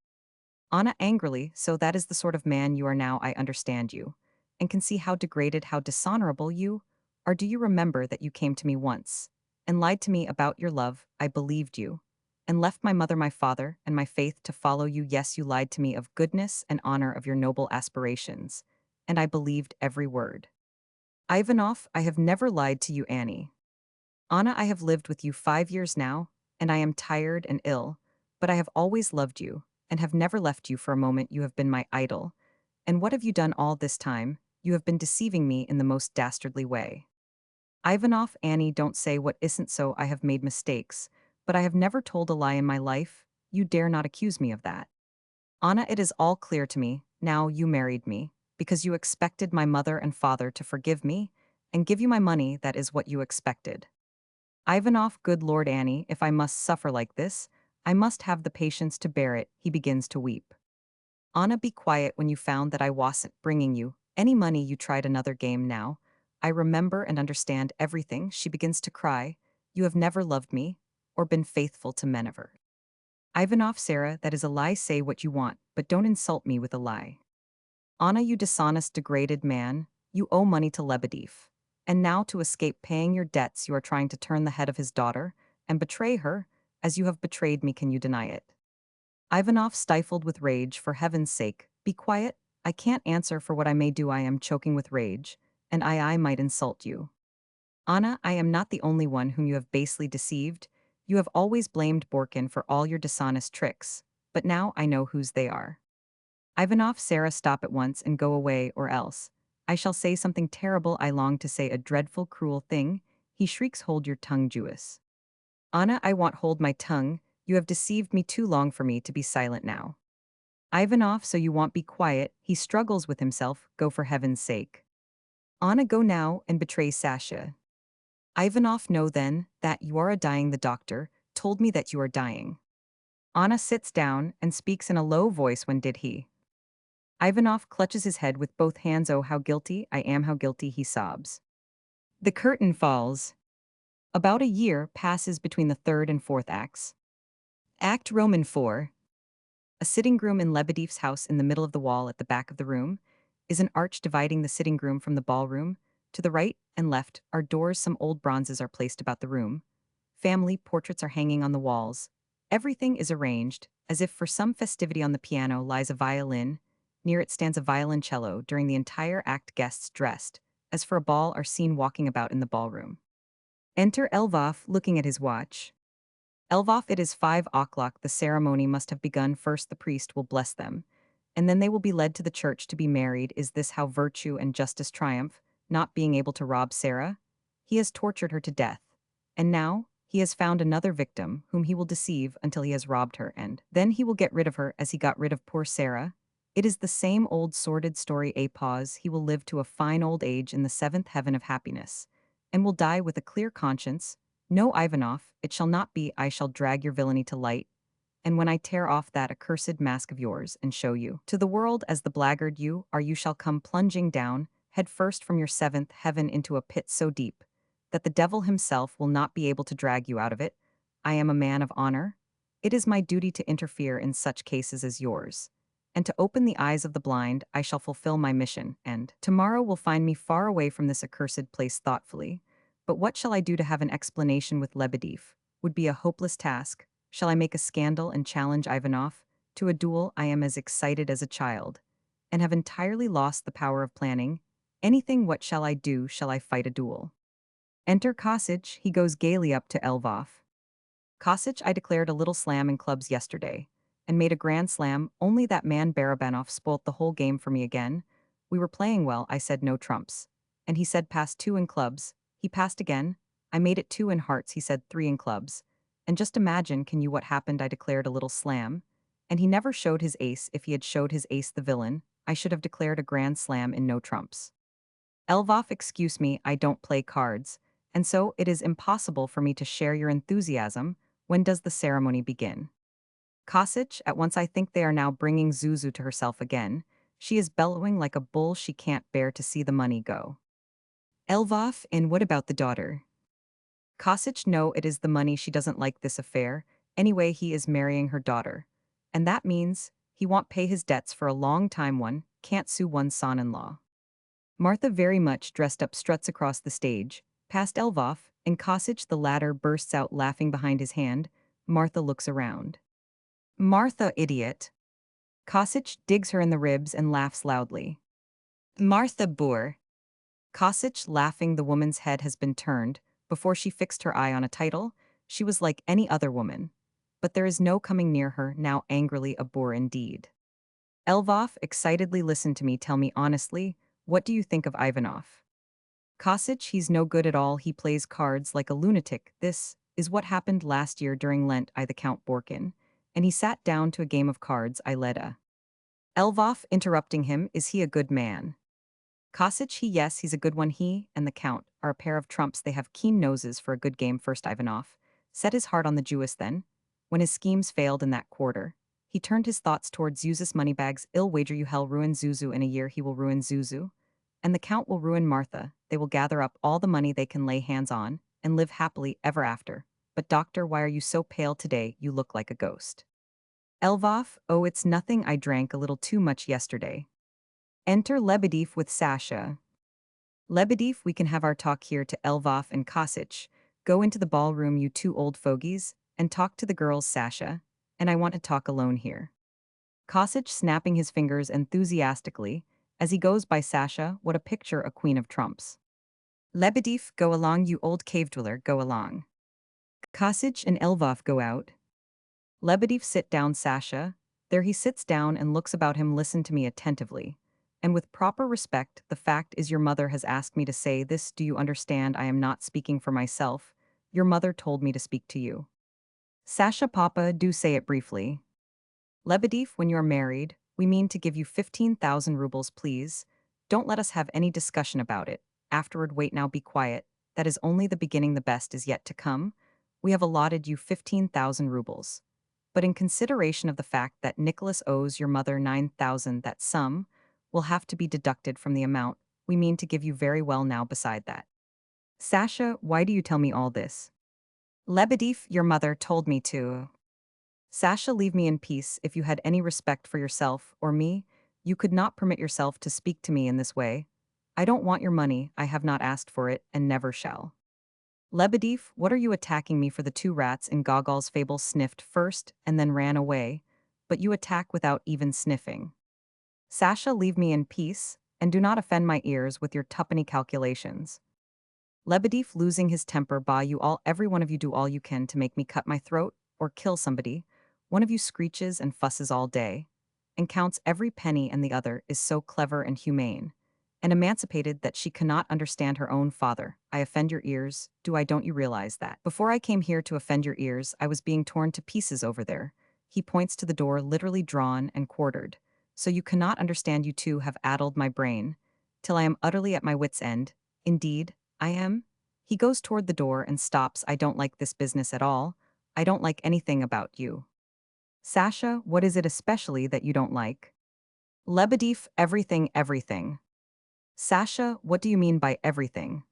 Anna angrily, so that is the sort of man you are now. I understand you. And can see how degraded, how dishonorable you are. Do you remember that you came to me once and lied to me about your love? I believed you and left my mother, my father, and my faith to follow you. Yes, you lied to me of goodness and honor, of your noble aspirations, and I believed every word. Ivanoff, I have never lied to you, Annie. Anna, I have lived with you 5 years now, and I am tired and ill, but I have always loved you, and have never left you for a moment. You have been my idol. And what have you done all this time? You have been deceiving me in the most dastardly way. Ivanoff, Annie, don't say what isn't so. I have made mistakes, but I have never told a lie in my life. You dare not accuse me of that. Anna, it is all clear to me. Now you married me because you expected my mother and father to forgive me and give you my money. That is what you expected. Ivanoff, good Lord, Annie, if I must suffer like this, I must have the patience to bear it. He begins to weep. Anna, be quiet. When you found that I wasn't bringing you any money, you tried another game. Now I remember and understand everything. She begins to cry. You have never loved me or been faithful to men ever. Ivanoff, Sarah, that is a lie. Say what you want, but don't insult me with a lie. Anna, you dishonest, degraded man, you owe money to Lebedev. And now, to escape paying your debts, you are trying to turn the head of his daughter and betray her, as you have betrayed me. Can you deny it? Ivanoff, stifled with rage, for heaven's sake, be quiet. I can't answer for what I may do. I am choking with rage, and I might insult you. Anna, I am not the only one whom you have basely deceived. You have always blamed Borkin for all your dishonest tricks, but now I know whose they are. Ivanoff, Sarah, stop at once and go away, or else I shall say something terrible. I long to say a dreadful, cruel thing. He shrieks, hold your tongue, Jewess. Anna, I won't hold my tongue. You have deceived me too long for me to be silent now. Ivanoff, so you won't be quiet. He struggles with himself. Go, for heaven's sake. Anna, go now and betray Sasha. Ivanoff, know then that you are a dying. The doctor told me that you are dying. Anna sits down and speaks in a low voice. When did he? Ivanoff clutches his head with both hands. Oh, how guilty I am, how guilty, he sobs. The curtain falls. About a year passes between the third and fourth acts. Act Roman 4. A sitting room in Lebedev's house. In the middle of the wall at the back of the room is an arch dividing the sitting room from the ballroom. To the right and left are doors. Some old bronzes are placed about the room. Family portraits are hanging on the walls. Everything is arranged as if for some festivity. On the piano lies a violin. Near it stands a violoncello. During the entire act, guests dressed as for a ball are seen walking about in the ballroom. Enter Elvoff, looking at his watch. Elvoff, it is 5 o'clock. The ceremony must have begun. First the priest will bless them, and then they will be led to the church to be married. Is this how virtue and justice triumph? Not being able to rob Sarah? He has tortured her to death, and now he has found another victim whom he will deceive until he has robbed her, and then he will get rid of her as he got rid of poor Sarah. It is the same old sordid story. A pause. He will live to a fine old age in the seventh heaven of happiness, and will die with a clear conscience. No, Ivanoff, it shall not be. I shall drag your villainy to light, and when I tear off that accursed mask of yours and show you to the world as the blackguard you are, you shall come plunging down, head first, from your seventh heaven into a pit so deep that the devil himself will not be able to drag you out of it. I am a man of honor. It is my duty to interfere in such cases as yours, and to open the eyes of the blind. I shall fulfill my mission, and tomorrow will find me far away from this accursed place. Thoughtfully, but what shall I do to have an explanation with Lebedev? Would be a hopeless task. Shall I make a scandal and challenge Ivanoff to a duel? I am as excited as a child, and have entirely lost the power of planning anything. What shall I do? Shall I fight a duel? Enter Kosich, he goes gaily up to Elvov. Kosich, I declared a little slam in clubs yesterday, and made a grand slam, only that man Barabanov spoilt the whole game for me again. We were playing well, I said no trumps. And he said pass 2 in clubs. He passed again. I made it 2 in hearts, he said 3 in clubs. And just imagine, can you what happened, I declared a little slam. And he never showed his ace. If he had showed his ace the villain, I should have declared a grand slam in no trumps. Elvov, excuse me, I don't play cards, and so it is impossible for me to share your enthusiasm. When does the ceremony begin? Kosich, at once I think they are now bringing Zuzu to herself again. She is bellowing like a bull, she can't bear to see the money go. Elvov, and what about the daughter? Kosich, no, it is the money, she doesn't like this affair. Anyway, he is marrying her daughter. And that means he won't pay his debts for a long time, one can't sue one's son-in-law. Martha, very much dressed up, struts across the stage, past Elvov, and Kosich, the latter bursts out laughing behind his hand. Martha looks around. Martha, idiot. Kosich digs her in the ribs and laughs loudly. Martha, boor. Kosich, laughing, the woman's head has been turned. Before she fixed her eye on a title, she was like any other woman. But there is no coming near her, now angrily a boor indeed. Elvov, excitedly, listen to me, tell me honestly, what do you think of Ivanoff? Kosich, he's no good at all, he plays cards like a lunatic. This is what happened last year during Lent, I the Count Borkin, and he sat down to a game of cards I led a. Elvov, interrupting him, is he a good man? Kosich, he, yes, he's a good one, he and the Count are a pair of trumps, they have keen noses for a good game. First Ivanov set his heart on the Jewess, then, when his schemes failed in that quarter, he turned his thoughts towards Zuzu's moneybags. Ill wager you hell ruin Zuzu in a year, he will ruin Zuzu. And the Count will ruin Martha, they will gather up all the money they can lay hands on, and live happily ever after. But doctor, why are you so pale today, you look like a ghost. Elvov, oh it's nothing, I drank a little too much yesterday. Enter Lebedev with Sasha. Lebedev, we can have our talk here, to Elvov and Kosich. Go into the ballroom, you 2 old fogies, and talk to the girls, Sasha, and I want to talk alone here. Kosich, snapping his fingers enthusiastically, as he goes by Sasha, what a picture, a queen of trumps. Lebedev, go along, you old cave dweller, go along. Kosich and Elvov go out. Lebedev, sit down, Sasha. There he sits down and looks about him, listen to me attentively. And with proper respect, the fact is your mother has asked me to say this, do you understand? I am not speaking for myself. Your mother told me to speak to you. Sasha, papa, do say it briefly. Lebedev, when you're married, we mean to give you 15,000 rubles, please. Don't let us have any discussion about it. Afterward, wait now, be quiet. That is only the beginning, the best is yet to come. We have allotted you 15,000 rubles. But in consideration of the fact that Nicholas owes your mother 9,000, that sum will have to be deducted from the amount we mean to give you. Very well, now beside that. Sasha, why do you tell me all this? Lebedev, your mother told me to. Sasha, leave me in peace. If you had any respect for yourself or me, you could not permit yourself to speak to me in this way. I don't want your money, I have not asked for it, and never shall. Lebedev, what are you attacking me for? The 2 rats in Gogol's fable sniffed first and then ran away, but you attack without even sniffing. Sasha, leave me in peace, and do not offend my ears with your tuppenny calculations. Lebedev, losing his temper, bah, you all, every one of you do all you can to make me cut my throat, or kill somebody. One of you screeches and fusses all day, and counts every penny, and the other is so clever and humane, and emancipated that she cannot understand her own father. I offend your ears, do I? Don't you realize that? Before I came here to offend your ears, I was being torn to pieces over there. He points to the door, literally drawn and quartered. So you cannot understand, you 2 have addled my brain, till I am utterly at my wit's end. Indeed, I am. He goes toward the door and stops. I don't like this business at all. I don't like anything about you. Sasha, what is it especially that you don't like? Lebedev, everything, everything. Sasha, what do you mean by everything?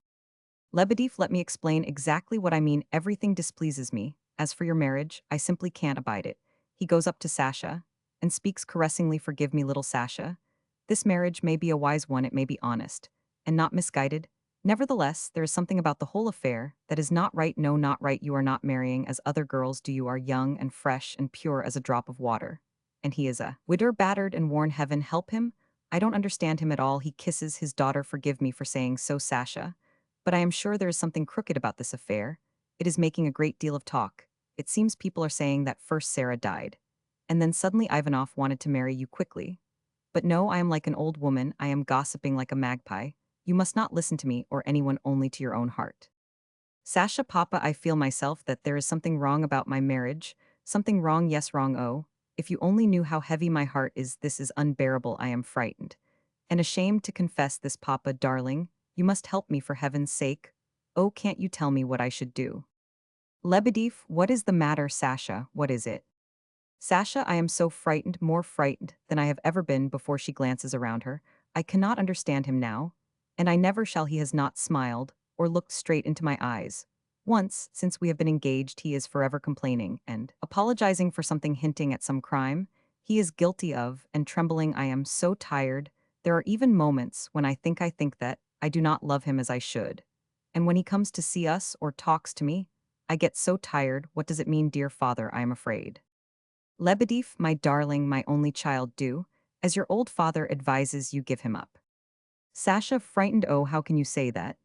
Lebedev, let me explain exactly what I mean. Everything displeases me. As for your marriage, I simply can't abide it. He goes up to Sasha and speaks caressingly. Forgive me, little Sasha. This marriage may be a wise one, it may be honest, and not misguided. Nevertheless, there is something about the whole affair that is not right. No, not right. You are not marrying as other girls do. You are young and fresh and pure as a drop of water. And he is a widder, battered and worn. Heaven help him. I don't understand him at all. He kisses his daughter. Forgive me for saying so, Sasha, But I am sure there is something crooked about this affair. It is making a great deal of talk. It seems people are saying that first Sarah died. And then suddenly Ivanoff wanted to marry you quickly. But no, I am like an old woman, I am gossiping like a magpie. You must not listen to me or anyone, only to your own heart. Sasha Papa, I feel myself that there is something wrong about my marriage. Something wrong, yes, wrong, oh. If you only knew how heavy my heart is, this is unbearable, I am frightened. And ashamed to confess this, Papa, darling. You must help me for heaven's sake. Oh, can't you tell me what I should do? Lebedev, what is the matter, Sasha, what is it? Sasha, I am so frightened, more frightened than I have ever been. Before she glances around her, I cannot understand him now, and I never shall. He has not smiled or looked straight into my eyes. Once, since we have been engaged, he is forever complaining and apologizing for something, hinting at some crime he is guilty of, and trembling. I am so tired. There are even moments when I think that I do not love him as I should. And when he comes to see us or talks to me, I get so tired. What does it mean, dear father? I am afraid. Lebedev, my darling, my only child, do, as your old father advises you, give him up. Sasha, frightened, oh, how can you say that?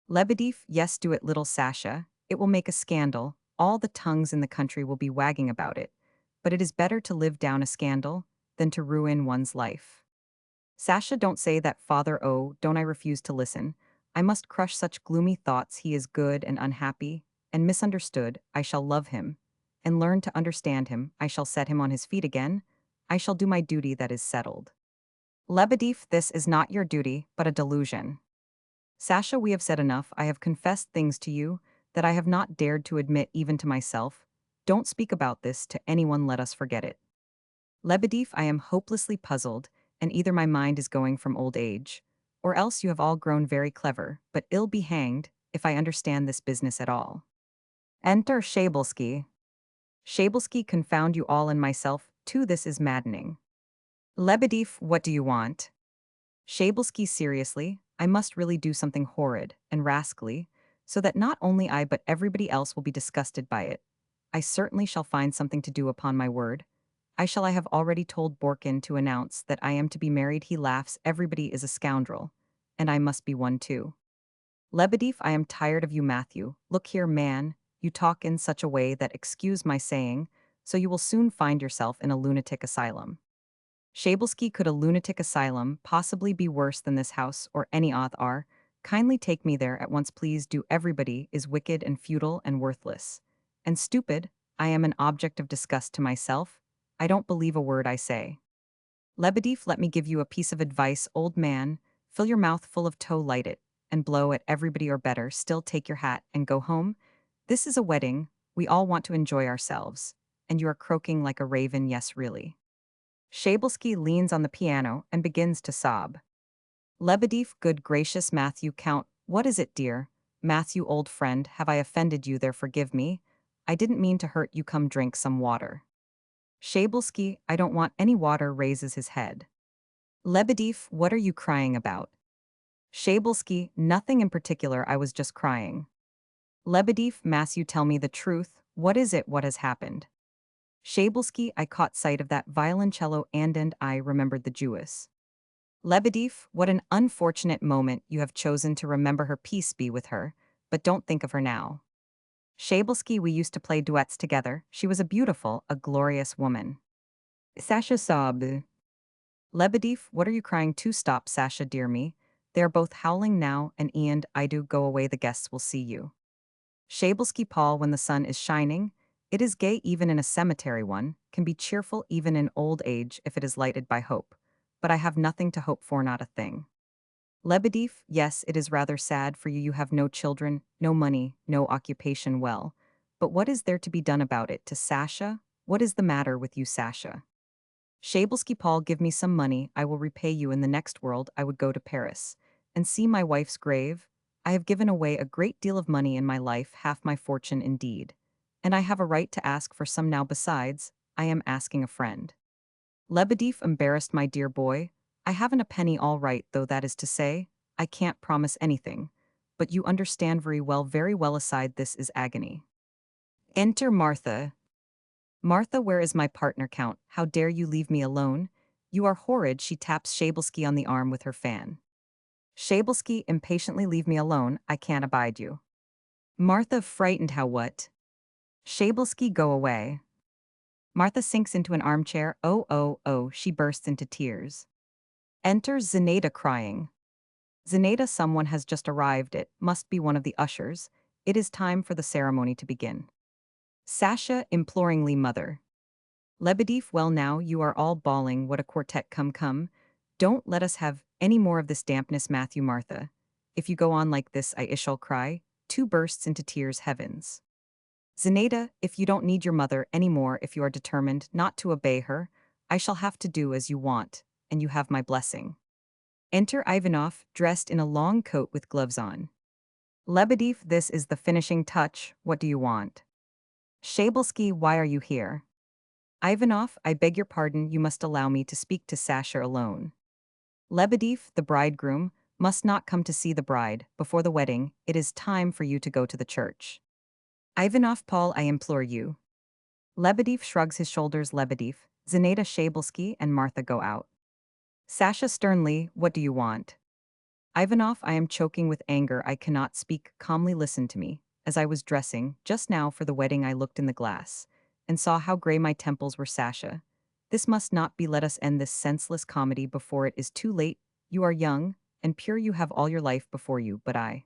Lebedev, yes, do it, little Sasha. It will make a scandal. All the tongues in the country will be wagging about it. But it is better to live down a scandal than to ruin one's life. Sasha, don't say that, father, oh, don't, I refuse to listen. I must crush such gloomy thoughts. He is good and unhappy and misunderstood. I shall love him and learn to understand him. I shall set him on his feet again. I shall do my duty, that is settled. Lebedev, this is not your duty, but a delusion. Sasha, we have said enough. I have confessed things to you that I have not dared to admit even to myself. Don't speak about this to anyone, let us forget it. Lebedev, I am hopelessly puzzled, and either my mind is going from old age, or else you have all grown very clever, but ill be hanged if I understand this business at all. Enter Shabelsky. Shabelsky, confound you all and myself, too, this is maddening. Lebedev, what do you want? Shabelsky, seriously, I must really do something horrid and rascally, so that not only I but everybody else will be disgusted by it. I certainly shall find something to do, upon my word. I have already told Borkin to announce that I am to be married. He laughs, everybody is a scoundrel. And I must be one too. Lebedev, I am tired of you, Matthew. Look here, man, you talk in such a way that, excuse my saying, so you will soon find yourself in a lunatic asylum. Shabelsky, could a lunatic asylum possibly be worse than this house or any other? Kindly take me there at once, please do. Everybody is wicked and futile and worthless. And stupid. I am an object of disgust to myself. I don't believe a word I say. Lebedev, let me give you a piece of advice, old man. Fill your mouth full of tow, light it, and blow at everybody, or better still, take your hat and go home. This is a wedding. We all want to enjoy ourselves. And you are croaking like a raven, yes, really. Shabelsky leans on the piano and begins to sob. Lebedev, good gracious, Matthew, count, what is it, dear? Matthew, old friend, have I offended you? There, forgive me. I didn't mean to hurt you. Come, drink some water. Shabelsky, I don't want any water, raises his head. Lebedev, what are you crying about? Shabelsky, nothing in particular, I was just crying. Lebedev, Matthew, tell me the truth, what is it, what has happened? Shabelsky, I caught sight of that violoncello and I remembered the Jewess. Lebedev, what an unfortunate moment you have chosen to remember her. Peace be with her, but don't think of her now. Shabelsky, we used to play duets together. She was a beautiful, a glorious woman. Sasha sobbed. Lebedev, what are you crying to? Stop, Sasha, dear me. They are both howling now, and I do go away, the guests will see you. Shabelsky, Paul, when the sun is shining, it is gay even in a cemetery. One can be cheerful even in old age if it is lighted by hope. But I have nothing to hope for, not a thing. Lebedev, yes, it is rather sad for you. You have no children, no money, no occupation. Well, but what is there to be done about it? To Sasha, what is the matter with you, Sasha? Shabelsky, Paul, give me some money, I will repay you in the next world. I would go to Paris and see my wife's grave. I have given away a great deal of money in my life, half my fortune indeed. And I have a right to ask for some now. Besides, I am asking a friend. Lebedev, embarrassed, my dear boy, I haven't a penny, all right, though, that is to say, I can't promise anything. But you understand very well, very well. Aside, this is agony. Enter Martha. Martha, where is my partner, Count? How dare you leave me alone? You are horrid. She taps Shabelsky on the arm with her fan. Shabelsky impatiently leave me alone, I can't abide you. Martha frightened how what? Shabelsky go away. Martha sinks into an armchair, oh oh oh, she bursts into tears. Enters Zenaida crying. Zenaida, someone has just arrived, it must be one of the ushers. It is time for the ceremony to begin. Sasha imploringly mother. Lebedev, well now you are all bawling, what a quartet, come. Don't let us have any more of this dampness, Matthew. Martha. If you go on like this I shall cry, two bursts into tears, heavens. Zenaida, if you don't need your mother any more, if you are determined not to obey her, I shall have to do as you want, and you have my blessing. Enter Ivanoff, dressed in a long coat with gloves on. Lebedev, this is the finishing touch, what do you want? Shabelsky, why are you here? Ivanoff, I beg your pardon, you must allow me to speak to Sasha alone. Lebedev, the bridegroom, must not come to see the bride before the wedding, it is time for you to go to the church. Ivanoff, Paul, I implore you. Lebedev shrugs his shoulders. Lebedev, Zenaida, Shabelsky, and Martha go out. Sasha sternly, what do you want? Ivanoff, I am choking with anger, I cannot speak, calmly listen to me. As I was dressing, just now for the wedding, I looked in the glass, and saw how gray my temples were. Sasha, this must not be, let us end this senseless comedy before it is too late, you are young, and pure, you have all your life before you, but I.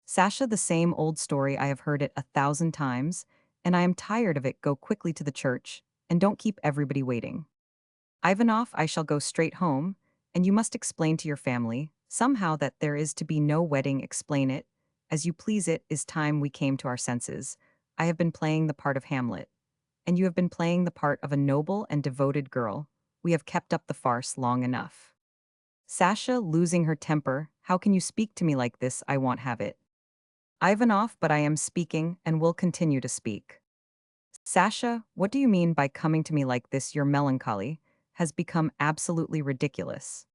Sasha, the same old story, I have heard it 1,000 times, and I am tired of it, go quickly to the church, and don't keep everybody waiting. Ivanoff, I shall go straight home, and you must explain to your family, somehow, that there is to be no wedding, explain it, as you please, it is time we came to our senses. I have been playing the part of Hamlet, and you have been playing the part of a noble and devoted girl. We have kept up the farce long enough. Sasha, losing her temper, how can you speak to me like this, I won't have it. Ivanoff, but I am speaking, and will continue to speak. Sasha, what do you mean by coming to me like this? Your melancholy has become absolutely ridiculous.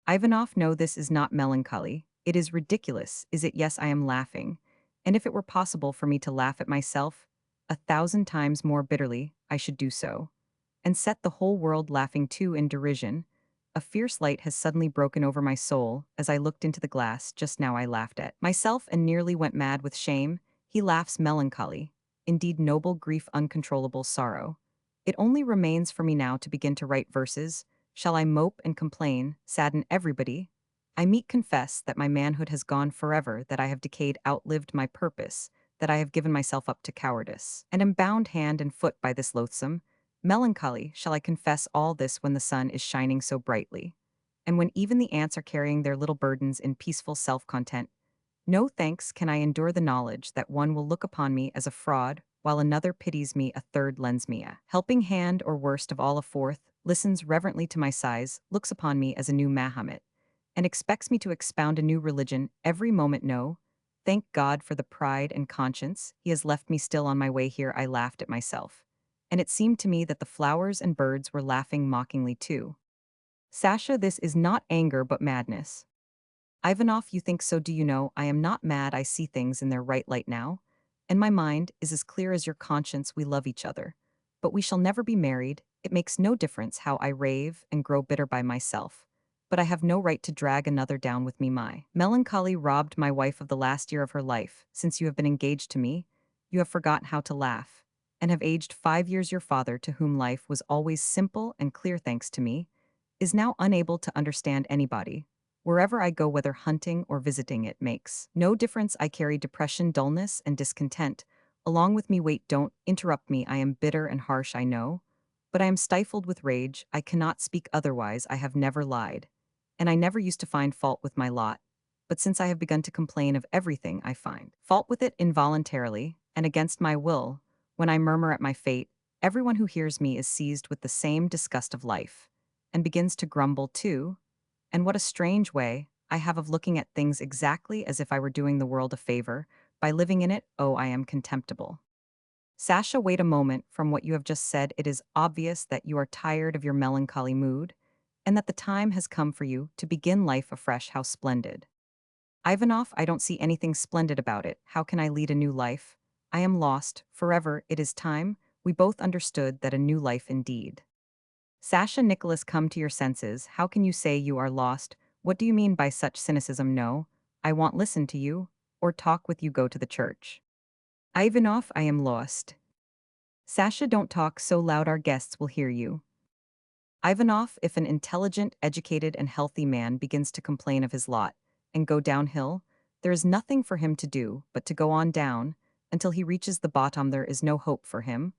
Ivanoff, no, this is not melancholy. It is ridiculous, is it? Yes, I am laughing. And if it were possible for me to laugh at myself, 1,000 times more bitterly, I should do so. And set the whole world laughing too in derision. A fierce light has suddenly broken over my soul. As I looked into the glass, just now I laughed at myself and nearly went mad with shame. He laughs melancholy. Indeed, noble grief, uncontrollable sorrow. It only remains for me now to begin to write verses. Shall I mope and complain, sadden everybody? I meet confess that my manhood has gone forever, that I have decayed, outlived my purpose, that I have given myself up to cowardice, and am bound hand and foot by this loathsome melancholy. Shall I confess all this when the sun is shining so brightly, and when even the ants are carrying their little burdens in peaceful self-content? No thanks can I endure the knowledge that one will look upon me as a fraud, while another pities me, a third lends me a helping hand, or worst of all, a fourth listens reverently to my sighs, looks upon me as a new Mahomet, and expects me to expound a new religion every moment. No, thank God for the pride and conscience, he has left me still on my way here. I laughed at myself, and it seemed to me that the flowers and birds were laughing mockingly too. Sasha, this is not anger but madness. Ivanoff, you think so? Do you know, I am not mad, I see things in their right light now, and my mind is as clear as your conscience. We love each other, but we shall never be married. It makes no difference how I rave and grow bitter by myself, but I have no right to drag another down with me. My melancholy robbed my wife of the last year of her life. Since you have been engaged to me, you have forgotten how to laugh, and have aged 5 years. Your father, to whom life was always simple and clear thanks to me, is now unable to understand anybody. Wherever I go, whether hunting or visiting, it makes no difference. I carry depression, dullness, and discontent along with me. Wait, don't interrupt me. I am bitter and harsh, I know, but I am stifled with rage. I cannot speak otherwise. I have never lied, and I never used to find fault with my lot. But since I have begun to complain of everything, I find fault with it involuntarily and against my will. When I murmur at my fate, everyone who hears me is seized with the same disgust of life, and begins to grumble too. And what a strange way I have of looking at things, exactly as if I were doing the world a favor by living in it. Oh, I am contemptible. Sasha, wait a moment. From what you have just said, it is obvious that you are tired of your melancholy mood, and that the time has come for you to begin life afresh. How splendid. Ivanoff, I don't see anything splendid about it. How can I lead a new life? I am lost, forever. It is time we both understood that a new life indeed. Sasha, Nicholas, come to your senses. How can you say you are lost What do you mean by such cynicism? No, I won't listen to you, or talk with you. Go to the church. Ivanov, I am lost. Sasha, don't talk so loud, our guests will hear you. Ivanov, if an intelligent, educated, and healthy man begins to complain of his lot and go downhill, there is nothing for him to do but to go on down until he reaches the bottom. There is no hope for him.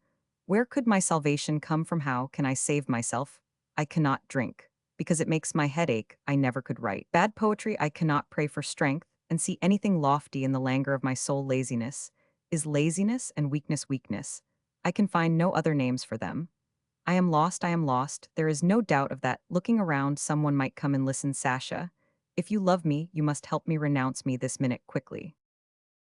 Where could my salvation come from? How can I save myself? I cannot drink, because it makes my head ache. I never could write bad poetry. I cannot pray for strength and see anything lofty in the languor of my soul. Laziness is laziness, and weakness weakness. I can find no other names for them. I am lost, I am lost. There is no doubt of that. Looking around, someone might come and listen. Sasha, if you love me, you must help me. Renounce me this minute, quickly.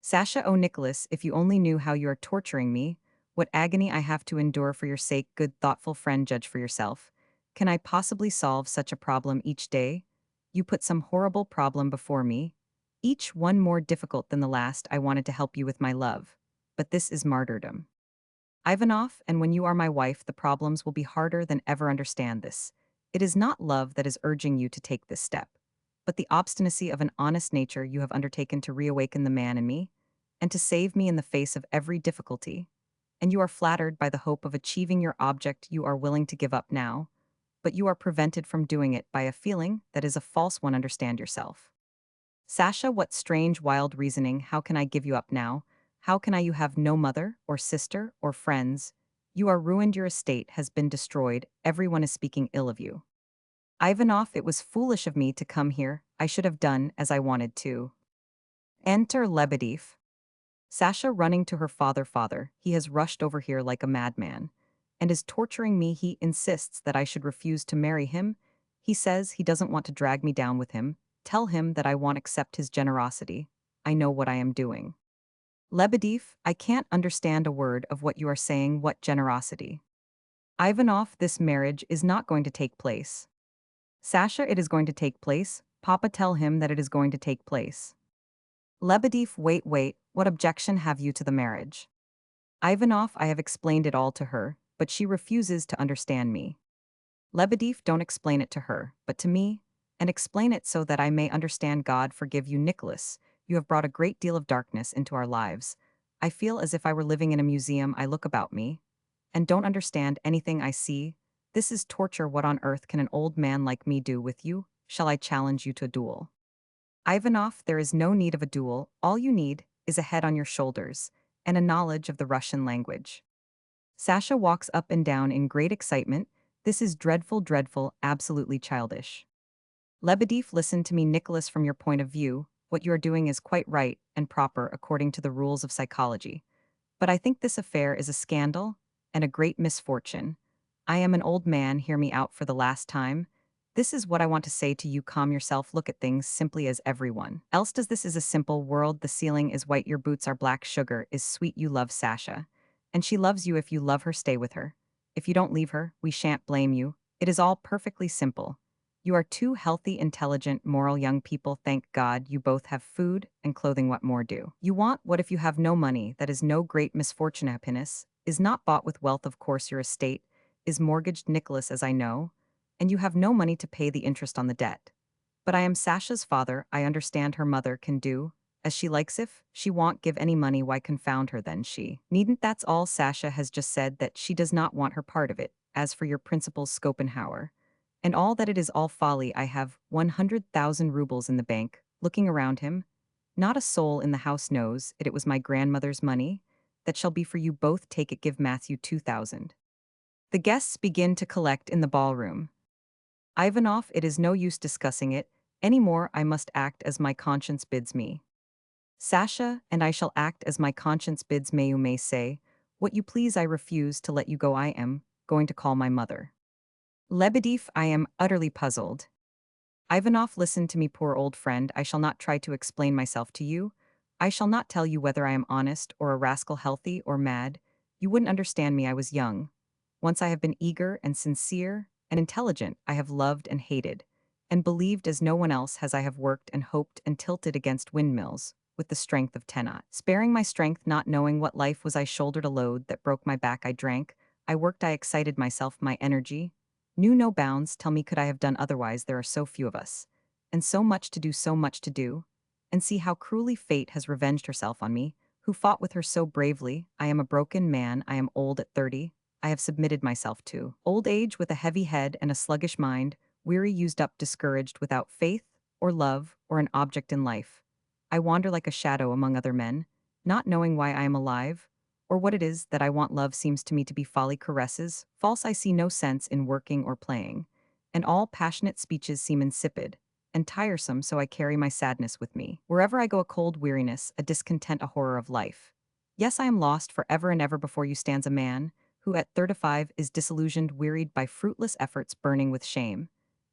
Sasha, oh Nicholas, if you only knew how you are torturing me, what agony I have to endure for your sake. Good, thoughtful friend, judge for yourself. Can I possibly solve such a problem each day? You put some horrible problem before me, each one more difficult than the last. I wanted to help you with my love, but this is martyrdom. Ivanov, and when you are my wife, the problems will be harder than ever. Understand this. It is not love that is urging you to take this step, but the obstinacy of an honest nature. You have undertaken to reawaken the man in me, and to save me in the face of every difficulty. And you are flattered by the hope of achieving your object. You are willing to give up now, but you are prevented from doing it by a feeling that is a false one. Understand yourself. Sasha, what strange, wild reasoning. How can I give you up now? How can I? You have no mother, or sister, or friends. You are ruined, your estate has been destroyed, everyone is speaking ill of you. Ivanov, it was foolish of me to come here, I should have done as I wanted to. Enter Lebedev. Sasha, running to her father. Father, he has rushed over here like a madman, and is torturing me. He insists that I should refuse to marry him. He says he doesn't want to drag me down with him. Tell him that I won't accept his generosity. I know what I am doing. Lebedev, I can't understand a word of what you are saying. What generosity? Ivanov, this marriage is not going to take place. Sasha, it is going to take place. Papa, tell him that it is going to take place. Lebedev, wait, what objection have you to the marriage? Ivanov, I have explained it all to her, but she refuses to understand me. Lebedev, don't explain it to her, but to me, and explain it so that I may understand. God forgive you, Nicholas. You have brought a great deal of darkness into our lives. I feel as if I were living in a museum. I look about me, and don't understand anything I see. This is torture. What on earth can an old man like me do with you? Shall I challenge you to a duel? Ivanov, there is no need of a duel. All you need is a head on your shoulders, and a knowledge of the Russian language. Sasha walks up and down in great excitement. This is dreadful, dreadful, absolutely childish. Lebedev, listen to me, Nicholas, from your point of view, what you are doing is quite right and proper according to the rules of psychology. But I think this affair is a scandal and a great misfortune. I am an old man, hear me out for the last time. This is what I want to say to you. Calm yourself, look at things simply as everyone else does. This is a simple world. The ceiling is white, your boots are black, sugar is sweet. You love Sasha, and she loves you. If you love her, stay with her. If you don't, leave her. We shan't blame you. It is all perfectly simple. You are two healthy, intelligent, moral young people. Thank God you both have food and clothing. What more do you want? What if you have no money? That is no great misfortune. Happiness is not bought with wealth. Of course, your estate is mortgaged, Nicholas, as I know, and you have no money to pay the interest on the debt. But I am Sasha's father. I understand her mother can do as she likes. If she won't give any money, why, confound her, then she needn't. That's all. Sasha has just said that she does not want her part of it. As for your principals, Schopenhauer, and all that, it is all folly. I have 100,000 rubles in the bank. Looking around him, not a soul in the house knows it. It was my grandmother's money. That shall be for you both. Take it. Give Matthew 2,000. The guests begin to collect in the ballroom. Ivanov, it is no use discussing it any more. I must act as my conscience bids me. Sasha, and I shall act as my conscience bids me. You may say what you please. I refuse to let you go. I am going to call my mother. Lebedev, I am utterly puzzled. Ivanov, listen to me, poor old friend. I shall not try to explain myself to you. I shall not tell you whether I am honest or a rascal, healthy or mad. You wouldn't understand me. I was young. Once I have been eager and sincere and intelligent. I have loved and hated, and believed as no one else has. I have worked and hoped and tilted against windmills with the strength of 10, sparing my strength, not knowing what life was. I shouldered a load that broke my back. I drank, I worked, I excited myself. My energy knew no bounds. Tell me, could I have done otherwise? There are so few of us, and so much to do, so much to do. And see how cruelly fate has revenged herself on me, who fought with her so bravely. I am a broken man, I am old at 30. I have submitted myself to old age with a heavy head and a sluggish mind, weary, used up, discouraged, without faith, or love, or an object in life. I wander like a shadow among other men, not knowing why I am alive, or what it is that I want. Love seems to me to be folly, caresses, false. I see no sense in working or playing, and all passionate speeches seem insipid and tiresome, so I carry my sadness with me. Wherever I go, a cold weariness, a discontent, a horror of life. Yes, I am lost for ever and ever. Before you stands a man who at 35 is disillusioned, wearied by fruitless efforts, burning with shame,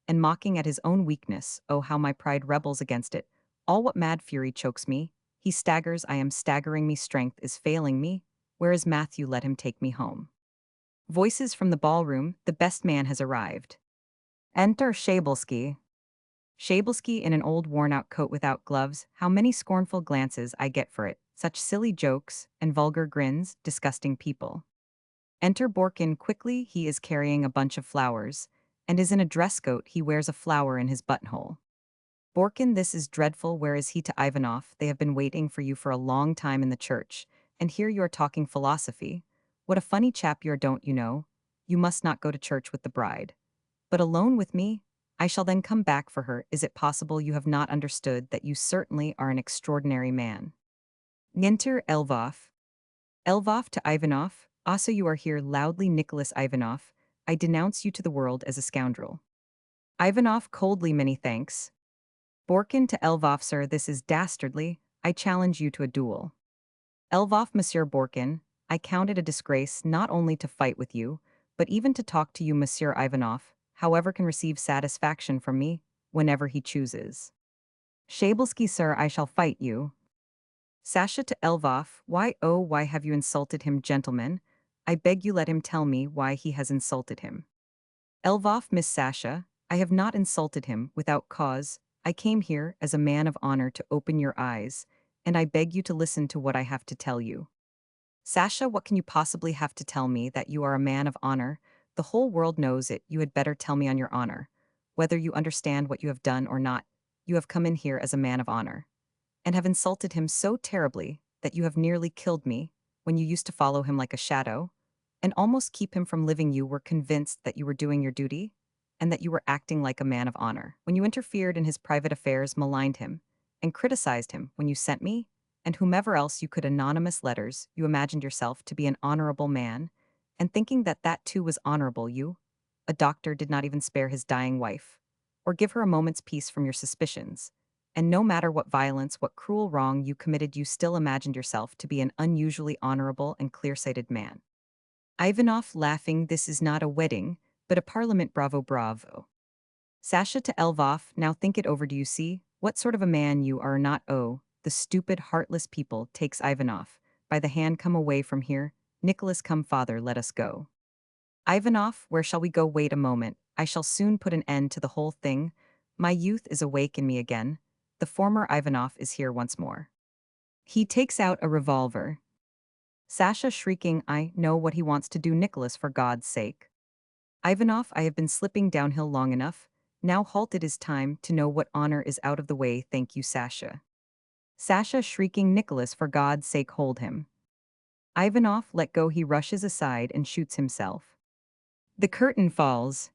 and mocking at his own weakness. Oh, how my pride rebels against it. All what mad fury chokes me. He staggers, I am staggering, me strength is failing me. Where is Matthew? Let him take me home. Voices from the ballroom, the best man has arrived. Enter Shabelsky. Shabelsky in an old worn-out coat without gloves. How many scornful glances I get for it. Such silly jokes and vulgar grins, disgusting people. Enter Borkin quickly. He is carrying a bunch of flowers, and is in a dress coat. He wears a flower in his buttonhole. Borkin, this is dreadful. Where is he? To Ivanoff, they have been waiting for you for a long time in the church, and here you are talking philosophy. What a funny chap you are, don't you know? You must not go to church with the bride, but alone with me. I shall then come back for her. Is it possible you have not understood that you certainly are an extraordinary man? Enter Elvoff. Elvoff to Ivanoff. Also you are here loudly. Nicholas Ivanoff, I denounce you to the world as a scoundrel. Ivanoff coldly, many thanks. Borkin to Elvoff, sir, this is dastardly. I challenge you to a duel. Elvoff, Monsieur Borkin, I count it a disgrace not only to fight with you, but even to talk to you. Monsieur Ivanoff, however, can receive satisfaction from me whenever he chooses. Shabelsky, sir, I shall fight you. Sasha to Elvoff, why, oh, why have you insulted him, gentlemen? I beg you let him tell me why he has insulted him. Elvoff, Miss Sasha, I have not insulted him without cause. I came here as a man of honor to open your eyes, and I beg you to listen to what I have to tell you. Sasha, what can you possibly have to tell me? That you are a man of honor? The whole world knows it. You had better tell me on your honor. Whether you understand what you have done or not, you have come in here as a man of honor, and have insulted him so terribly that you have nearly killed me when you used to follow him like a shadow, and almost keep him from living. You were convinced that you were doing your duty, and that you were acting like a man of honor. When you interfered in his private affairs, maligned him, and criticized him when you sent me, and whomever else you could, anonymous letters, you imagined yourself to be an honorable man, and thinking that that too was honorable, you, a doctor, did not even spare his dying wife, or give her a moment's peace from your suspicions. And no matter what violence, what cruel wrong you committed, you still imagined yourself to be an unusually honorable and clear-sighted man. Ivanoff, laughing, this is not a wedding, but a parliament. Bravo, bravo. Sasha to Elvoff, now think it over. Do you see what sort of a man you are? Not, oh, the stupid, heartless people. Takes Ivanoff by the hand. Come away from here. Nicholas, come, father, let us go. Ivanoff, where shall we go? Wait a moment. I shall soon put an end to the whole thing. My youth is awake in me again. The former Ivanoff is here once more. He takes out a revolver. Sasha, shrieking, I know what he wants to do. Nicholas, for God's sake. Ivanoff, I have been slipping downhill long enough. Now halt, it is time to know what honor is. Out of the way, thank you, Sasha. Sasha, shrieking, Nicholas, for God's sake, hold him. Ivanoff, let go. He rushes aside and shoots himself. The curtain falls.